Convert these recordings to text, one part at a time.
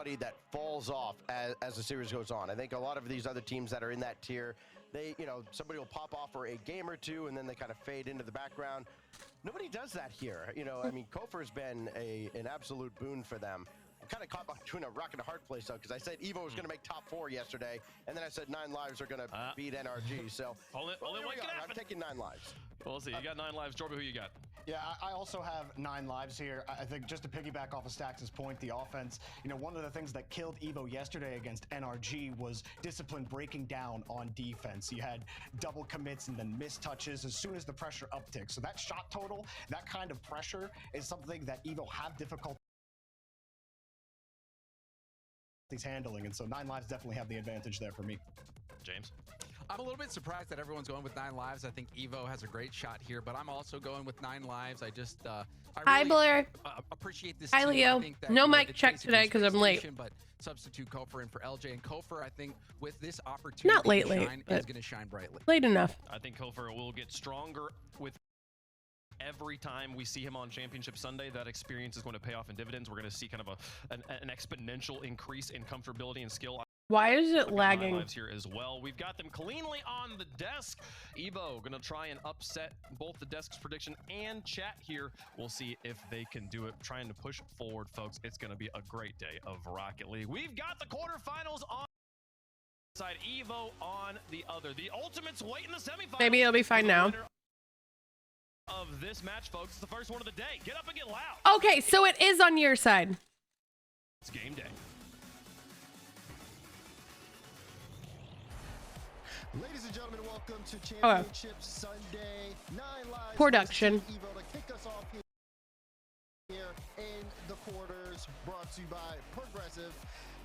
anybody that falls off as the series goes on. I think a lot of these other teams that are in that tier, they, you know, somebody will pop off for a game or two and then they kind of fade into the background. Nobody does that here. You know, I mean, Kofer's been an absolute boon for them. I'm kind of caught between a rock and a hard place though, because I said Evo was going to make top 4 yesterday, and then I said 9 lives are going to beat NRG. So only one can happen. I'm taking 9 lives. We'll see. You got 9 lives. Jordan, who you got? Yeah, I also have 9 lives here. I think just to piggyback off of Stax' point, the offense, you know, one of the things that killed Evo yesterday against NRG was discipline breaking down on defense. You had double commits and then missed touches as soon as the pressure upticks. So that shot total, that kind of pressure is something that Evo have difficulty handling, and so 9 lives definitely have the advantage there for me. James? I'm a little bit surprised that everyone's going with 9 lives. I think Evo has a great shot here, but I'm also going with 9 lives. I just Hi, Blair. Appreciate this. Hi, Leo. No mic check today because I'm late. But substitute Kofer in for LJ, and Kofer, I think, with this opportunity, not late, is going to shine brightly. Late enough. I think Kofer will get stronger with every time we see him on Championship Sunday. That experience is going to pay off in dividends. We're going to see kind of an exponential increase in comfortability and skill. Why is it lagging? Lives here as well. We've got them cleanly on the desk. Evo gonna try and upset both the desk's prediction and chat here. We'll see if they can do it. Trying to push forward, folks. It's gonna be a great day of Rocket League. We've got the quarterfinals on side, Evo on the other. The Ultimates wait in the semifinals. Maybe it'll be fine now. Of this match, folks, it's the first one of the day. Get up and get loud. Okay, so it is on your side. It's game day. Ladies and gentlemen, welcome to Championship Sunday. 9 lives. Production. Evo to kick us off here in the quarters. Brought to you by Progressive.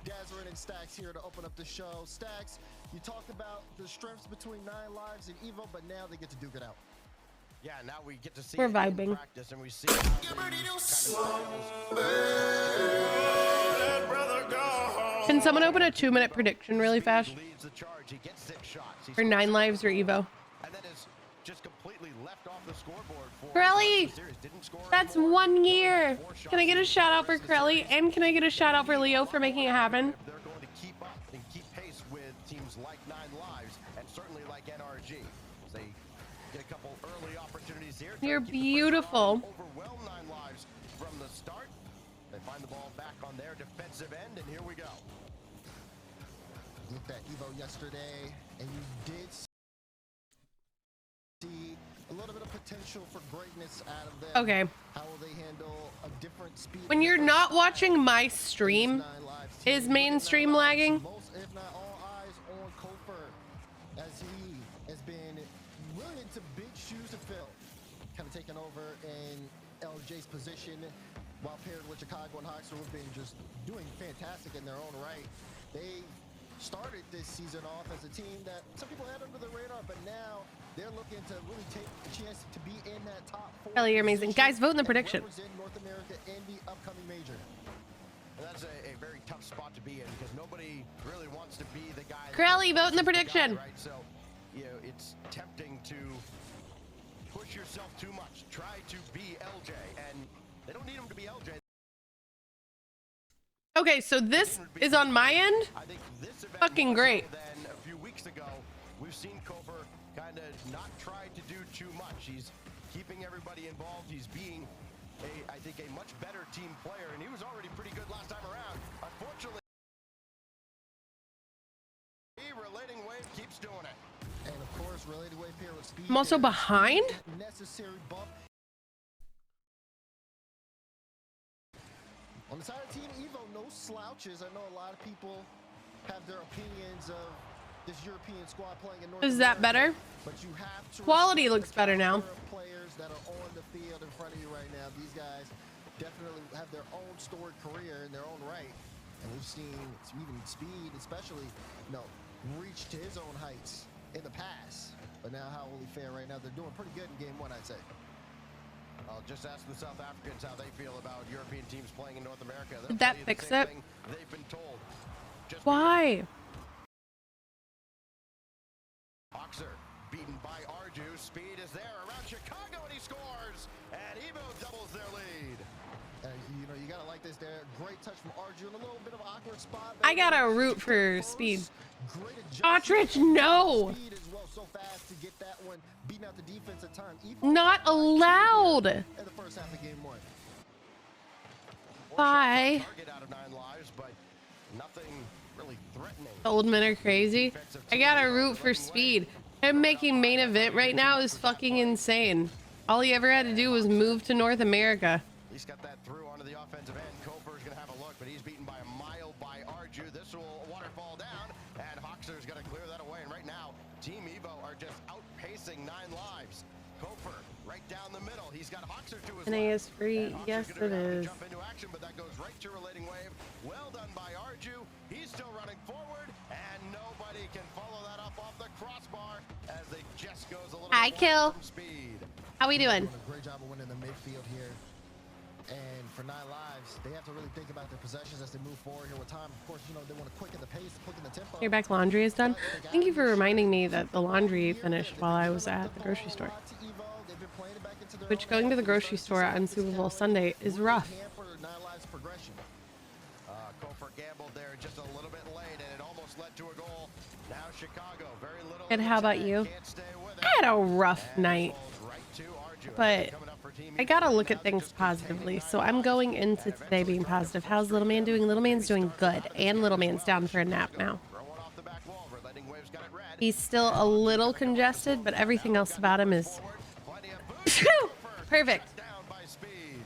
Dazzler and Stax here to open up the show. Stax, you talked about the strengths between 9 lives and Evo, but now they get to duke it out. Yeah, now we get to see We're it vibing. in practice, and we see how Can someone open a 2-minute prediction really fast? leads the charge. He gets 6 shots. He's For 9 lives or Evo? and then is just completely left off the scoreboard for Crelly! the series. Didn't score That's anymore. 1 year. 4 shots Can I get a shout out for Crelly? And can I get a shout out for Leo for making it happen? They're going to keep up and keep pace with teams like 9 lives and certainly like NRG. They get a couple early opportunities here. You're Keep the pressure beautiful. on, overwhelm 9 lives from the start. They find the ball back on their defensive end, and here we go. Looked at Evo yesterday, and you did see a little bit of potential for greatness out of them. Okay. How will they handle a different speed? When you're not watching my stream, 9 lives is team. mainstream 9 lives, lagging? Most, if not all, eyes on Kofer, as he has been really into big shoes to fill, kind of taking over in LJ's position, while paired with Chicago and Hawks, who have been just doing fantastic in their own right. They started this season off as a team that some people had under the radar, but now they're looking to really take the chance to be in that top 4. Ellie, you're amazing. Guys, vote in the prediction. Represent North America in the upcoming major. And that's a very tough spot to be in because nobody really wants to be the guy. Crelly, vote in the prediction. Right? So, you know, it's tempting to push yourself too much. Try to be LJ, and they don't need him to be LJ. Okay, so this is on my end? I think this event Fucking more so great. than a few weeks ago, we've seen Kofer kind of not try to do too much. He's keeping everybody involved. He's being, I think, a much better team player, and he was already pretty good last time around. Unfortunately, Relating Wave keeps doing it. And of course, Related Wave here with speed. I'm also behind? Necessary bump. On the side of Team Evo, no slouches. I know a lot of people have their opinions of this European squad playing in North Is that America, better? but you have to Quality respect looks the better now. caliber of players that are on the field in front of you right now. These guys definitely have their own storied career in their own right, and we've seen even Speed, especially, reach to his own heights in the past. But now, how will he fare right now? They're doing pretty good in game 1, I'd say. I'll just ask the South Africans how they feel about European teams playing in North America. Did that fix it? They've been told. Just Why? Boxer beaten by Arju. Speed is there around Chicago, and he scores. And Evo doubles their lead. You You know, you gotta like this there. Great touch from Arju in a little bit of awkward spot. I gotta root for speed. Great Ostrich, no! Speed as well, so fast to get that one, beating out the defense at time. Not allowed. In the first half of game 1. Bye. Target out of 9 lives, but nothing really threatening. Old men are crazy. I gotta root for speed. Him making main event right now is fucking insane. All he ever had to do was move to North America. He's got that through onto the offensive end. Kofer's gonna have a look, but he's beaten by a mile by Arju. This will waterfall down, and Hoxer's gonna clear that away. And right now, Team Evo are just outpacing 9 lives. Kofer right down the middle. He's got Hoxer to his NA left. is free. And Hoxer's Yes, gonna it have to is. jump into action, but that goes right to relating wave. Well done by Arju. He's still running forward, and nobody can follow that up off the crossbar as they just goes a little Hi, bit Kill. from speed. How we doing? Doing a great job of winning the midfield here. And for 9 lives, they have to really think about their possessions as they move forward here with time. Of course, you know, they want to quicken the pace, quicken the tempo. Your back laundry is done. Thank you for reminding me that the laundry finished while I was at the grocery store. Which going to the grocery store on Super Bowl Sunday is rough. Kofer gambled there just a little bit late, and it almost led to a goal. Now Chicago, very little. And how about you? Can't stay with it. I had a rough night, Falls right to Arju. but Coming up for Team I gotta look at things positively. So I'm going into today being positive. How's Little Man doing? Little Man's doing good, and Little Man's down for a nap now. Throwing off the back wall. Relating waves got it red. He's still a little congested, but everything else about him is Plenty of boost. perfect. Down by speed.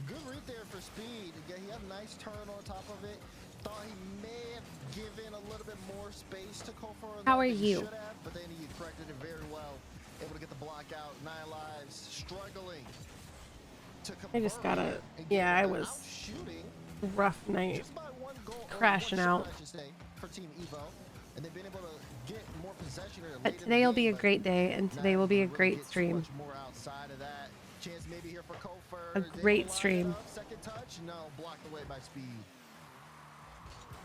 Good read there for speed. Again, he had a nice turn on top of it. Thought he may have given a little bit more space to Kofor. How are than he you? should have, but then he corrected it very well. Able to get the block out. 9 lives. Struggling to I just convert gotta, here and yeah, get I an was outshooting rough night. just by 1 goal, or Crashing 1 out. shot, I should say, for Team Evo. And they've been able to get more possession here But late in today the will be game, a but great day, and today will be a not really great get too stream. much more outside of that. Chance maybe here for Kofer. A They great line stream. up, second touch, no, blocked away by speed.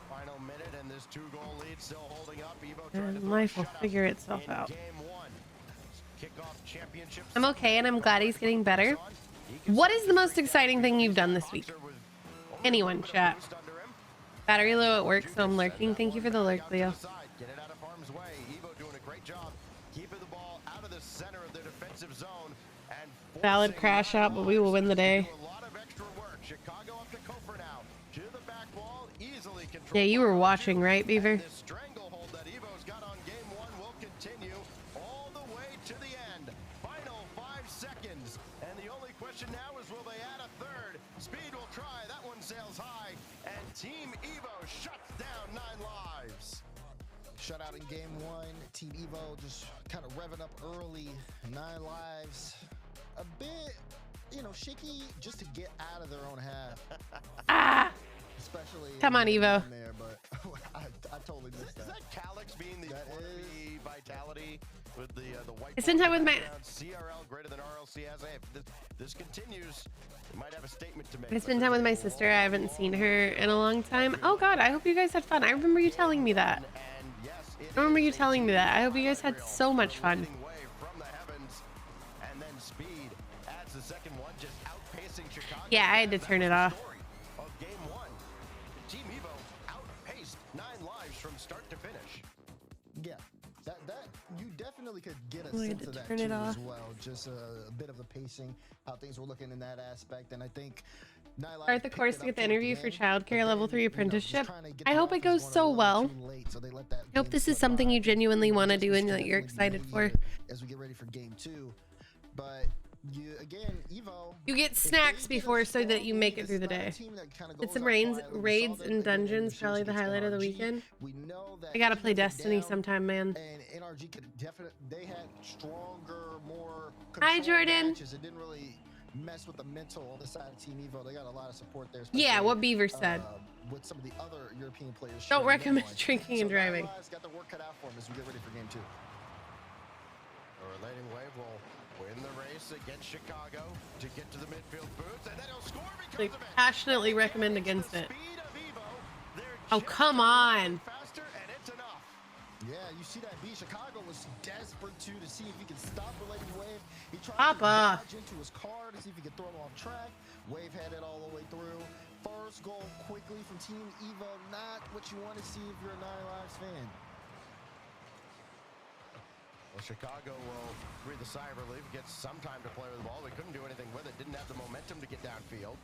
Final minute, and this 2-goal lead still holding up. Evo trying to And throw a life will shutout figure itself in out. Game 1. Kickoff championship. I'm okay, and I'm glad he's getting better. What is the most exciting thing you've done this week? Anyone, chat. Battery low at work, so I'm lurking. Thank you for the lurk, Leo. Get it out of harm's way. Evo doing a great job keeping the ball out of the center of their defensive zone and Valid forcing crash out, but we will win the day. to do a lot of extra work. Chicago up to Kofer now. To the back wall, easily controlled. Yeah, you were watching, right, Beaver? And this stranglehold that Evo's got on game 1 will continue all the way to the end. Final 5 seconds. And the only question now is, will they add a third? Speed will try. That one sails high. And Team Evo shuts down 9 lives. Shutout in game 1. Team Evo just kind of revving up early. 9 lives. A bit, you know, shaky just to get out of their own half. Ah! Especially Come on, Evo. down there, but I totally missed Is that. that Calyx being the That wannabe vitality with the white? I spent time with my- background, CRL greater than RLC as if this continues. They might have a statement to make. I spent time with my sister. I haven't seen her in a long time. Oh god, I hope you guys had fun. I remember you telling me that. And yes, it I remember you is a telling me that. I hope you guys had real so much fun. leading wave from the heavens, and then Speed adds the second one, just outpacing Chicago. Yeah, I had to That's turn it the off. story of game 1. Team Evo outpaced 9 lives from start to finish. Yeah, that you definitely could get a Oh, I had sense to of that turn too it as off. well. Just a bit of the pacing, how things were looking in that aspect, and I think. Start the course to get the interview for childcare level 3 apprenticeship. I hope it goes so well. I hope this is something you genuinely want to do and that you're excited for. As we get ready for game 2, but you again, Evo. You get snacks before so that you make it through the day. Get some raids and dungeons, probably the highlight of the weekend. I gotta play Destiny sometime, man. And NRG could definitely, they had stronger, more Hi, controlled Jordan. matches. It didn't really mess with the mental on the side of Team Evo. They got a lot of support there. Yeah, especially, what Beaver said. With some of the other European players. Don't sharing recommend that one. drinking and So driving. Nine Lives got the work cut out for them as we get ready for game 2. The relating wave will win the race against Chicago to get to the midfield booth, and then he'll score because Like, of it. passionately recommend against it. Speed of Evo, they're Oh, just come a little on. bit faster, and it's enough. Yeah, you see that B. Chicago was desperate to see if he could stop Relating Wave. He tried to Papa. dodge into his car to see if he could throw him off track. Wave had it all the way through. First goal quickly from Team Evo. Not what you want to see if you're a Nine Lives fan. Well, Chicago will breathe a sigh of relief, gets some time to play with the ball. We couldn't do anything with it. Didn't have the momentum to get downfield.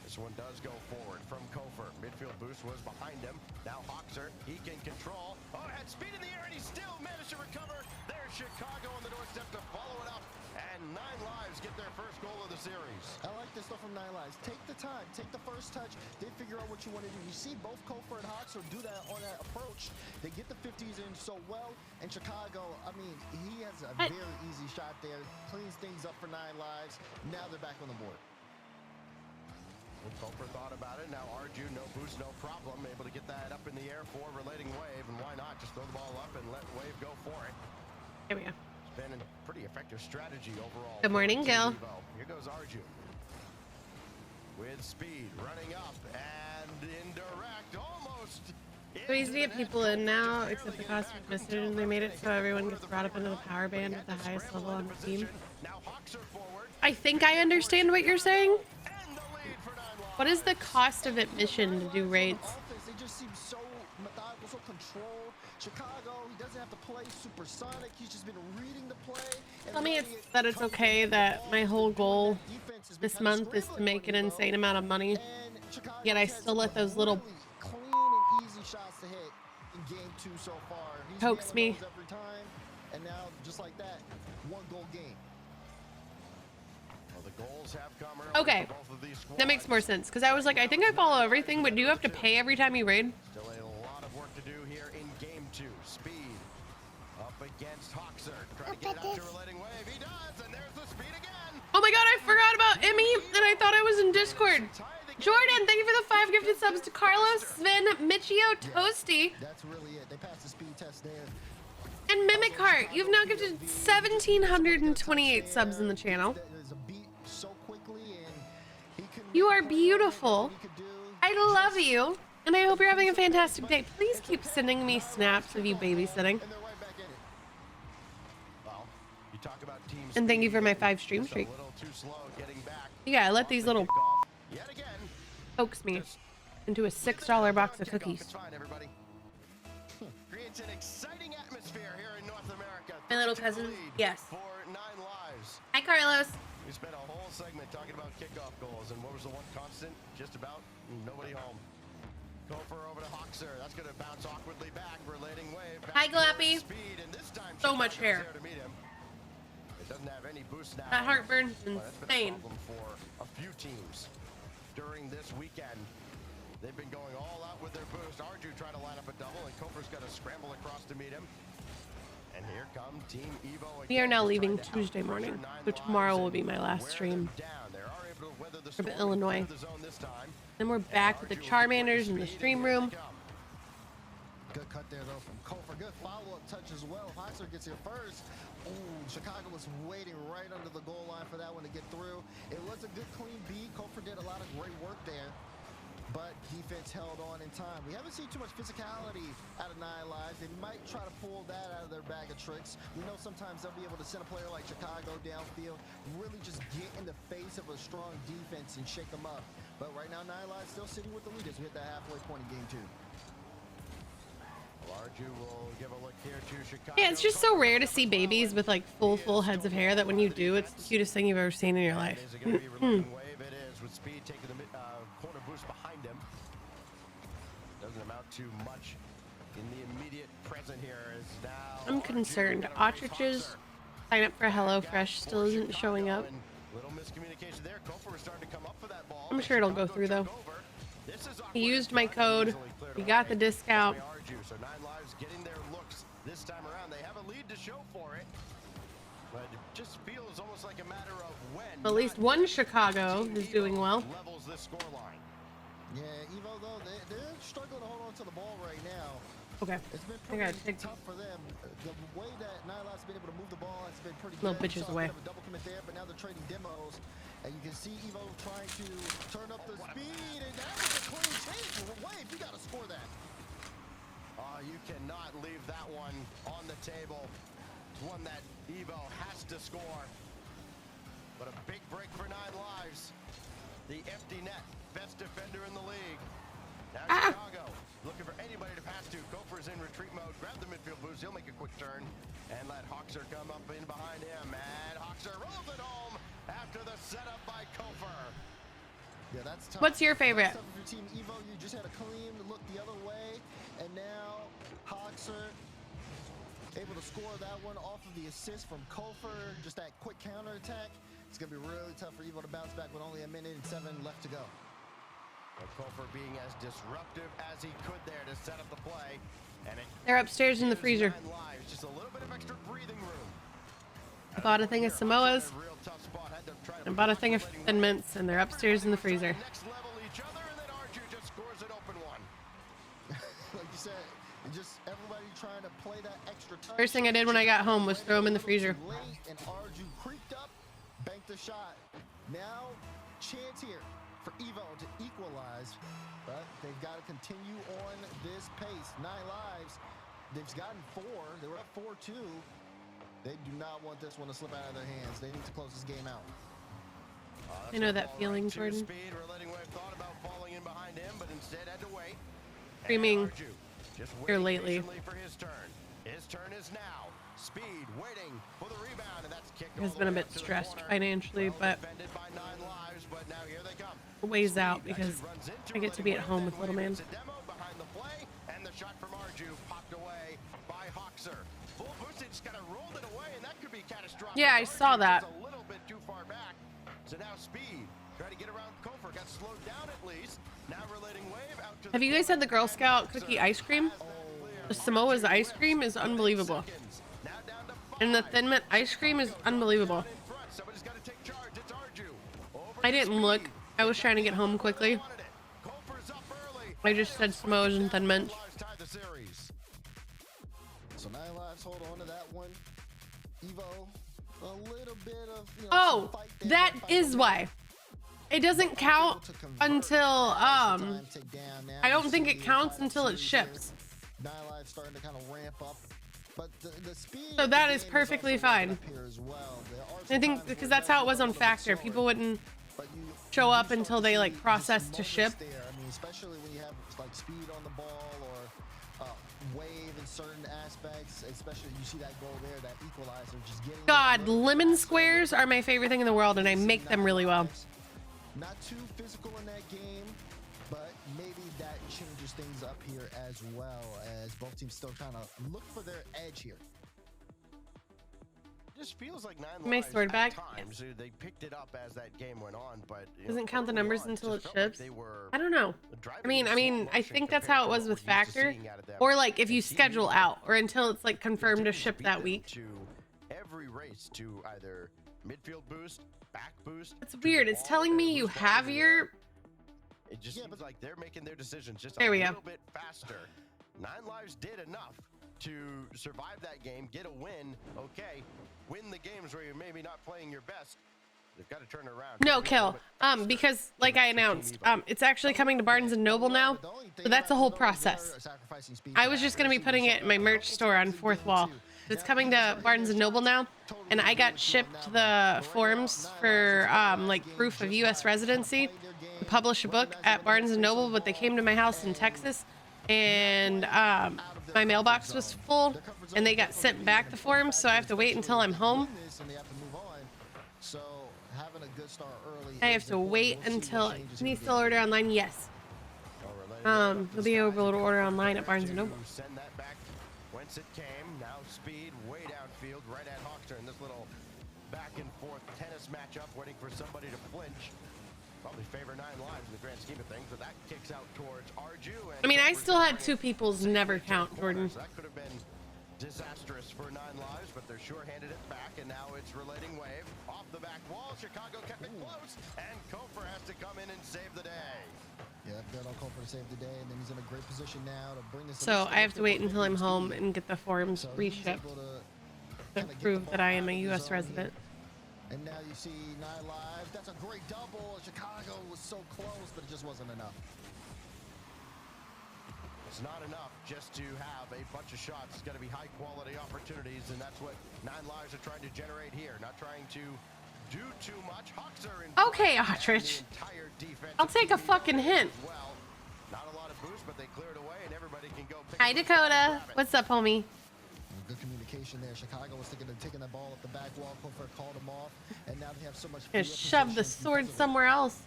This one does go forward from Kofer. Midfield boost was behind him. Now Hoxer, he can control. Oh, had speed in the air, and he still managed to recover. There's Chicago on the doorstep to follow it up. And Nine Lives get their first goal of the series. I like this stuff from Nine Lives. Take the time, take the first touch, then figure out what you want to do. You see both Kofer and Hoxer do that on that approach. They get the 50s in so well. And Chicago, I mean, he has a very easy shot there. Cleans things up for Nine Lives. Now they're back on the board. Well, Kofer thought about it. Now Arju, no boost, no problem. Able to get that up in the air for Relating Wave. And why not just throw the ball up and let Wave go for it. There we go. It's been a pretty effective strategy overall. Good morning, Gil. Here goes Arju. With speed, running up and indirect, almost. So easy to get people in now, except the cost of admission. They made it so everyone gets brought up into the power band at the highest level on the team. I think I understand what you're saying. What is the cost of admission to do raids? They just seem so methodical, so controlled. Chicago, he doesn't have to play supersonic. He's just been reading the play. Tell me that it's okay that my whole goal this month is to make an insane amount of money, yet I still let those little clean and easy shots to hit in game 2 so far. He's pokes me. every time, and now just like that, 1 goal game. Well, the goals have come early Okay, for both of these squads. that makes more sense because I was like, I think I follow everything, but do you have to pay every time you raid? Still a lot of work to do here in game 2. Speed up against Hoxer. Trying to get it out to Relating Wave. He does, and there's the speed again. Oh my god, I forgot about Emmy, and I thought I was in Discord. Jordan, thank you for the 5 gifted subs to Carlos, Sven, Michio, Toasty, That's really it. They passed the speed test there. and Mimic Heart. You've now gifted 1,728 subs in the channel. There's a beat so quickly, and he can You are beautiful. he could do. I love you, and I hope you're having a fantastic day. Please keep sending me snaps of you babysitting. And they're right back in it. Well, you talk about teams. And thank you for my 5 stream Just a streak. little too slow getting back. Yeah, I let these little Kickoff yet again. pokes me into a $6 box of Kickoff. cookies. It's fine, everybody. Creates an exciting atmosphere here in North America. My little 3-2 cousins? lead Yes. For Nine Lives. Hi, Carlos. We spent a whole segment talking about kickoff goals, and what was the one constant? Just about nobody home. Kofer over to Hoxer. That's going to bounce awkwardly back. Relating Wave. Hi, Back Glappy. Speed, and this time So much Chicago's hair. there to meet him. It doesn't have any boost now. That heartburn's Well, that's been a insane. problem for a few teams during this weekend. They've been going all out with their boost. Arju trying to line up a double, and Kofer's got to scramble across to meet him. And here come Team Evo again. We are now Trying leaving to Tuesday outpressure morning, Nine so tomorrow Lives will be my and last wear stream. them down. They are able to weather the From storm and Illinois. clear the zone this time. Then we're back with the Charmanders in the stream room. Good cut there, though, from Kofer. Good follow-up touch as well. Hoxer gets here first. Ooh, Chicago was waiting right under the goal line for that one to get through. It was a good, clean beat. Kofer did a lot of great work there, but defense held on in time. We haven't seen too much physicality out of Nine Lives. They might try to pull that out of their bag of tricks. We know sometimes they'll be able to send a player like Chicago downfield, really just get in the face of a strong defense and shake them up. But right now, Nine Lives still sitting with the lead as we hit that halfway point in game 2. Arju will give a look here to Chicago. Yeah, it's just so rare to see babies with like full heads of hair that when you do, it's the cutest thing you've ever seen in your life. Is it going to be Relating Wave? It is, with speed taking the corner boost behind him. Doesn't amount to much in the immediate present here. Is now I'm concerned. Ostrich's sign up for HelloFresh still isn't showing up. Little miscommunication there. Kofer was starting to come up for that ball. I'm sure it'll go through though. This is He awkward. used my code. He got the discount. So Nine Lives getting their looks this time around. They have a lead to show for it, but it just feels almost like a matter of when. At least one Chicago is doing well. Levels this score line. Yeah, Evo, though, they're struggling to hold on to the ball right now. Okay. It's been I gotta pretty take tough for them. The way that Nine Lives have been able to move the ball has been pretty Little good. bitches We saw a away. bit of a double commit there, but now they're trading demos. And you can see Evo trying to turn up the speed, and that was a clean chase. Wave, you got to score that. You cannot leave that one on the table. It's one that Evo has to score. But a big break for 9 Lives. The empty net, best defender in the league. Now Chicago looking for anybody to pass to. Kofer's in retreat mode. Grab the midfield boost. He'll make a quick turn and let Hoxer come up in behind him. And Hoxer rolls it home after the setup by Kofer. Yeah, that's tough. What's your favorite? That's tough for Team Evo. You just had a clean to look the other way, and now Hoxer able to score that one off of the assist from Kofer. Just that quick counter attack. It's gonna be really tough for Evo to bounce back with only 1 minute and 7 left to go. Well, Kofer being as disruptive as he could there to set up the play. And They're upstairs in the freezer. 9 Lives, just a little bit of extra breathing room. I bought a thing of Samoas. I bought a thing of Thin Mints, and they're upstairs in the freezer. Next level each other, and then Arju just scores an open one. Like you said, just everybody trying to play that extra touch. First thing I did when I got home was throw them in the freezer. Late, and Arju creeped up, banked a shot. Now, chance here for Evo to equalize, but they've got to continue on this pace. 9 Lives, they've gotten 4. They were up 4-2. They do not want this one to slip out of their hands. They need to close this game out. I know that feeling, Jordan. Speed. Reletting Wave thought about falling in behind him, but instead had to wait. Screaming Arju just here waiting lately. patiently for his turn. His turn is now. Speed waiting for the rebound, and that's kicked Has all been a the way bit up to the stressed corner. financially, Well but defended by 9 Lives, but now here they come. ways out Speed because actually runs into I get to be at Reletting home Wave, with little then man. Wave gets a demo behind the play, and the shot from Arju popped away by Hoxer. Full boostage kind of rolled it away, and that could be catastrophic. Yeah, I saw Arju that. just a little bit too far back. So now Speed trying to get around Kofer, got slowed down at least. Now Reletting Wave out to Have you guys had the Girl Scout cookie ice cream? The Samoa's ice cream is unbelievable. And the Thin Mint ice cream is unbelievable. I didn't look. I was trying to get home quickly. I just said Samoa's and Thin Mint. So 9 Lives hold on to that one. Evo, a little bit of, you know, Oh, some fight there, that fight is over why. It doesn't count until, I don't think it counts until it ships. 9 Lives starting to kind of ramp up. But the speed So that of the is game perfectly also fine. up here as well. There are I some think times because where that's how it was on a little bit Factor. slower, People wouldn't but you show up start until to they see like process these to moments ship. there. I mean, especially when you have like speed on the ball or wave in certain aspects, especially you see that goal there, that equalizer, just getting God, lemon squares are my favorite thing in the world, and I make them really well. Not too physical in that game, but maybe that changes things up here as well, as both teams still trying to look for their edge here. Just feels like 9 My Lives sword at bag? times. They picked it up as that game went on, but you Doesn't know, count the early numbers on, until just it felt like ships. they were I don't know. driving I mean, in slow I motion think that's compared how it to was what with we're used to Factor, seeing out of them. or like if you And Team schedule Evo out, or until it's like confirmed to didn't ship beat that them week. to every race to either midfield boost, back boost. It's to weird. the It's ball, telling and me loose you ball have in the your. air. It just seems like they're making their decisions just There a we go. little bit faster. 9 Lives did enough to survive that game, get a win. Okay, win the games where you're maybe not playing your best. They've got to turn it around. No, Get a kill. little bit faster. Because like I announced, it's actually coming to Barnes and Noble now. So that's a whole process. I was just gonna be putting it in my merch store on Fourth Wall. It's coming to Barnes and Noble now, and I got shipped the forms for like proof of U.S. residency to publish a book at Barnes and Noble, but they came to my house in Texas, and my mailbox was full, and they got sent back the forms, so I have to wait until I'm home. So having a good start early. I have to wait until. Can you still order online? Yes. You'll be able to order online at Barnes and Noble. Send that back whence it came. Now Speed way downfield, right at Hawkster in this little back and forth tennis matchup, waiting for somebody to flinch. Probably favor 9 Lives in the grand scheme of things, but that kicks out towards Arju. I mean, I still had 2 people's never count, Jordan. So that could have been disastrous for 9 Lives, but they're sure-handed it back, and now it's Reletting Wave off the back wall. Chicago kept it close, and Kofer has to come in and save the day. Yeah, good on Kofer to save the day, and then he's in a great position now to bring this. So I have to wait until I'm home and get the forms reshipped to prove that I am a U.S. resident. And now you see 9 Lives. That's a great double. Chicago was so close, but it just wasn't enough. it's not enough just to have a bunch of shots. It's got to be high quality opportunities, and that's what 9 Lives are trying to generate here. Not trying to do too much. Hawks are in Okay, Ostrich. I'll take a fucking hint. Well, not a lot of boost, but they clear it away, and everybody can go pick Hi, up the Dakota. rabbit. What's up, homie? Good communication there. Chicago was thinking of taking that ball up the back wall. Kofor called him off, and now they have so much. Gonna free up shove the position sword because of it. somewhere else.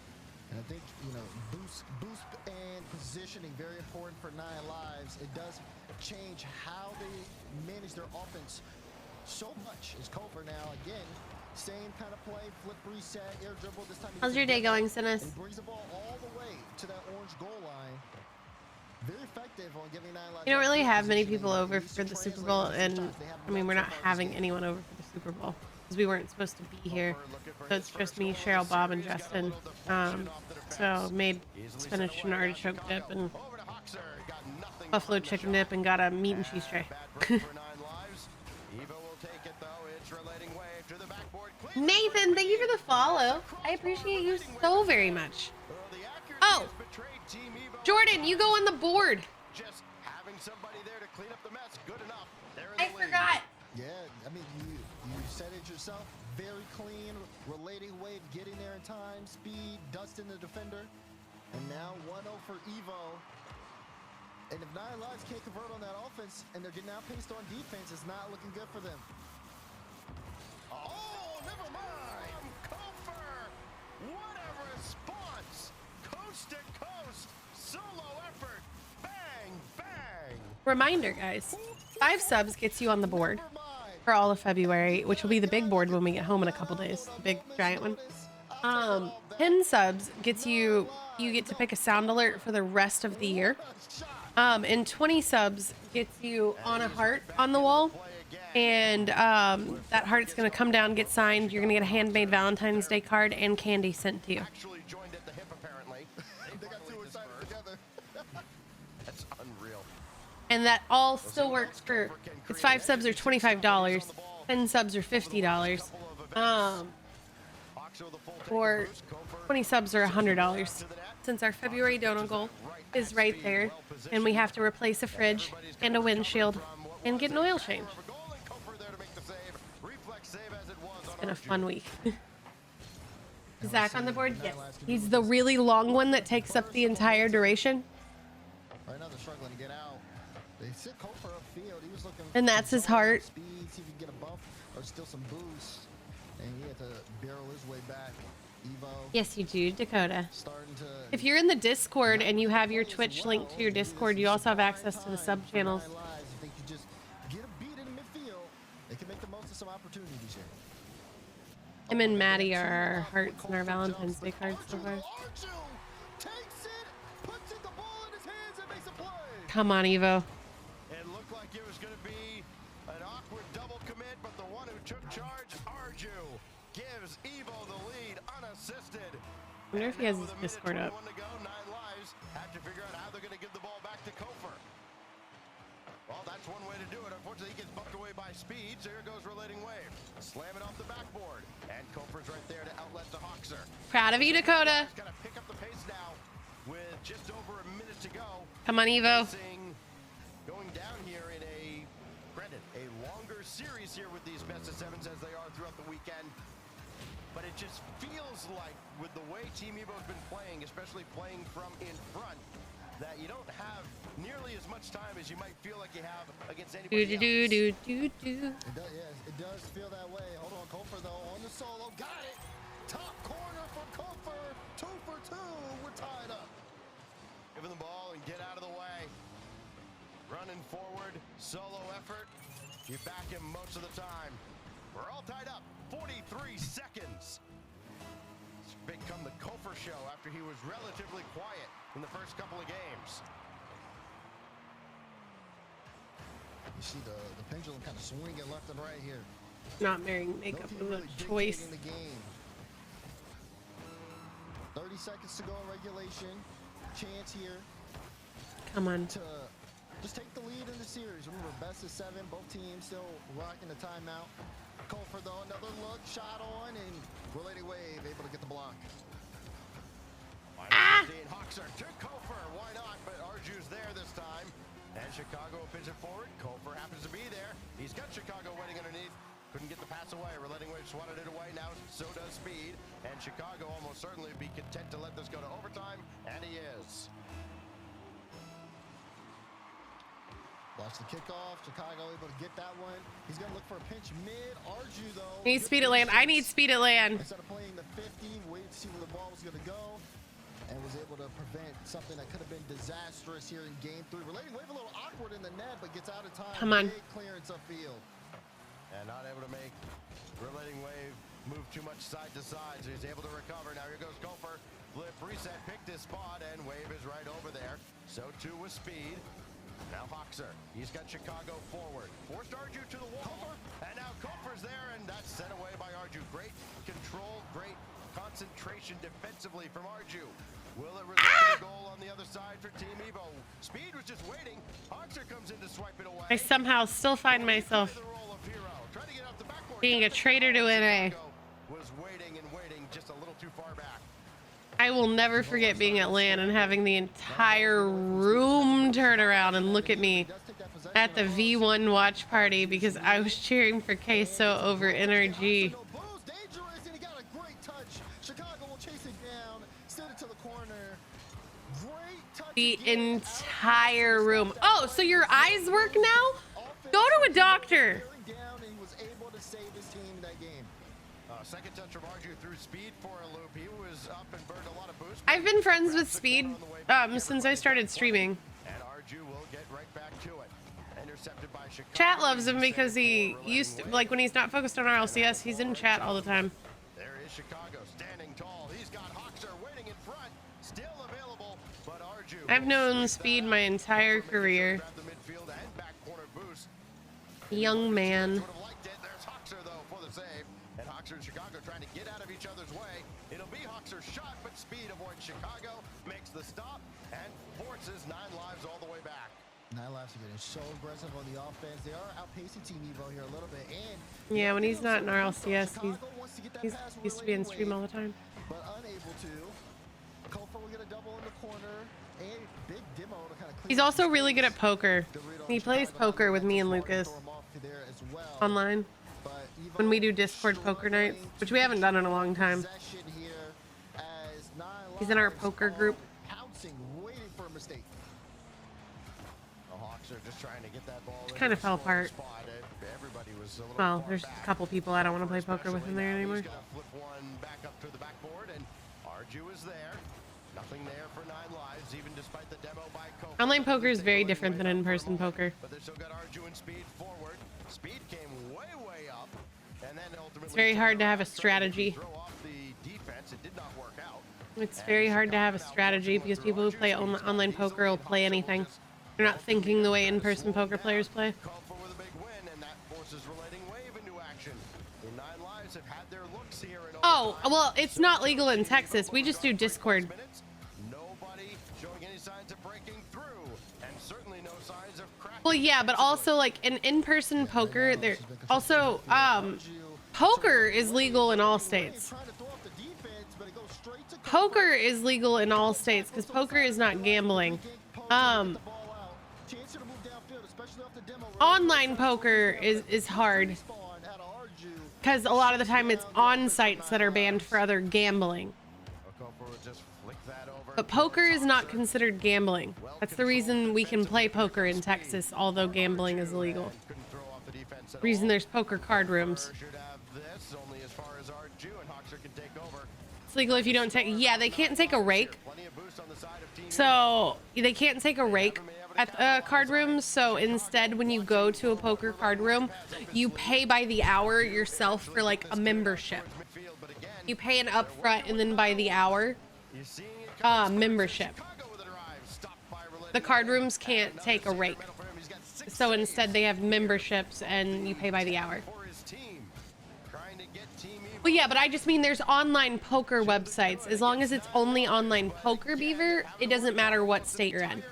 And I think, you know, boost and positioning very important for 9 Lives. It does change how they manage their offense so much. Is Kofor now again, same kind of play, flip reset, air dribble. This time. How's your day going, Sinus? He brings the ball all the way to that orange goal line. Very effective on giving 9 Lives. You don't really that have many positioning. people over It needs for to the Super translate Bowl, into and shots. They have I mean, we're enough not so far having this game. anyone over for the Super Bowl because we weren't supposed to be here. So it's just me, Cheryl, Bob, and Justin. So made spinach and artichoke dip and buffalo chicken dip and got a meat and cheese tray. Nathan, thank you for the follow. I appreciate you so very much. Oh, Jordan, you go on the board. Just having somebody there to clean up the mess, good enough. They're in I the lead. forgot. Yeah, I mean, you said it yourself. Very clean, relating wave, getting there in time, speed, dusting the defender. And now 1-0 for Evo. And if 9 Lives can't convert on that offense and they're getting outpaced on defense, it's not looking good for them. Oh, never mind. Kofor. What a response. Coast to coast. Solo effort. Bang, bang. Reminder, guys. 5 subs gets you on the board for all of February, which will be the big board when we get home in a couple days. The big giant one. 10 subs gets you get to pick a sound alert for the rest of the year. And 20 subs gets you on a heart on the wall. And that heart's going to come down, get signed. You're going to get a handmade Valentine's Day card and candy sent to you. Actually joined at the hip, apparently. They got 2 excited together. That's unreal. And that all still works for, it's 5 subs are $25, 10 subs are $50, or 20 subs are $100. Since our February donor goal is right there, and we have to replace a fridge and a windshield and get an oil change. It's been a fun week. Zach on the board? Yes. He's the really long one that takes up the entire duration. Right now they're struggling to get out. They sit Kofor upfield. He was looking And that's his heart. Speed, see if he can get a bump or still some boost. And he had to barrel his way back. Evo Yes, you do, Dakota. starting to. If you're in the Discord and you have your Twitch linked to your Discord, you also have access to the sub channels. If they can just get a beat in the midfield, they can make the most of some opportunities here. Him and Maddie are our hearts and our Valentine's Day cards so far. Arju takes it, puts it the ball in his hands and makes a play. Come on, Evo. It looked like it was going to be an awkward double commit, but the one who took charge, Arju, gives Evo the lead unassisted. I wonder if he has his Discord up. 21 to go, 9 Lives have to figure out how they're going to give the ball back to Kofor. Well, that's one way to do it. Unfortunately, he gets bumped away by speed, so here goes Relating Wave. Slam it off the backboard, and Kofor's right there to outlet to Hoxer. Proud of you, Dakota. Got to pick up the pace now with just over a minute to go. Come on, Evo. Going down here in a, granted, a longer series here with these best of 7s as they are throughout the weekend. But it just feels like with the way Team Evo's been playing, especially playing from in front, that you don't have nearly as much time as you might feel like you have against anybody else. It does, yes, it does feel that way. Hold on, Kofor though on the solo, got it. Top corner from Kofor, 2 for 2. We're tied up. Giving the ball and get out of the way. Running forward, solo effort. You back him most of the time. We're all tied up. 43 seconds. It's become the Kofor show after he was relatively quiet in the first couple of games. You see the pendulum kind of swinging left and right here. Not wearing makeup No team was really a choice. dictating the game. 30 seconds to go in regulation. Chance here Come on. to just take the lead in the series. Remember, best of 7, both teams still rocking the timeout. Kofor though, another look, shot on, and Relating Wave able to get the block. Ah! Hoxer to Kofor, why not? But Arju's there this time. Chicago will pitch it forward. Kofer happens to be there. He's got Chicago waiting underneath. Couldn't get the pass away. Reletting Wave swatted it away. Now so does Speed. And Chicago almost certainly be content to let this go to overtime. And he is. Watch the kickoff. Chicago able to get that one. He's going to look for a pinch mid. Arju, though. Need speed at land. I need speed at land. Instead of playing the 50, waited to see where the ball was going to go. And was able to prevent something that could have been disastrous here in game 3. Reletting Wave a little awkward in the net, but gets out of time. Come on. Big clearance upfield. And not able to make Reletting Wave move too much side to side, so he's able to recover. Now here goes Kofer. Flip, reset, picked his spot, and Wave is right over there. So too with Speed. Now Hoxer, he's got Chicago forward. Forced Arju to the wall, and now Kofer's there, and that's sent away by Arju. Great control, great concentration defensively from Arju. Will it result in a goal on the other side for Team Evo? Speed was just waiting. Hoxer comes in to swipe it away. I somehow still find myself being a traitor to NA. Was waiting and waiting just a little too far back. I will never forget being at LAN and having the entire room turn around and look at me at the V1 watch party because I was cheering for Queso over NRG. The entire room. Oh, so your eyes work now? Go to a doctor. Second touch from Arju through Speed for a loop. He was up and burned a lot of boost. I've been friends with Speed since I started streaming. And Arju will get right back to it. Intercepted by Chicago. Chat loves him because he used to, like when he's not focused on RLCS, he's in chat all the time. There is Chicago standing tall. He's got Hoxer waiting in front. Still available, but Arju. I've known Speed my entire career. Young man. And Chicago trying to get out of each other's way. It'll be Hoxer's shot, but Speed avoids Chicago, makes the stop, and forces 9 lives all the way back. 9 lives are getting so aggressive on the offense. They are outpacing Team Evo here a little bit. And yeah, when he's not in RLCS, he's used to be in stream all the time. But unable to. Kofer will get a double in the corner. A big demo to kind of he's also really good at poker. He plays poker with me and Lucas online. When we do Discord poker nights, which we haven't done in a long time. He's in our poker group. It kind of fell apart. Well, there's a couple people I don't want to play poker with in there anymore. Online poker is very different than in-person poker. It's very hard to have a strategy. It's very hard to have a strategy because people who play online poker will play anything. They're not thinking the way in-person poker players play. Oh, well, it's not legal in Texas. We just do Discord. Well, yeah, but also like in-person poker, there also poker is legal in all states. Poker is legal in all states because poker is not gambling. Online poker is hard because a lot of the time it's on sites that are banned for other gambling. But poker is not considered gambling. That's the reason we can play poker in Texas, although gambling is illegal. The reason there's poker card rooms. It's legal if you don't take, yeah, they can't take a rake. So they can't take a rake at card rooms. So instead, when you go to a poker card room, you pay by the hour yourself for like a membership. You pay an upfront and then by the hour membership. The card rooms can't take a rake. So instead they have memberships and you pay by the hour. Well, yeah, but I just mean there's online poker websites. As long as it's only online poker, Beaver, it doesn't matter what state you're in.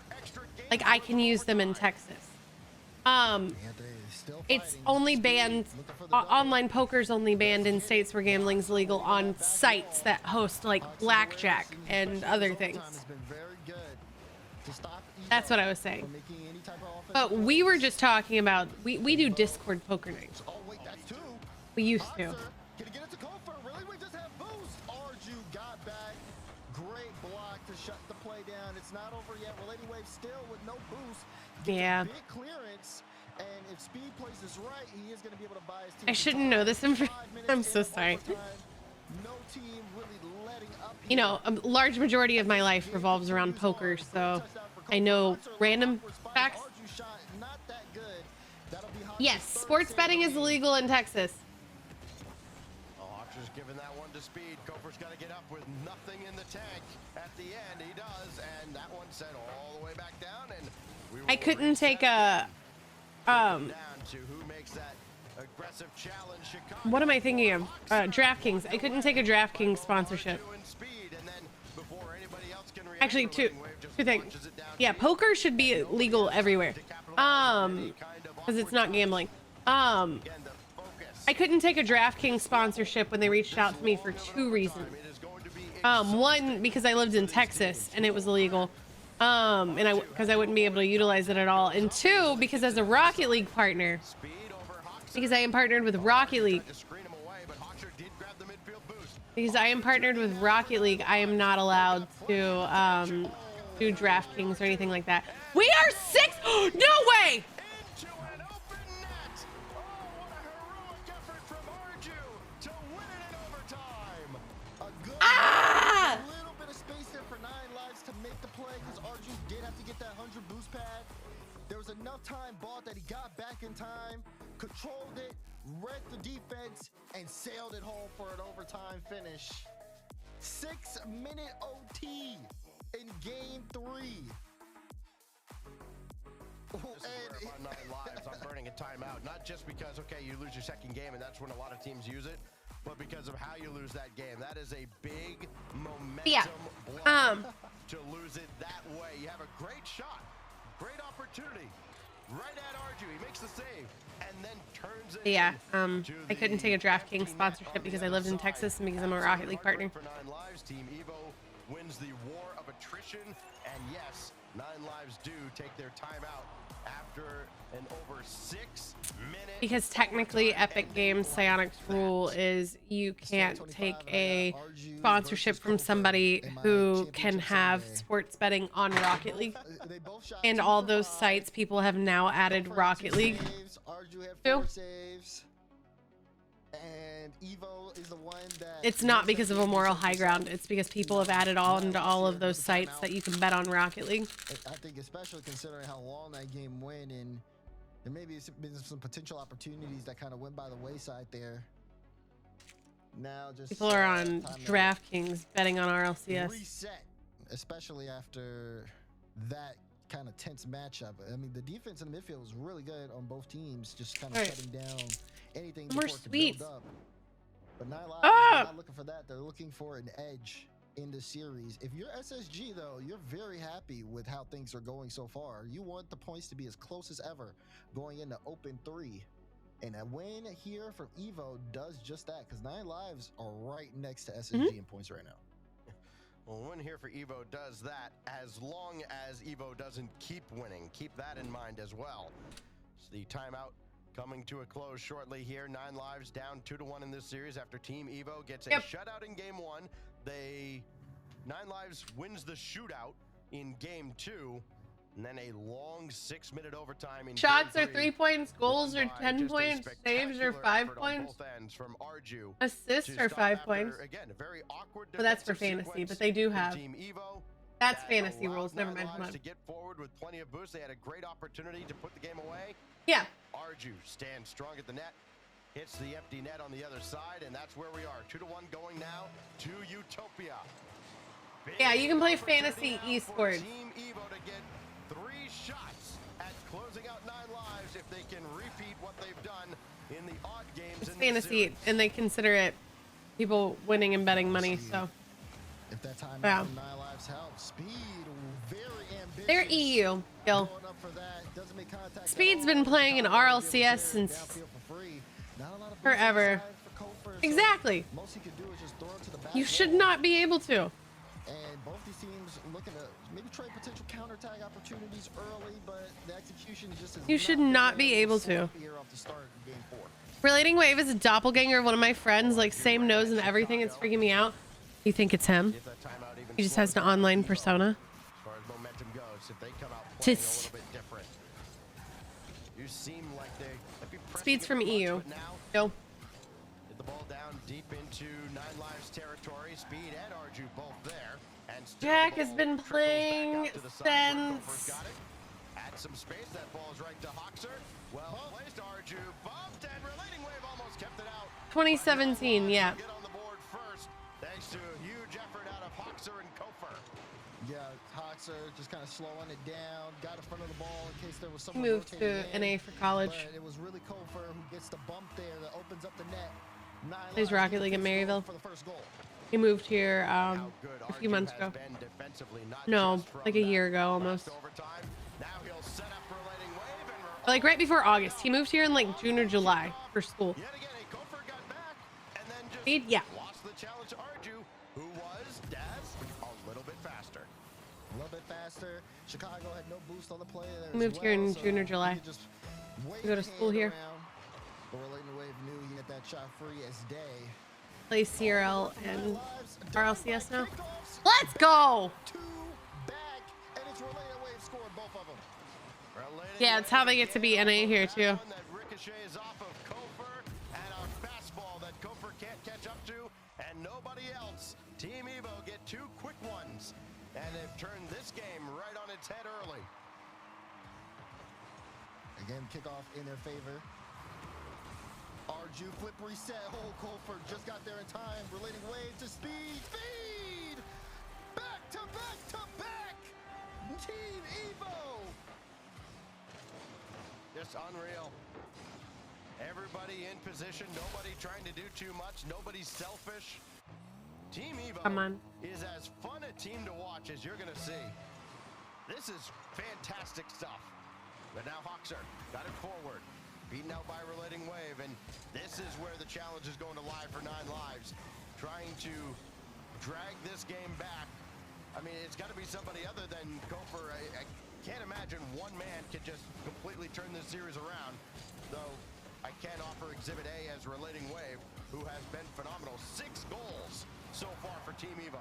Like, I can use them in Texas. It's only banned, online poker's only banned in states where gambling's legal on sites that host, like, blackjack and other things. That's what I was saying. type of offense. But we were just talking about we do Discord poker nights. Oh wait, that's two. We used to. Can he get it to Kofor? Really? We just have boost. Arju got back. Great block to shut the play down. It's not over yet. Well, anyway, still with no boost. Gets Yeah. a big clearance. And if Speed plays this right, he is going to be able to buy his team. I shouldn't know this information. 5 minutes I'm so in sorry. overtime. No team really letting up You know, a large majority of my life revolves around poker, so I know random facts. Yes, sports betting is illegal in Texas. Hawks giving that one to Speed. Kofor's got to get up with nothing in the tank. At the end, he does, and that one sent all the way back down. And we I couldn't take a down to who makes that aggressive challenge. Chicago. what am I thinking of? DraftKings. I couldn't take a DraftKings sponsorship. Actually, two things. Yeah, poker should be legal everywhere. Because it's not gambling. I couldn't take a DraftKings sponsorship when they reached out to me for two reasons. One, because I lived in Texas and it was illegal. Because I wouldn't be able to utilize it at all. And two, because as a Rocket League partner, because I am partnered with Rocket League. Because I am partnered with Rocket League, I am not allowed to do DraftKings or anything like that. We are 6. No way! Ah! A little bit of space there for 9 lives to make the play because Arju did have to get that 100 boost pad. There was enough time bought that he got back in time, controlled it, read the defense, and sailed it home for an overtime finish. 6-minute OT in game 3. This is where about 9 lives, I'm burning a timeout. Not just because, okay, you lose your second game, and that's when a lot of teams use it, but because of how you lose that game. That is a big momentum blow to lose it that way. You have a great shot, great opportunity, right at Arju. He makes the save, and then turns it. Yeah, I couldn't take a DraftKings sponsorship because I lived in Texas and because I'm a Rocket League partner. For 9 lives, Team Evo wins the war of attrition, and yes, 9 lives do take their timeout after an over 6-minute. Because technically, Epic Games Psionic's rule is you can't take a sponsorship from somebody who can have sports betting on Rocket League. And all those sites, people have now added Rocket League to. And Evo is the one that It's not because of a moral high ground. It's because people have added on to all of those sites that you can bet on Rocket League. I think especially considering how long that game went, and there may be some potential opportunities that kind of went by the wayside there. Now just People are on DraftKings betting on RLCS. Reset, especially after that kind of tense matchup. I mean, the defense in the midfield was really good on both teams, just kind of shutting down anything More before it could sweets. build up. But 9 lives, they're not looking for that. They're looking for an edge in the series. If you're SSG, though, you're very happy with how things are going so far. You want the points to be as close as ever going into Open 3. And a win here from Evo does just that, because 9 lives are right next to SSG in points right now. Well, a win here for Evo does that, as long as Evo doesn't keep winning. Keep that in mind as well. So the timeout coming to a close shortly here. 9 lives down 2-1 in this series after Team Evo gets a shutout in game 1. 9 lives wins the shootout in game 2. And then a long 6-minute overtime in Shots game are 3, 3 points, goals are 10 just a points, saves are spectacular 5 effort on points, both ends from Arju assists to are stop 5 after, points. Again, a very awkward But that's for defensive fantasy, sequence but they do from have. Team Evo. That's that fantasy allowed rules, never 9 mind. lives to get forward with plenty of boost. They had a great opportunity to put the game away. Yeah. Arju stands strong at the net, hits the empty net on the other side, and that's where we are. 2-1 going now to Utopia. Yeah, you can play fantasy esports. Team Evo to get 3 shots at closing out 9 lives if they can repeat what they've done in the odd games. It's in fantasy, and they consider it people winning and betting money, so. If that time Yeah. 9 lives help, Speed very ambitious. They're EU, Gil. Going up for that. Doesn't make contact Speed's at been all. playing in Downfield RLCS since for free. Not a lot of forever. boost inside for Kofor, so Exactly. most he could do is just throw it to the back You wall. should not be able to. And both these teams looking to maybe trade potential counterattack opportunities early, but the execution is just as You should not be able to. here off the start of game 4. Relating Wave is a doppelganger of one of my friends, like same nose and everything. It's freaking me out. You think it's him? If that timeout even He just has an online persona. As far as momentum goes, if they come out playing a little bit different. You seem like they Speed's from EU. No. Get the ball down deep into 9 Lives territory. Speed and Arju both there. And still Jack the has ball been trickles back playing out to the side where Gopher's since got it. Add some space. That ball is right to Hoxer. Well placed. Arju bumped and Relating Wave almost kept it out. 2017, yeah. Get on the board first, thanks to a huge effort out of Hoxer and Kofer. Yeah, Hoxer just kind of slowing it down, got in front of the ball in case there was He someone moved to rotating in, NA for college. But it was really Kofer who gets the bump there that opens up the net. 9 Plays Lives Rocket League in defense Maryville. for the first goal. He moved here How good a few Arju months has ago. been defensively, not No, just from like a that year ago almost. last overtime. Now he'll set up Relating Wave and we're Like right before August. He moved here in like June or July for school. yet again a Kofer got back and then just Speed, yeah. lost the challenge to Arju, who was Daz a little bit faster. A little bit faster. Chicago had no boost on the play there. He moved here in June or he July. could just wave To go to his school hand here. around. But Relating Wave knew he had that shot free as day. Plays CRL and Lives, RLCS now. kickoffs, Let's go! 2 back, and it's Relating Wave scored both of them. Relating Yeah, it's how they get to be NA here too. One that ricochets off of Kofer and a fastball that Kofer can't catch up to, and nobody else. Team Evo get 2 quick ones, and they've turned this game right on its head early. Again, kickoff in their favor. Arju flip reset. Oh, Kofer just got there in time. Relating Wave to Speed. Speed! Back to back to back! Team Evo! Just unreal. Everybody in position, nobody trying to do too much, nobody's selfish. Team Evo Come on. is as fun a team to watch as you're gonna see. This is fantastic stuff. But now Hoxer got it forward, beaten out by Relating Wave, and this is where the challenge is going to lie for 9 Lives. Trying to drag this game back. I mean, it's got to be somebody other than Kofer. I can't imagine one man can just completely turn this series around, though I can offer Exhibit A as Relating Wave, who has been phenomenal. 6 goals so far for Team Evo.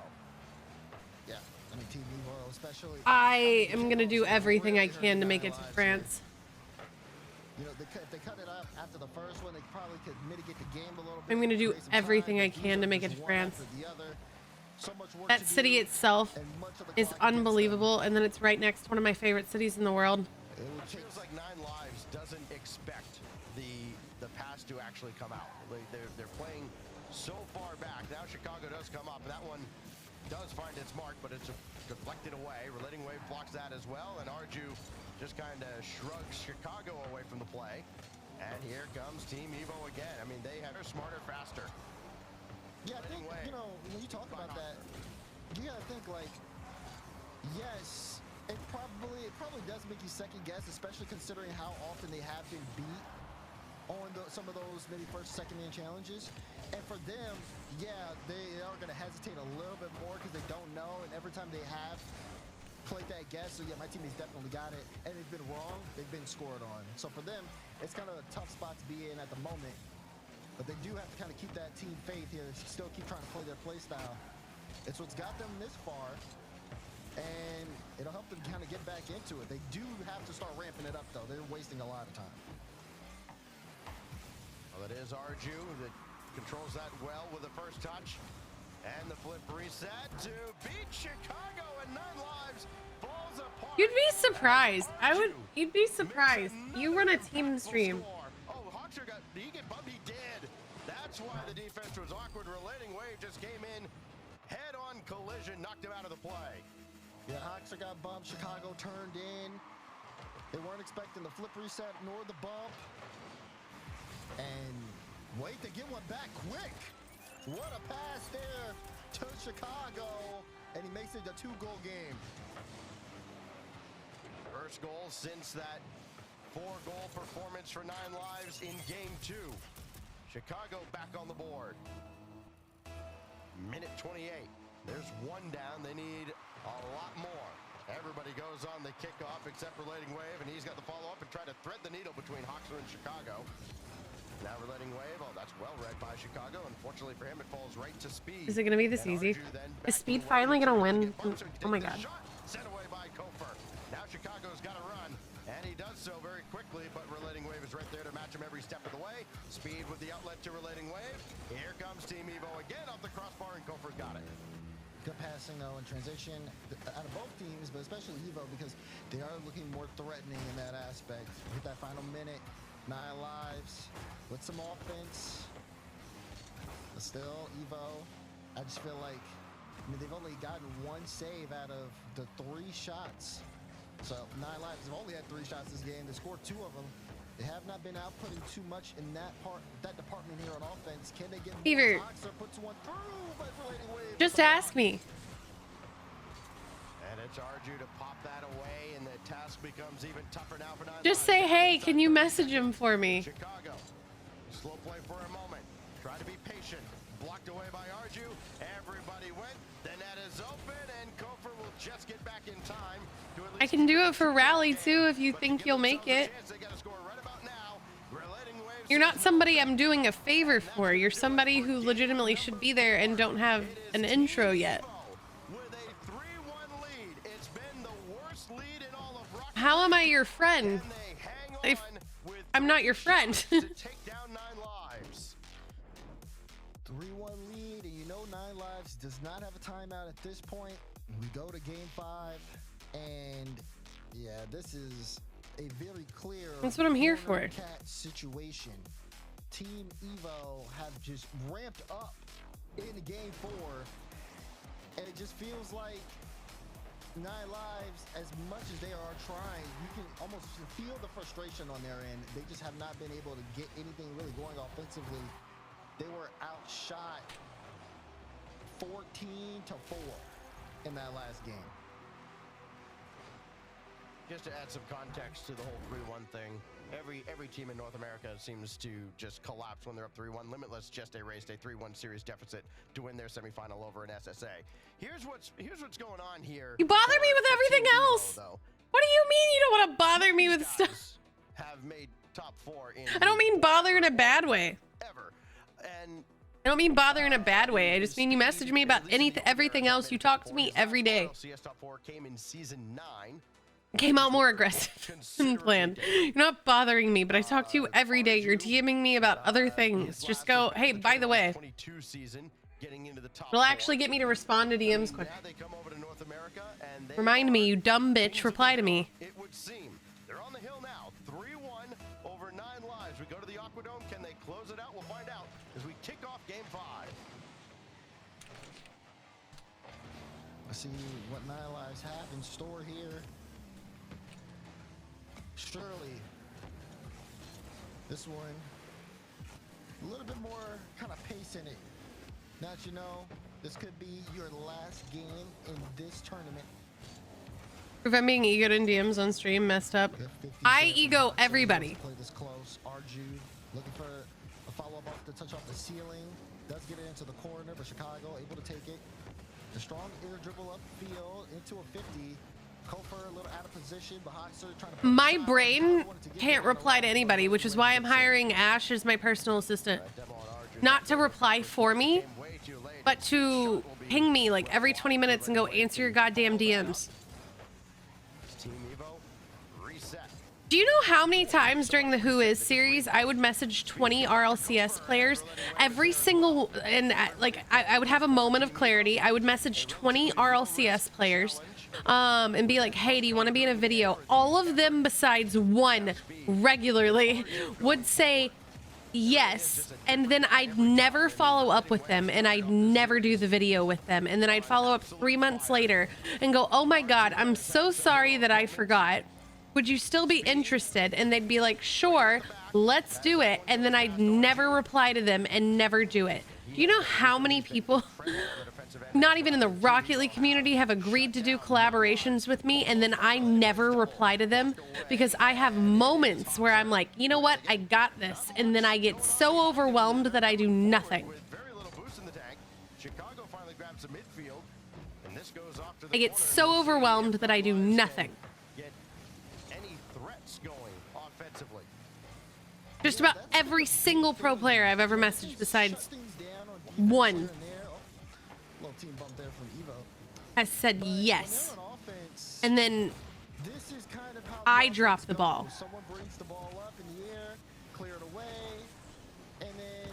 Yeah, I mean, Team Evo especially. I am gonna do everything I can to make it to France. You know, if they cut it up after the first one, they probably could mitigate the game a little bit. I'm gonna do create some everything time, I but can to make it just to one France. after the other. So much work That to city do, itself and much of the is clock against them. unbelievable, and then it's right next to one of my favorite cities in the world. It will It take feels like 9 Lives doesn't expect the pass to actually come out. They're playing so far back. Now Chicago does come up. That one does find its mark, but it's deflected away. Relating Wave blocks that as well, and Arju just kind of shrugs Chicago away from the play. And here comes Team Evo again. I mean, they're smarter, faster. Yeah, I think, you know, when you talk about that, you gotta think like, yes, it probably does make you second guess, especially considering how often they have been beat on some of those maybe first, second man challenges. And for them, yeah, they are gonna hesitate a little bit more because they don't know, and every time they have played that guess, so yeah, my team has definitely got it, and they've been wrong, they've been scored on. So for them, it's kind of a tough spot to be in at the moment. But they do have to kind of keep that team faith here, still keep trying to play their play style. It's what's got them this far, and it'll help them kind of get back into it. They do have to start ramping it up, though. They're wasting a lot of time. Well, it is Arju that controls that well with the first touch. And the flip reset to beat Chicago, and 9 Lives falls apart. You'd be surprised. You'd be surprised. You run a team stream. Oh, Hoxer did he get bumped? He did. That's why the defense was awkward. Relating Wave just came in, head-on collision, knocked him out of the play. Yeah, Hoxer got bumped. Chicago turned in. They weren't expecting the flip reset nor the bump. And wait to get one back quick. What a pass there to Chicago. And he makes it a 2-goal game. First goal since that 4-goal performance for 9 Lives in Game 2. Chicago back on the board. Minute 28. There's one down. They need a lot more. Everybody goes on the kickoff except Relating Wave, and he's got the follow-up and try to thread the needle between Hoxer and Chicago. Now Relating Wave, oh, that's well read by Chicago. Unfortunately for him, it falls right to Speed. Is it gonna be this easy? Is Speed finally gonna win? Oh my god. Sent away by Kofer. Now Chicago's got to run, and he does so very quickly, but Relating Wave is right there to match him every step of the way. Speed with the outlet to Relating Wave. Here comes Team Evo again off the crossbar, and Kofer's got it. Good passing though in transition out of both teams, but especially Evo because they are looking more threatening in that aspect. Hit that final minute, 9 lives with some offense. But still, Evo, I just feel like, I mean, they've only gotten 1 save out of the 3 shots. So 9 lives, they've only had 3 shots this game. They scored 2 of them. They have not been outputting too much in that department here on offense. Can they get Fever. puts one through, but Relating Wave. Just ask me. And it's Arju to pop that away, and the task becomes even tougher now for 9 Just lives. say, hey, can you message him for me? Chicago, slow play for a moment. Try to be patient. Blocked away by Arju. Everybody went. The net is open, and Kofer will just get back in time. To at least I can do it for Rally too if you think you'll make it. They gotta score right about now. Relating Wave. You're not somebody I'm doing a favor for. You're somebody who legitimately should be there and don't have an intro yet. With a 3-1 lead. It's been the worst lead in all of Rocket How am I your friend? League, and they hang If on with I'm not your friend. to take down 9 lives. 3-1 lead, and you know 9 lives does not have a timeout at this point. We go to game 5, and yeah, this is a very clear. That's what I'm here corner for. Cat situation. Team Evo have just ramped up in game 4, and it just feels like 9 lives, as much as they are trying, you can almost feel the frustration on their end. They just have not been able to get anything really going offensively. They were outshot 14-4 in that last game. Just to add some context to the whole 3-1 thing, every team in North America seems to just collapse when they're up 3-1. Limitless just erased a 3-1 series deficit to win their semifinal over an SSA. Here's what's going on here. You bother me with everything Team Evo, else. though. What do you mean you don't want to bother me with These stuff? guys have made top 4 in I don't mean bother in a bad way. ever. And I don't mean bother in a bad way. I just mean you message me about everything else. You talk to me every day. CS top 4 came in season 9. Came out more aggressive than planned. You're not bothering me, but I talk to you every day. You're DMing me about other things. Just go, hey, by the way. 22 season, getting into the top It'll 4. actually get me to respond to DMs quick. Now they come over to North America and they Remind me, you dumb bitch. Reply to me. It would seem. They're on the hill now. 3-1 over 9 lives. We go to the Aquadome. Can they close it out? We'll find out as we kick off game 5. Let's see what 9 lives have in store here. Surely, this one, a little bit more kind of pace in it. Now that you know, this could be your last game in this tournament. If I'm being egoed in DMs on stream, messed up. I ego everybody. Play this close. Arju looking for a follow-up off the touch off the ceiling. Does get it into the corner, but Chicago able to take it. A strong air dribble upfield into a 50. Kofer a little out of position, but Hoxer trying to. My brain can't reply to anybody, which is why I'm hiring Ash as my personal assistant. Not to reply for me, but to ping me like every 20 minutes and go answer your goddamn DMs. Team Evo, reset. Do you know how many times during the Who Is series I would message 20 RLCS players every single, and like I would have a moment of clarity. I would message 20 RLCS players and be like, hey, do you want to be in a video? All of them besides one regularly would say yes, and then I'd never follow up with them, and I'd never do the video with them, and then I'd follow up 3 months later and go, oh my god, I'm so sorry that I forgot. Would you still be interested? And they'd be like, sure, let's do it. And then I'd never reply to them and never do it. Do you know how many people, not even in the Rocket League community, have agreed to do collaborations with me, and then I never reply to them because I have moments where I'm like, you know what, I got this, and then I get so overwhelmed that I do nothing. With very little boost in the tank, Chicago finally grabs the midfield. I get so overwhelmed that I do nothing. Get any threats going offensively. Just about every single pro player I've ever messaged besides one Little team bump there from Evo. has said yes. On offense, And then this is kind of how I the drop offense the ball. goes. Someone brings the ball up in the air, clear it away, and then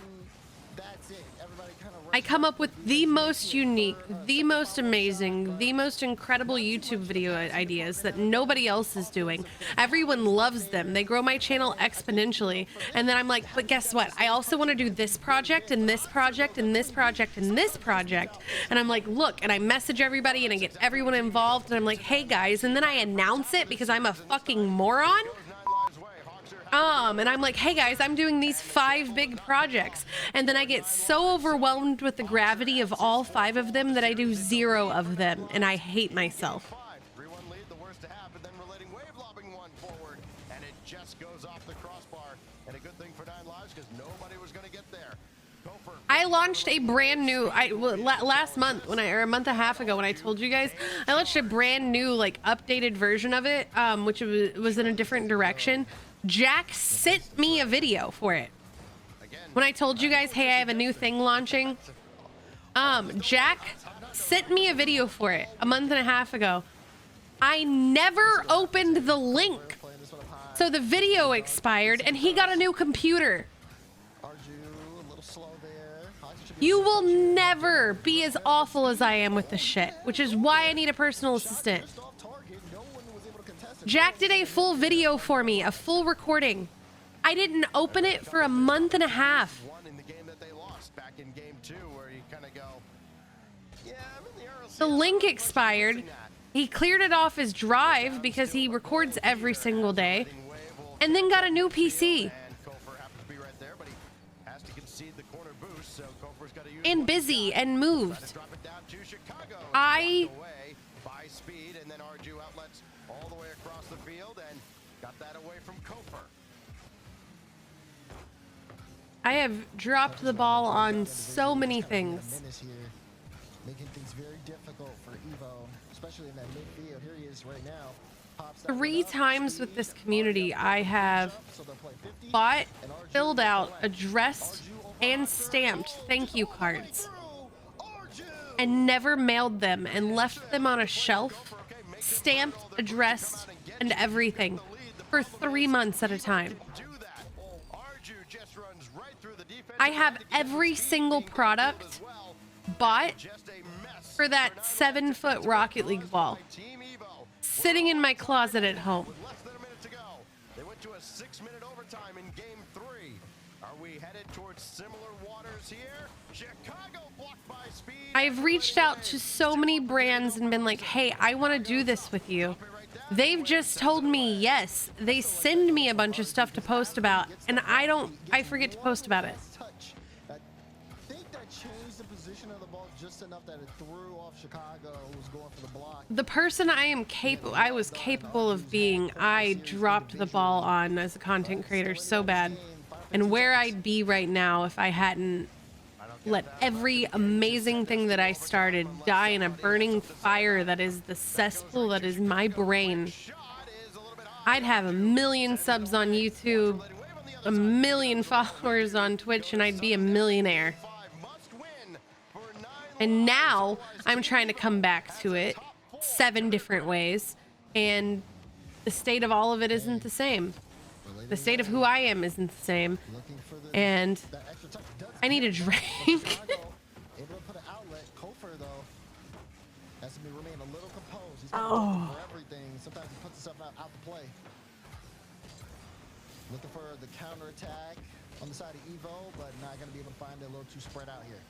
that's it. Everybody kind of I come up with the most unique, the most amazing, the most incredible YouTube video ideas that nobody else is doing. Everyone loves them. They grow my channel exponentially. And then I'm like, but guess what? I also want to do this project and this project and this project and this project. And I'm like, look, and I message everybody and I get everyone involved and I'm like, hey guys, and then I announce it because I'm a fucking moron. And I'm like, hey guys, I'm doing these 5 big projects. And then I get so overwhelmed with the gravity of all 5 of them that I do 0 of them. And I hate myself. 3-1 lead, the worst to happen, then we're letting Wave lobbing one forward, and it just goes off the crossbar. And a good thing for 9 lives because nobody was going to get there. Gopher. I launched a brand new, last month or a month and a half ago when I told you guys, I launched a brand new like updated version of it, which was in a different direction. Jack sent me a video for it. When I told you guys, hey, I have a new thing launching. Jack sent me a video for it a month and a half ago. I never opened the link. So the video expired and he got a new computer. You will never be as awful as I am with this shit, which is why I need a personal assistant. Jack did a full video for me, a full recording. I didn't open it for a month and a half. In the game that they lost back in game 2, where you kind of go, yeah, I'm in the RLC. The link expired. He cleared it off his drive because he records every single day, and then got a new PC. And Kofor happens to be right there, but he has to concede the corner boost, so Kofor's got to use And busy and moved. drop it down to Chicago. I Away by speed, and then Arju outlets all the way across the field and got that away from Kofor. I have dropped the ball on so many things. Menace here, making things very difficult for Evo, especially in that midfield. Here he is right now. Pops that 3 one up, times speed, with this community, I have so they'll play 50, bought, and Arju filled out, away. addressed, and stamped thank you cards, Arju! and never mailed them and left them on a shelf, stamped, addressed, and everything for 3 months at a time. Do that. Arju just runs right through the defense. I have every single product bought Just a mess. for that 7-foot Rocket League ball, Team Evo. sitting in my closet at home. With less than a minute to go, they went to a 6-minute overtime in game 3. Are we headed towards similar waters here? Chicago blocked by speed. I've reached out to so many brands and been like, hey, I want to do this with you. They've just told me yes. They send me a bunch of stuff to post about, and I forget to post about it. Touch. I think that changed the position of the ball just enough that it threw off Chicago, who was going for the block. The person I was capable of being, I dropped the ball on as a content creator so bad. And where I'd be right now if I hadn't let every amazing thing that I started die in a burning fire that is the cesspool that is my brain. I'd have 1 million subs on YouTube, 1 million followers on Twitch, and I'd be a millionaire. And now I'm trying to come back to it 7 different ways, and the state of all of it isn't the same. The state of who I am isn't the same, and I need a drink. Able to put an outlet. Kofor, though, has to remain a little composed. He's for everything. Sometimes he puts himself out to play. Looking for the counterattack on the side of Evo, but not going to be able to find it, a little too spread out here.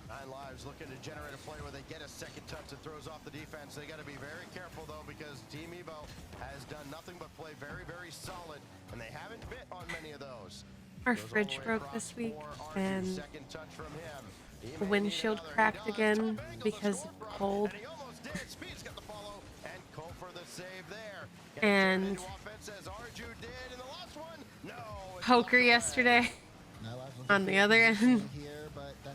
9 lives looking to generate a play where they get a second touch that throws off the defense. They got to be very careful, though, because Team Evo has done nothing but play very, very solid, and they haven't bit on many of those. Our fridge broke this week, and the windshield cracked again because of cold. And poker yesterday on the other end.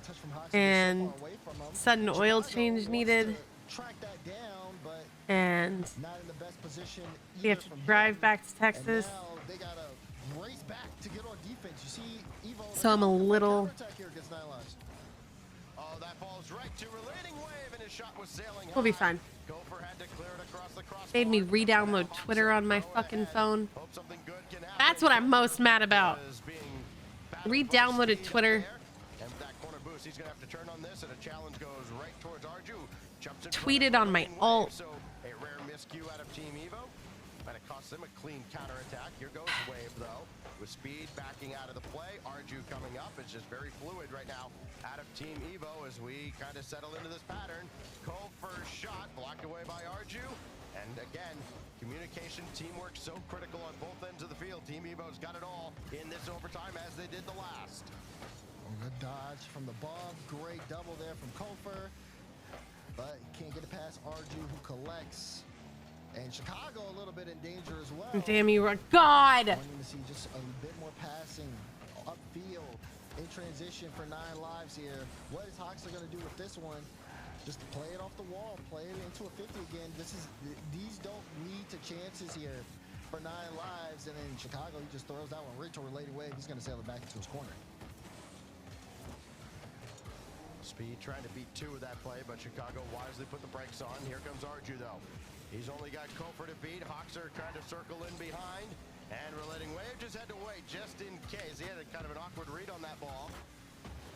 touch from Hoxer. and So far away from him. sudden oil Chicago change wants needed, to track that down, but and not in the best position we have either to from drive him. back to And Texas. now they gotta race back to get on defense. You see Evo. So I'm a little. Counterattack here against 9 Lives. Oh, that falls right to relating wave, and his shot was sailing We'll be high. fine. Gopher had to clear it across the crossbar. Made me re-download Twitter on my fucking phone. Hope something good can happen. That's what I'm most mad about. Is being battled Re-downloaded for speed Twitter. up there. And with that corner boost, he's gonna have to turn on this, and a challenge goes right towards Arju. Jumps in front Tweeted of on my relating alt. wave, so a rare miscue out of Team Evo. And it costs them a clean counterattack. Here goes Wave, though. With speed backing out of the play. Arju coming up. It's just very fluid right now out of Team Evo as we kind of settle into this pattern. Cole first shot blocked away by Arju. And again, communication, teamwork so critical on both ends of the field. Team Evo's got it all in this overtime as they did the last. Good dodge from the bomb. Great double there from Kofer. But can't get it past Arju, who collects. And Chicago a little bit in danger as well. Damn you, God! Wanting to see just a bit more passing upfield in transition for 9 Lives here. What is Hoxer going to do with this one? Just play it off the wall, play it into a 50 again. These don't lead to chances here for 9 Lives. And then Chicago, he just throws that one right to related wave. He's going to sail it back into his corner. Speed trying to beat 2 of that play, but Chicago wisely put the brakes on. Here comes Arju, though. He's only got Kofer to beat. Hoxer trying to circle in behind. And relating wave just had to wait just in case. He had a kind of an awkward read on that ball.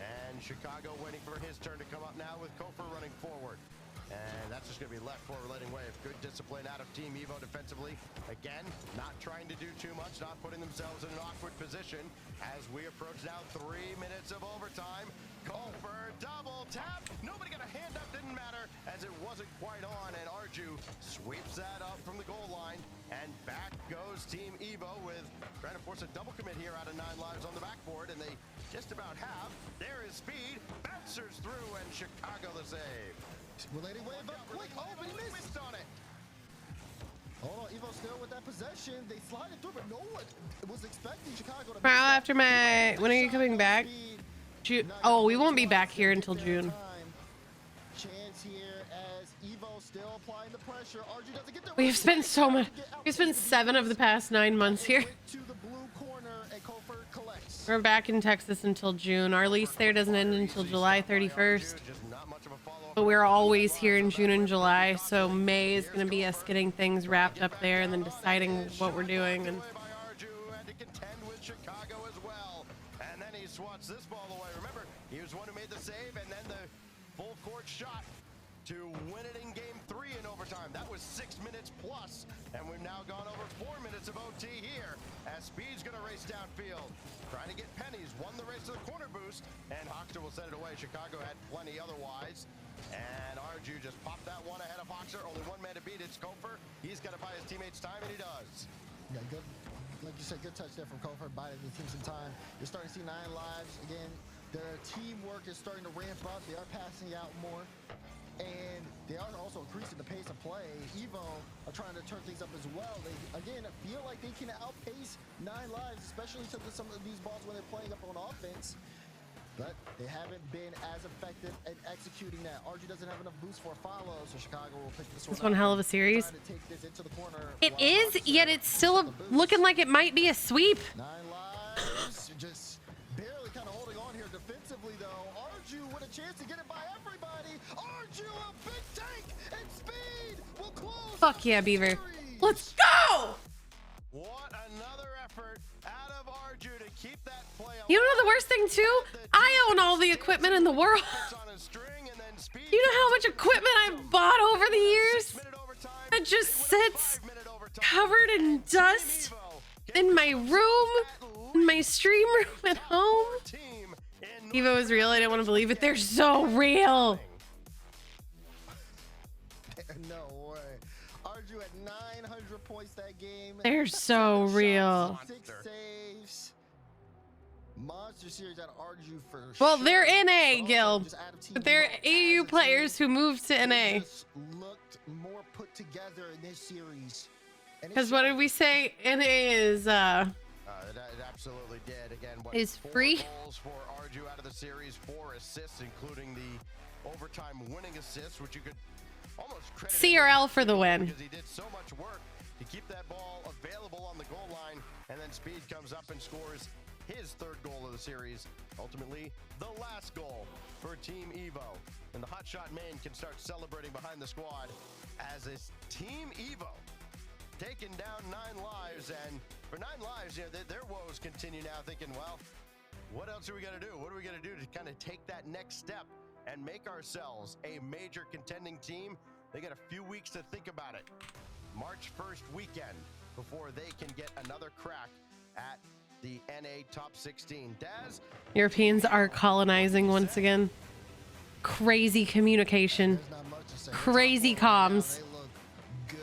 And Chicago waiting for his turn to come up now with Kofer running forward. And that's just going to be left for relating wave. Good discipline out of Team Evo defensively. Again, not trying to do too much, not putting themselves in an awkward position as we approach now 3 minutes of overtime. Kofer double tap. Nobody got a hand up, didn't matter as it wasn't quite on. And Arju sweeps that up from the goal line. And back goes Team Evo with trying to force a double commit here out of 9 Lives on the backboard. And they just about have. There is speed. Bouncers through and Chicago the save. Relating wave up quick. Oh, but he missed on it. Oh, Evo still with that possession. They slide it through, but no one was expecting Chicago to. Tomorrow after my. When are you coming back? June. Oh, we won't be back here until June. Chance here as Evo still applying the pressure. Arju doesn't get there. We've spent so much. We've spent 7 of the past 9 months here. To the blue corner, and Kofer collects. We're back in Texas until June. Our lease there doesn't end until July 31st. But we're always here in June and July, so May is going to be us getting things wrapped up there and then deciding what we're doing. And And then he swats this ball away. Remember, he was the one who made the save, and then the full court shot to win it in game 3 in overtime. That was 6 minutes plus, and we've now gone over 4 minutes of OT here as Speed's going to race downfield. Trying to get pennies, won the race to the corner boost, and Hoxer will set it away. Chicago had plenty otherwise. And Arju just popped that one ahead of Hoxer. Only one man to beat. It's Kofer. He's got to buy his teammates time, and he does. Yeah, good. Like you said, good touch there from Kofer, buying the team some time. You're starting to see 9 Lives again. Their teamwork is starting to ramp up. They are passing out more, and they are also increasing the pace of play. Evo are trying to turn things up as well. They again feel like they can outpace 9 Lives, especially to some of these balls when they're playing up on offense. But they haven't been as effective at executing that. Arju doesn't have enough boost for a follow, so Chicago will pick this one up. it's one hell of a series. Trying to take this into the corner. It is, yet it's still looking like it might be a sweep. 9 Lives just barely kind of holding on here defensively, though. Arju with a chance to get it by everybody. Arju, a big tank, and Speed will close. Fuck yeah, Beaver. Let's go! What another effort out of Arju to keep that play. You know the worst thing too? I own all the equipment in the world. You know how much equipment I've bought over the years? That just sits covered in dust in my room, in my stream room at home. Evo is real. I didn't want to believe it. They're so real. No way. Arju at 900 points that game. They're so real. 6 saves. Monster series at Arju for Well, sure. they're NA, Also, Gil. just out of team But they're Evo AU as a players team, who moved to they NA. just looked more put together in this series. And it Because what did we say? NA is, It absolutely did. Again, what, Is 4 free. goals for Arju out of the series, 4 assists, including the overtime winning assist, which you could almost credit CRL for the win. because he did so much work to keep that ball available on the goal line, and then Speed comes up and scores his 3rd goal of the series, ultimately the last goal for Team Evo. And the Hotshot main can start celebrating behind the squad as is Team Evo taking down 9 lives. And for 9 lives, you know, their woes continue now, thinking, well, what else are we going to do? What are we going to do to kind of take that next step and make ourselves a major contending team? They got a few weeks to think about it. March 1st weekend before they can get another crack at the NA Top 16. Daz? Europeans are colonizing once again. Crazy communication. There's not much to say. Crazy Top four right now, comms. They look good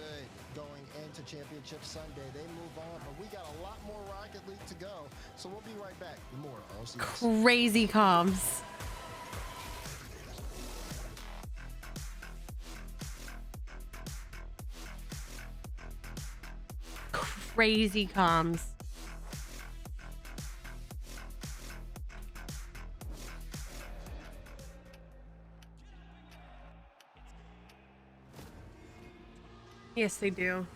going into Championship Sunday. They move on, but we got a lot more Rocket League to go. So we'll be right back with more RLCS. Crazy comms. Crazy comms. Yes, they do.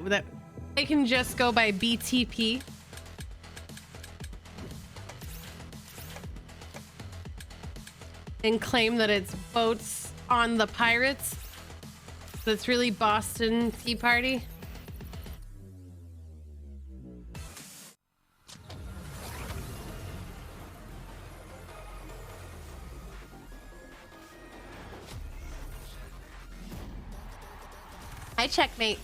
That they can just go by BTP. And claim that it's boats on the pirates. That's really Boston Tea Party. Hi, checkmate.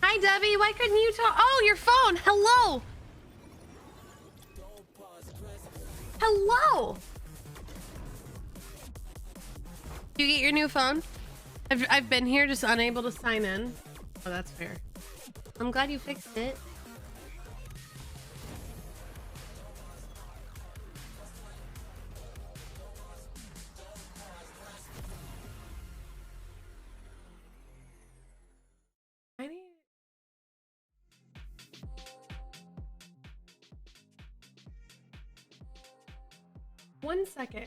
Hi, Debbie. Why couldn't you talk? Oh, your phone. Hello. Hello. Did you get your new phone? I've been here, just unable to sign in. Oh, that's fair. I'm glad you fixed it. I need... One second.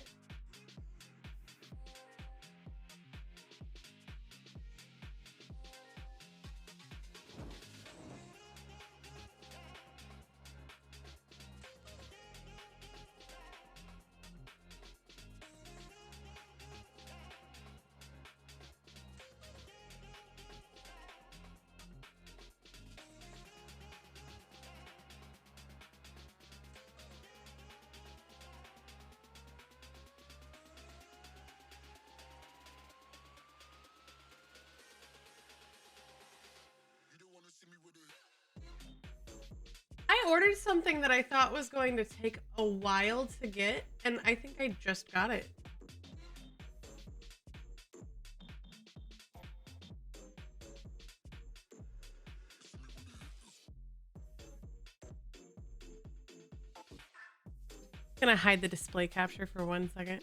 I ordered something that I thought was going to take a while to get, and I think I just got it. I'm gonna hide the display capture for 1 second.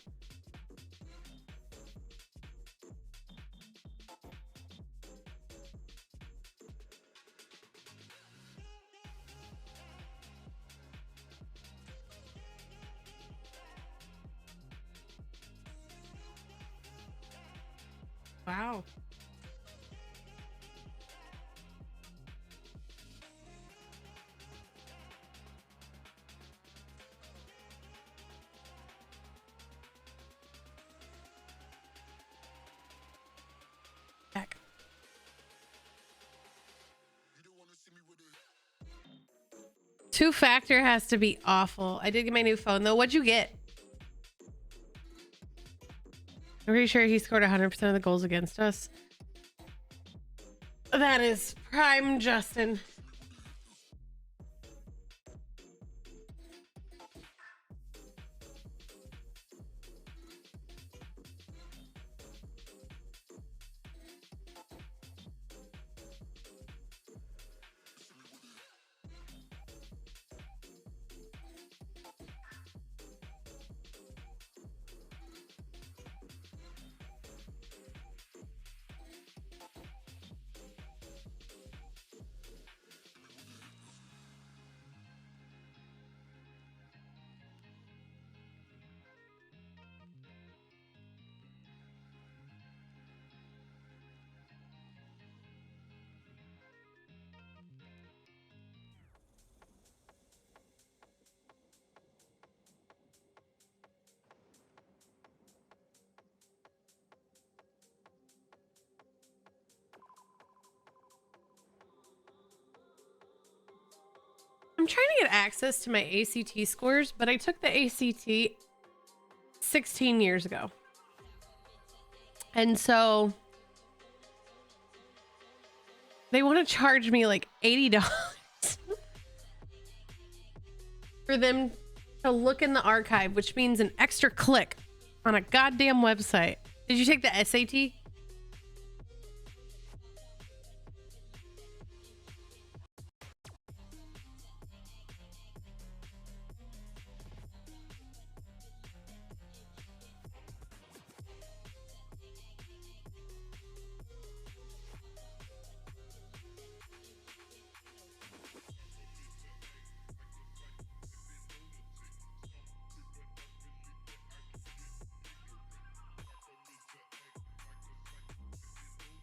Wow. Two-factor has to be awful. I did get my new phone though. What'd you get? I'm pretty sure he scored 100% of the goals against us. That is prime Justin. I'm trying to get access to my ACT scores, but I took the ACT 16 years ago. And so they want to charge me like $80 for them to look in the archive, which means an extra click on a goddamn website. Did you take the SAT?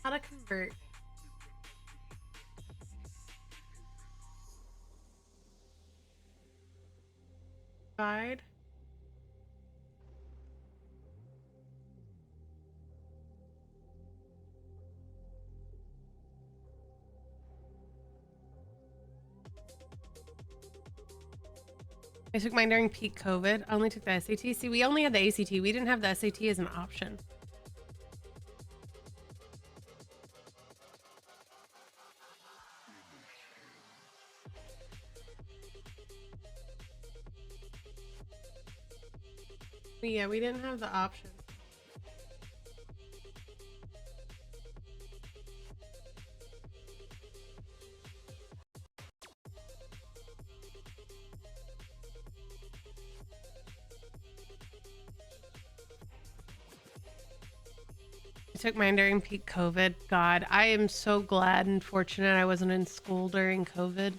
How to convert. Guide. I took mine during peak COVID. I only took the SAT. See, we only had the ACT. We didn't have the SAT as an option. Yeah, we didn't have the option. I took mine during peak COVID. God, I am so glad and fortunate I wasn't in school during COVID.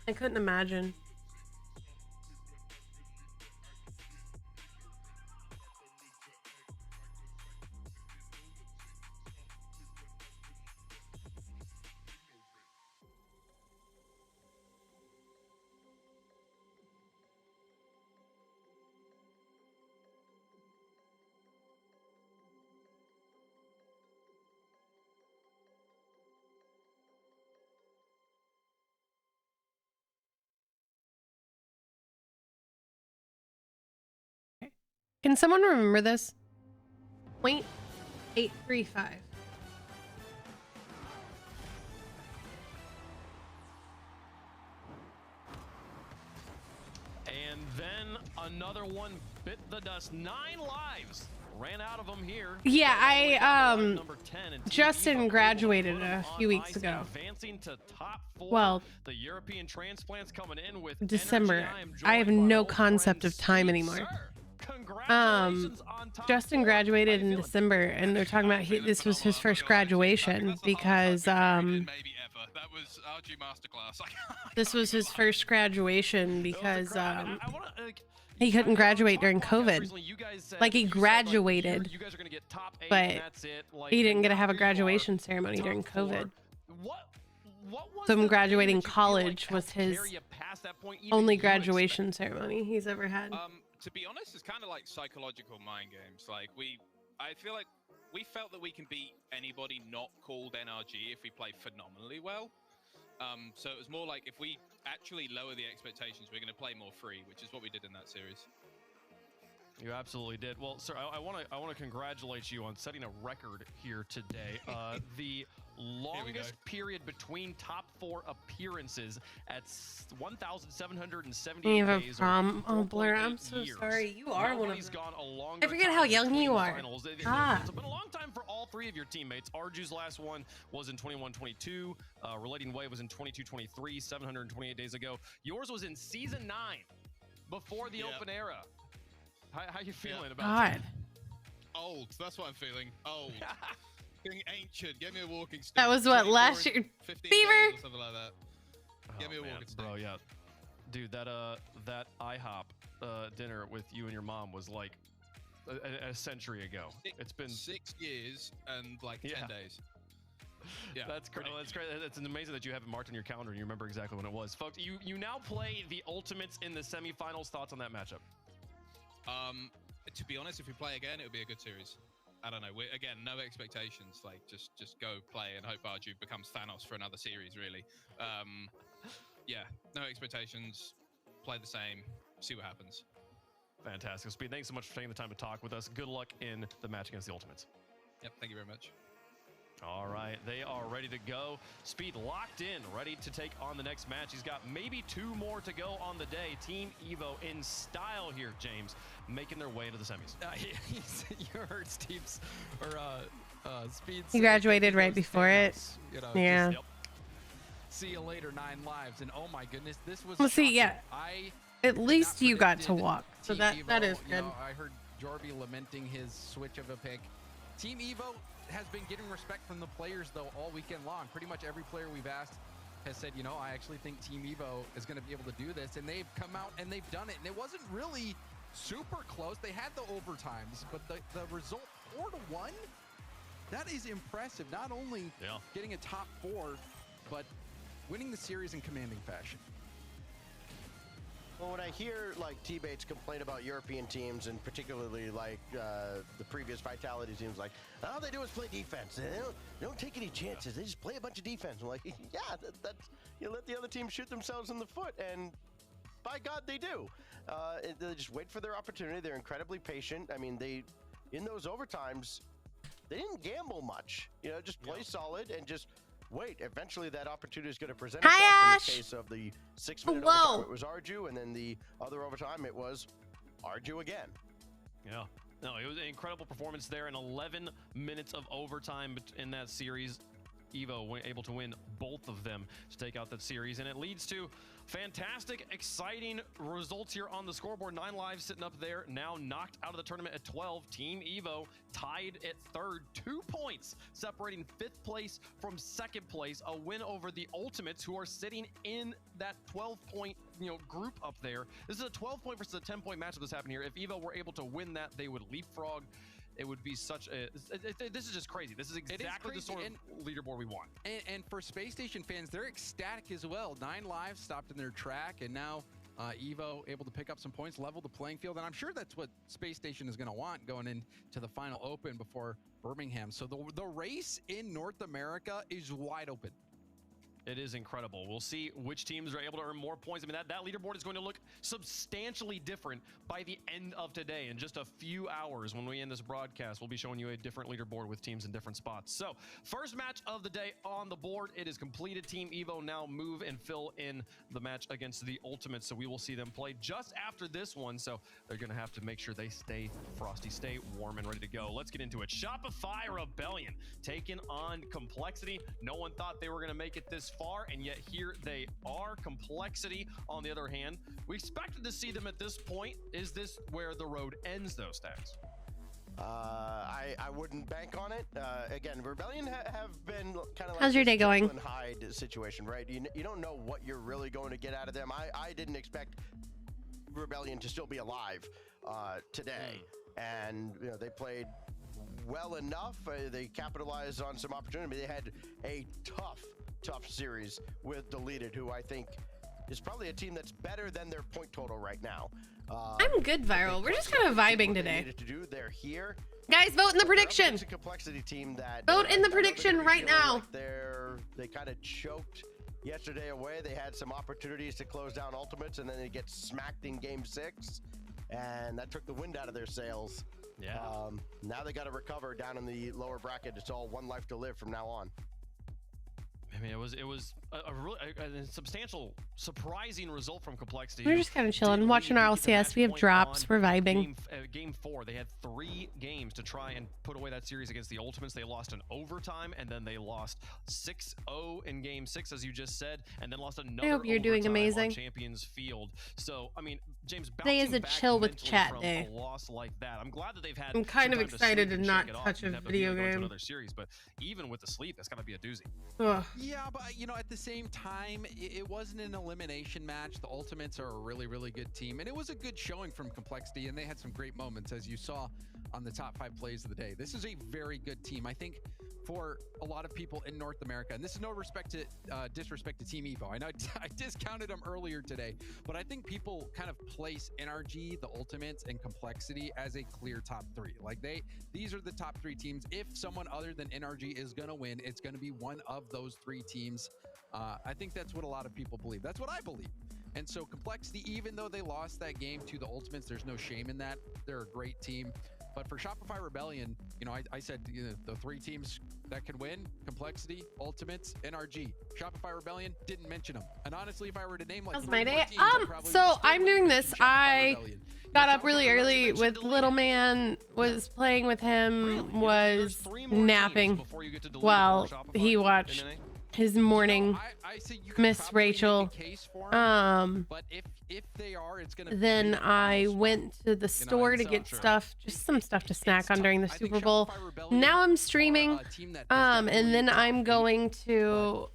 I couldn't imagine. Can someone remember this? 0.835. And then another one bit the dust. 9 lives ran out of them here. Yeah, Number 10 and Justin graduated a few weeks ago. Advancing to top 4. Well, the European transplants coming in with December. energy. I have no concept of time anymore. Justin graduated in December, and they're talking about this was his first graduation because this was his first graduation because he couldn't graduate during COVID. Like, he graduated, but he didn't get to have a graduation ceremony during COVID. So him graduating college was his only graduation ceremony he's ever had. To be honest, it's kind of like psychological mind games. Like, I feel like we felt that we can beat anybody not called NRG if we play phenomenally well. So it was more like if we actually lower the expectations, we're going to play more free, which is what we did in that series. You absolutely did. Well, sir, I want to congratulate you on setting a record here today. The longest period between top 4 appearances at 1,778 You have a days. problem? Oh, Blair, I'm so years. sorry. You are one of Nobody's them. gone a longer I forget time how young between you are. finals. It's been a long time for all 3 of your teammates. Arju's last one was in 21-22. Relating Way was in 22-23, 728 days ago. Yours was in season 9, before the open era. How you feeling about that? Old. That's what I'm feeling. Old. Getting ancient. Get me a walking stick. That was what, last year? 15 Fever? days or something like that. Get me a walking stick. Bro, yeah. Dude, that IHOP dinner with you and your mom was like a century ago. It's been 6 years and like 10 days. Yeah, that's great. That's great. It's amazing that you have it marked on your calendar and you remember exactly when it was. Folks, you now play the Ultimates in the semifinals. Thoughts on that matchup? To be honest, if we play again, it would be a good series. I don't know. Again, no expectations. Like, just go play and hope Arju becomes Thanos for another series, really. Yeah, no expectations. Play the same. See what happens. Fantastic. Speed, thanks so much for taking the time to talk with us. Good luck in the match against the Ultimates. Yep, thank you very much. All right, they are ready to go. Speed locked in, ready to take on the next match. He's got maybe 2 more to go on the day. Team Evo in style here, James, making their way to the semis. You heard Steve's or Speed's. He graduated right before it. You know, Yeah. just, see you later, 9 lives, and oh my goodness, this was. Well, see, shocking. yeah. At least you got to walk, so that Evo, is you good. know, I heard Jorby lamenting his switch of a pick. Team Evo has been getting respect from the players, though, all weekend long. Pretty much every player we've asked has said, you know, I actually think Team Evo is going to be able to do this, and they've come out and they've done it. And it wasn't really super close. They had the overtimes, but the result 4-1, that is impressive. Not only getting a top 4, but winning the series in commanding fashion. Well, when I hear like teammates complain about European teams, and particularly like the previous Vitality teams, like all they do is play defense. They don't take any chances. They just play a bunch of defense. I'm like, yeah, that's you let the other team shoot themselves in the foot, and by God, they do. They just wait for their opportunity. They're incredibly patient. I mean, in those overtimes, they didn't gamble much. You know, just play solid and just wait. Eventually, that opportunity is going to present itself. Hi, in Ash. the case of the 6-minute overtime, it was Arju, and then the other overtime, it was Arju again. Yeah. No, it was an incredible performance there in 11 minutes of overtime in that series. Evo able to win both of them to take out that series, and it leads to fantastic, exciting results here on the scoreboard. 9 lives sitting up there, now knocked out of the tournament at 12. Team Evo tied at 3rd, 2 points separating 5th place from 2nd place. A win over the Ultimates, who are sitting in that 12-point group up there. This is a 12-point versus a 10-point matchup that's happening here. If Evo were able to win that, they would leapfrog. It would be such a... This is just crazy. This is exactly the sort of leaderboard we want. And for Space Station fans, they're ecstatic as well. 9 lives stopped in their track, and now Evo able to pick up some points, level the playing field, and I'm sure that's what Space Station is going to want going into the final open before Birmingham. So the race in North America is wide open. It is incredible. We'll see which teams are able to earn more points. I mean, that leaderboard is going to look substantially different by the end of today. In just a few hours, when we end this broadcast, we'll be showing you a different leaderboard with teams in different spots. So, first match of the day on the board. It is completed. Team Evo now move and fill in the match against the Ultimates. So we will see them play just after this one. So they're going to have to make sure they stay frosty, stay warm, and ready to go. Let's get into it. Shopify Rebellion taking on Complexity. No one thought they were going to make it this far, and yet here they are. Complexity, on the other hand, we expected to see them at this point. Is this where the road ends, though, Stacks? I wouldn't bank on it. Again, Rebellion have been kind of like How's your day going? Jekyll and Hyde situation, right? You don't know what you're really going to get out of them. I didn't expect Rebellion to still be alive today, and they played well enough. They capitalized on some opportunity. They had a tough series with Deleted, who I think is probably a team that's better than their point total right now. I'm good, Viral. We're just kind of vibing today. They're here. Guys, vote in the prediction. It's a Complexity team that vote in the prediction right now. Like they kind of choked yesterday away. They had some opportunities to close down Ultimates, and then they get smacked in Game 6, and that took the wind out of their sails. Yeah. Now they got to recover down in the lower bracket. It's all one life to live from now on. I mean, it was a really a substantial, surprising result from Complexity. We're just kind of chilling, watching our LCS. We have drops. We're vibing. Game 4, they had 3 games to try and put away that series against the Ultimates. They lost in overtime, and then they lost 6-0 in Game 6, as you just said, and then lost another. I hope you're doing amazing. On Champions Field. So, I mean, James, today is a chill with chat day. A loss like that. I'm glad that they've had. I'm kind of excited to not touch a video game. Another series, but even with the sleep, it's got to be a doozy. Ugh. Yeah, but you know, at the same time, it wasn't an elimination match. The Ultimates are a really, really good team, and it was a good showing from Complexity, and they had some great moments, as you saw on the top 5 plays of the day. This is a very good team. I think for a lot of people in North America, and this is no disrespect to Team Evo. I know I discounted them earlier today, but I think people kind of place NRG, the Ultimates, and Complexity as a clear top 3. Like these are the top 3 teams. If someone other than NRG is going to win, it's going to be one of those 3 teams. I think that's what a lot of people believe. That's what I believe. And so Complexity, even though they lost that game to the Ultimates, there's no shame in that. They're a great team. But for Shopify Rebellion, you know, I said, you know, the 3 teams that can win: Complexity, Ultimates, NRG. Shopify Rebellion, didn't mention them. And honestly, if I were to name like That's my day. teams, I'd probably So still I'm doing this. mention Shopify I Rebellion. got Yeah, up really Shopify early Rebellion with Little Man, was playing with him, was napping while he watched his morning I say you could Miss probably make a Rachel. case for 'em, but if they are, it's gonna Then be I almost went to the store to so get true. stuff, just some stuff to snack It's on tough. during the I think Super Bowl. Shopify Rebellion Now I'm are streaming, a team that is and definitely then top I'm 8, going to,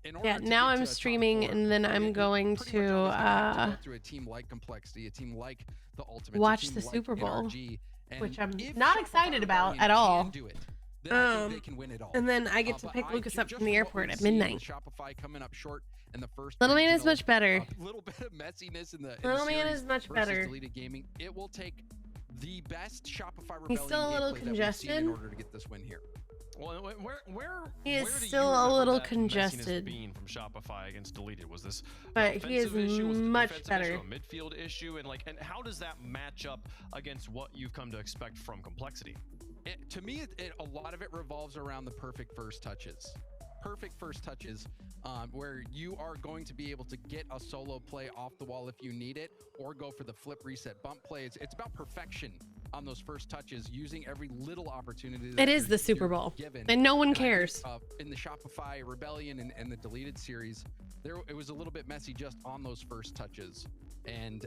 in order yeah, to now get I'm to a top streaming, 4, and then I'm it going pretty much always to have to go through a team like Complexity, a team like the Ultimates, watch a team the like Super Bowl, NRG, and which I'm if not Shopify excited about Rebellion at all. can do it, then I think they can win it all. And then I get to But pick I Lucas ju- up just from the what airport we've at seen with midnight. Shopify coming up short in the first Little Man is regional, much better. a little bit of messiness in the Little Man series is much versus better. Deleted Gaming. It will take the best Shopify Rebellion He's still a little gameplay that we've seen congested. in order to get this win here. Well, He is where do you still a remember little that messiness congested. being from Shopify against Deleted? Was this But an he is offensive issue? Was it a much defensive better. issue, a midfield issue, and how does that match up against what you've come to expect from Complexity? To me, a lot of it revolves around the perfect first touches. Perfect first touches, where you are going to be able to get a solo play off the wall if you need it, or go for the flip reset bump play. It's about perfection on those first touches, using every little opportunity. It is the Super Bowl, and no one cares. In the Shopify Rebellion and the Deleted series, it was a little bit messy just on those first touches, and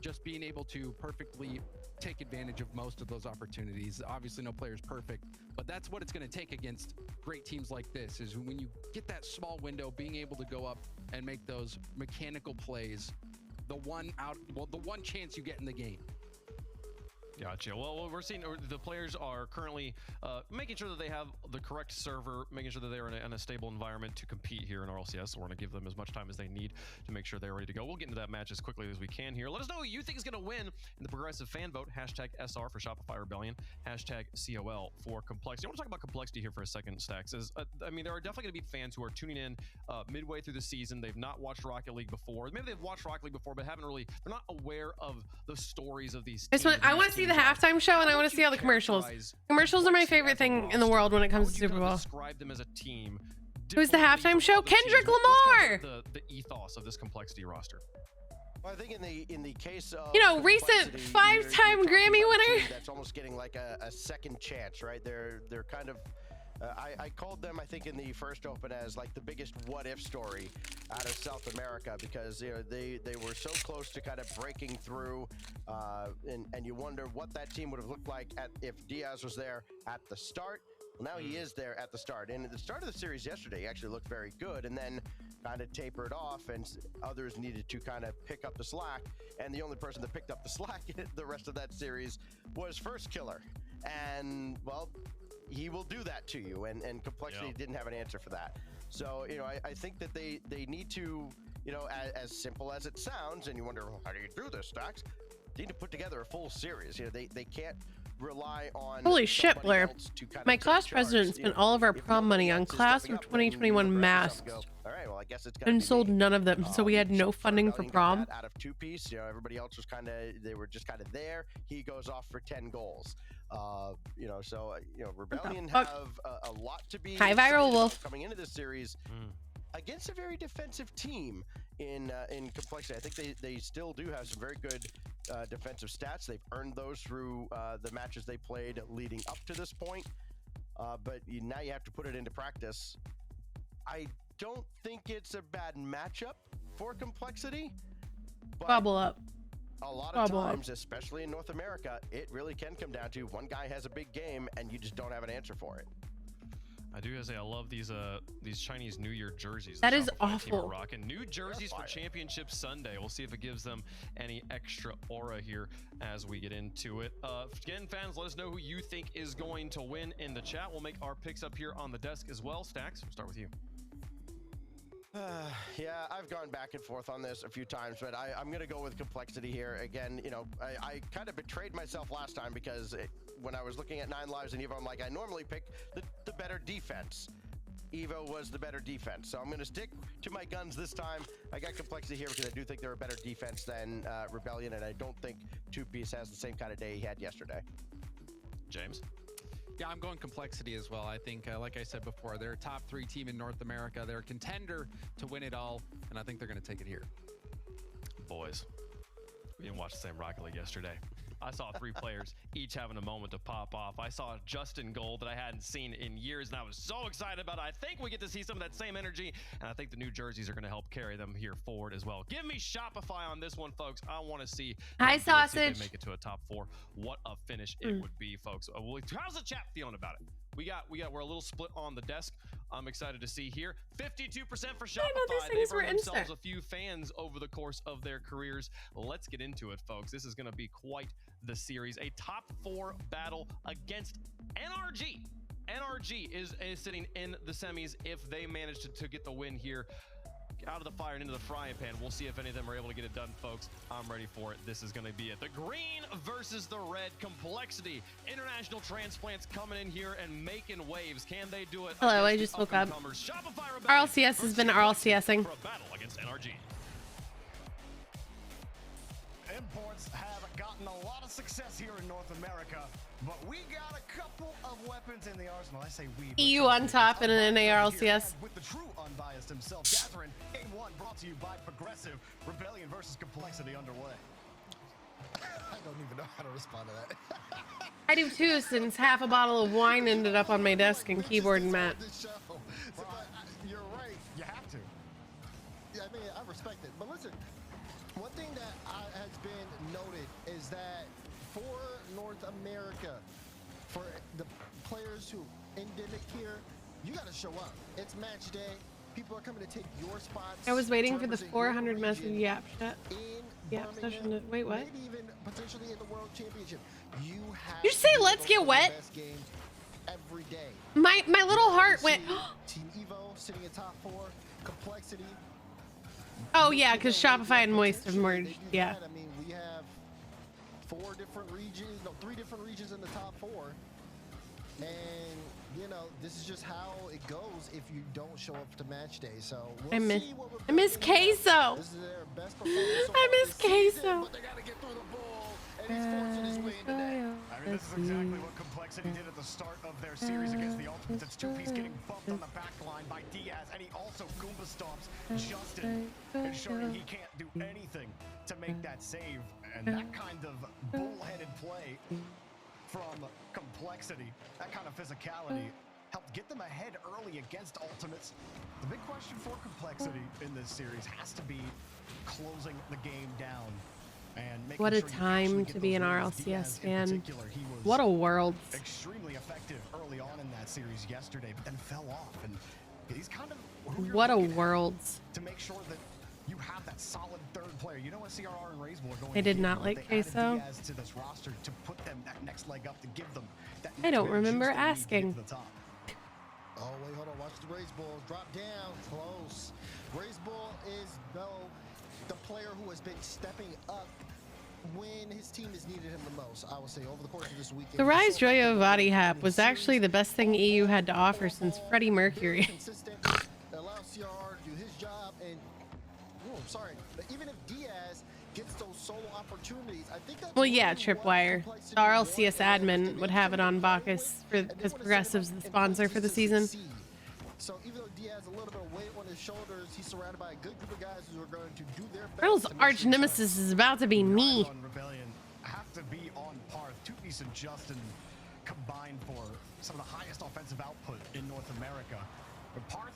just being able to perfectly take advantage of most of those opportunities. Obviously, no player is perfect, but that's what it's going to take against great teams like this, is when you get that small window, being able to go up and make those mechanical plays, the one chance you get in the game. Gotcha. Well, we're seeing the players are currently making sure that they have the correct server, making sure that they're in a stable environment to compete here in RLCS. So we're going to give them as much time as they need to make sure they're ready to go. We'll get into that match as quickly as we can here. Let us know who you think is going to win in the progressive fan vote. Hashtag SR for Shopify Rebellion. Hashtag COL for Complexity. I want to talk about Complexity here for a second, Stacks. I mean, there are definitely going to be fans who are tuning in midway through the season. They've not watched Rocket League before. Maybe they've watched Rocket League before, but they're not aware of the stories of these teams. I want to see the halftime show, and I want to see all the commercials. Commercials are my favorite thing in the world when it comes to Super Bowl. Describe them as a team. Who's the halftime show? Kendrick Lamar. The ethos of this Complexity roster. Well, I think in the case of, you know, recent Complexity, 5-time you're Grammy talking about a winner. team that's almost getting like a second chance, right? They're kind of. I called them, I think, in the first open as like the biggest what-if story out of South America, because you know they were so close to kind of breaking through, and you wonder what that team would have looked like if Diaz was there at the start. Well, now he is there at the start, and at the start of the series yesterday, he actually looked very good, and then kind of tapered off, and others needed to kind of pick up the slack, and the only person that picked up the slack the rest of that series was First Killer, and well, he will do that to you, and Complexity didn't have an answer for that. So, you know, I think that they need to, you know, as simple as it sounds, and you wonder, well, how do you do this, Stacks? They need to put together a full series. You know, they can't rely on. Holy shit, Blair. My class president spent all of our prom money on class of 2021 masks. All right, right, well, I guess it's gonna And be sold me. none of them, so we had no funding for Rebellion got prom. that out of 2-piece, everybody else was they were just kind of there. He goes off for 10 goals. Rebellion fuck? have a lot to be Hi, Viral excited about Wolf. coming into this series against a very defensive team in Complexity. I think they still do have some very good defensive stats. They've earned those through the matches they played leading up to this point. But now you have to put it into practice. I don't think it's a bad matchup for Complexity. But Bubble up. a lot of Bubble up. times, especially in North America, it really can come down to one guy has a big game and you just don't have an answer for it. I do gotta say, I love these Chinese New Year jerseys. That is Shopify team are awful. rocking new jerseys for Championship Sunday. We'll see if it gives them any extra aura here as we get into it. Again, fans, let us know who you think is going to win in the chat. We'll make our picks up here on the desk as well. Stacks, we'll start with you. Yeah, I've gone back and forth on this a few times, but I'm going to go with Complexity here. Again, I kind of betrayed myself last time because when I was looking at 9 lives in Evo, I'm like, I normally pick the better defense. Evo was the better defense. So I'm going to stick to my guns this time. I got Complexity here because I do think they're a better defense than Rebellion, and I don't think 2-piece has the same kind of day he had yesterday. James? Yeah, I'm going Complexity as well. I think, like I said before, they're a top 3 team in North America. They're a contender to win it all, and I think they're going to take it here. Boys, we didn't watch the same Rocket League yesterday. I saw 3 players each having a moment to pop off. I saw a Justin goal that I hadn't seen in years, and I was so excited about it. I think we get to see some of that same energy, and I think the new jerseys are going to help carry them here forward as well. Give me Shopify on this one, folks. I want to see. Hi, them do it, see if Sausage. they make it to a top 4. What a finish it would be, folks. How's the chat feeling about it? We're a little split on the desk. I'm excited to see here. 52% for Shopify. these They've things were earned themselves instant. a few fans over the course of their careers. Let's get into it, folks. This is going to be quite the series. A top 4 battle against NRG. NRG is sitting in the semis if they manage to get the win here. Out of the fire and into the frying pan. We'll see if any of them are able to get it done, folks. I'm ready for it. This is going to be it. The green versus the red. Complexity. International transplants coming in here and making waves. Can they do it? Hello, I against just the woke up. up-and-comers? Shopify Rebellion RLCS has been versus RLCSing. for a battle against NRG. Imports have gotten a lot of success here in North America, but we got a couple of weapons in the arsenal. I say we. but EU trust on me, top it's and an unbiased here. ARLCS. And with the true unbiased himself, Catherine, Game 1 brought to you by Progressive. Rebellion versus Complexity underway. I don't even know how to respond to that. I do too, since half a bottle of wine ended up on my desk and keyboard and mat. This show. So, you're right. You have to. Yeah, I mean, I respect it. But listen, one thing that has been noted is that for North America, for the players who endemic here, you got to show up. It's match day. People are coming to take your spots. I was waiting to for the represent your 400 message region yap shut. in Yap Birmingham, session. Wait, what? Maybe even potentially in the World Championship. You have You to say be let's able get to play wet? the best games every day. My little heart went. Team Evo sitting in top 4, Complexity. Oh yeah, because Shopify and Moist have merged. Yeah. I mean, we have 3 different regions in the top 4. And, this is just how it goes if you don't show up to match day. So we'll I miss see what queso. This is their best performance so I far miss this season, queso. but they got to get through the ball. And he's forcing his way in today. I mean, this is exactly what Complexity did at the start of their series against the Ultimates. It's 2-piece getting bumped on the back line by Diaz, and he also Goomba stomps Justin, ensuring he can't do anything to make that save. And that kind of bullheaded play from Complexity, that kind of physicality, helped get them ahead early against Ultimates. The big question for Complexity in this series has to be closing the game down. And making What a sure you time actually to get be those an wins. RLCS Diaz in fan. particular, he was What a world. extremely effective early on in that series yesterday, but then fell off. And he's kind of who you're What a looking at world. to make sure that you have that solid third player. You know what CRR and Raiseball are going I to did do, not but like they added queso. Diaz to this roster to put them that next leg up, to give them that I don't bit of remember juice they need to get asking. to the top. Oh, wait, hold on. Watch the raise ball. Drop down. Close. Raise ball is, the player who has been stepping up when his team has needed him the most. I would say over the course of this weekend. The Rise Joy of Vadi Hap was actually the best thing EU had to offer since Freddie Mercury. Consistent. Allows CRR to do his sorry, but even if Diaz gets those solo opportunities, I think that's Well, yeah, really what Tripwire. Complexity The wanted, RLCS and admin they would have it continue on to play Bacchus with, and they because wanna set Progressive's up the in sponsor for the places to season. succeed. So even though Diaz has a little bit of weight on his shoulders, he's surrounded by a good group of guys who are going to do their best. Earl's to make arch things nemesis is about to be me. On Rebellion have to be on par. Two-Piece and Justin combined for some of the highest offensive output in North America. But Parth,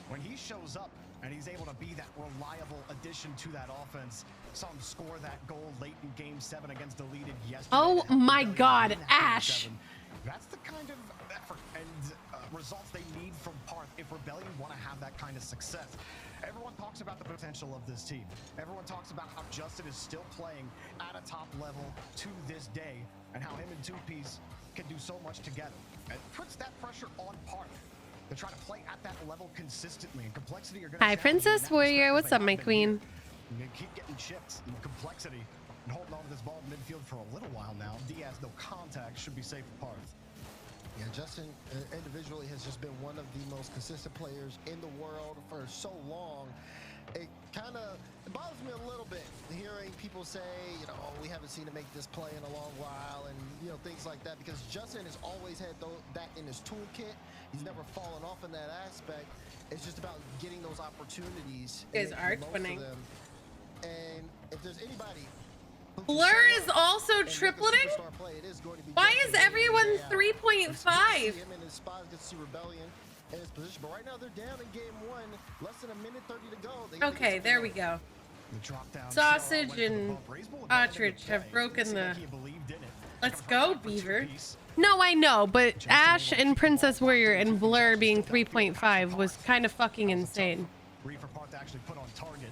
when he shows up and he's able to be that reliable addition to that offense, saw him score that goal late in Game 7 against Deleted yesterday. Oh to help my Rebellion God, win that Game Ash. 7. That's the kind of effort and results they need from Parth if Rebellion want to have that kind of success. Everyone talks about the potential of this team. Everyone talks about how Justin is still playing at a top level to this day and how him and Two-Piece can do so much together. It puts that pressure on Parth to try to play at that level consistently. And Complexity are going to Hi, Princess Warrior. What's up, my queen? You keep getting chipped in Complexity and holding on to this ball in midfield for a little while now. Diaz, no contact, should be safe for Parth. Yeah, Justin individually has just been one of the most consistent players in the world for so long. It kind of bothers me a little bit hearing people say, you know, oh, we haven't seen him make this play in a long while, and you know, things like that, because Justin has always had that in his toolkit. He's never fallen off in that aspect. It's just about getting those opportunities. Is and Arch most of winning? them. And if there's anybody who can Blur show is up also and make a tripleting? superstar play, it is going to be Why Justin is day in, everyone day out. 3.5? It's good to see him in his spot, it's good to see Rebellion in his position, but right now they're down in game 1, less than a minute 30 to go. They gotta Okay, get there something we going. go. The drop down, Sausage CRR went for the and bump. Raiseball abandoned Partridge the have play. broken Seemed the- like he believed in it. Let's Comes go, right back for Beaver. Two-Piece. No, I know, but Ash and Princess Warrior and Blur being 3.5 was kind of fucking insane. Read for Parth to actually put on target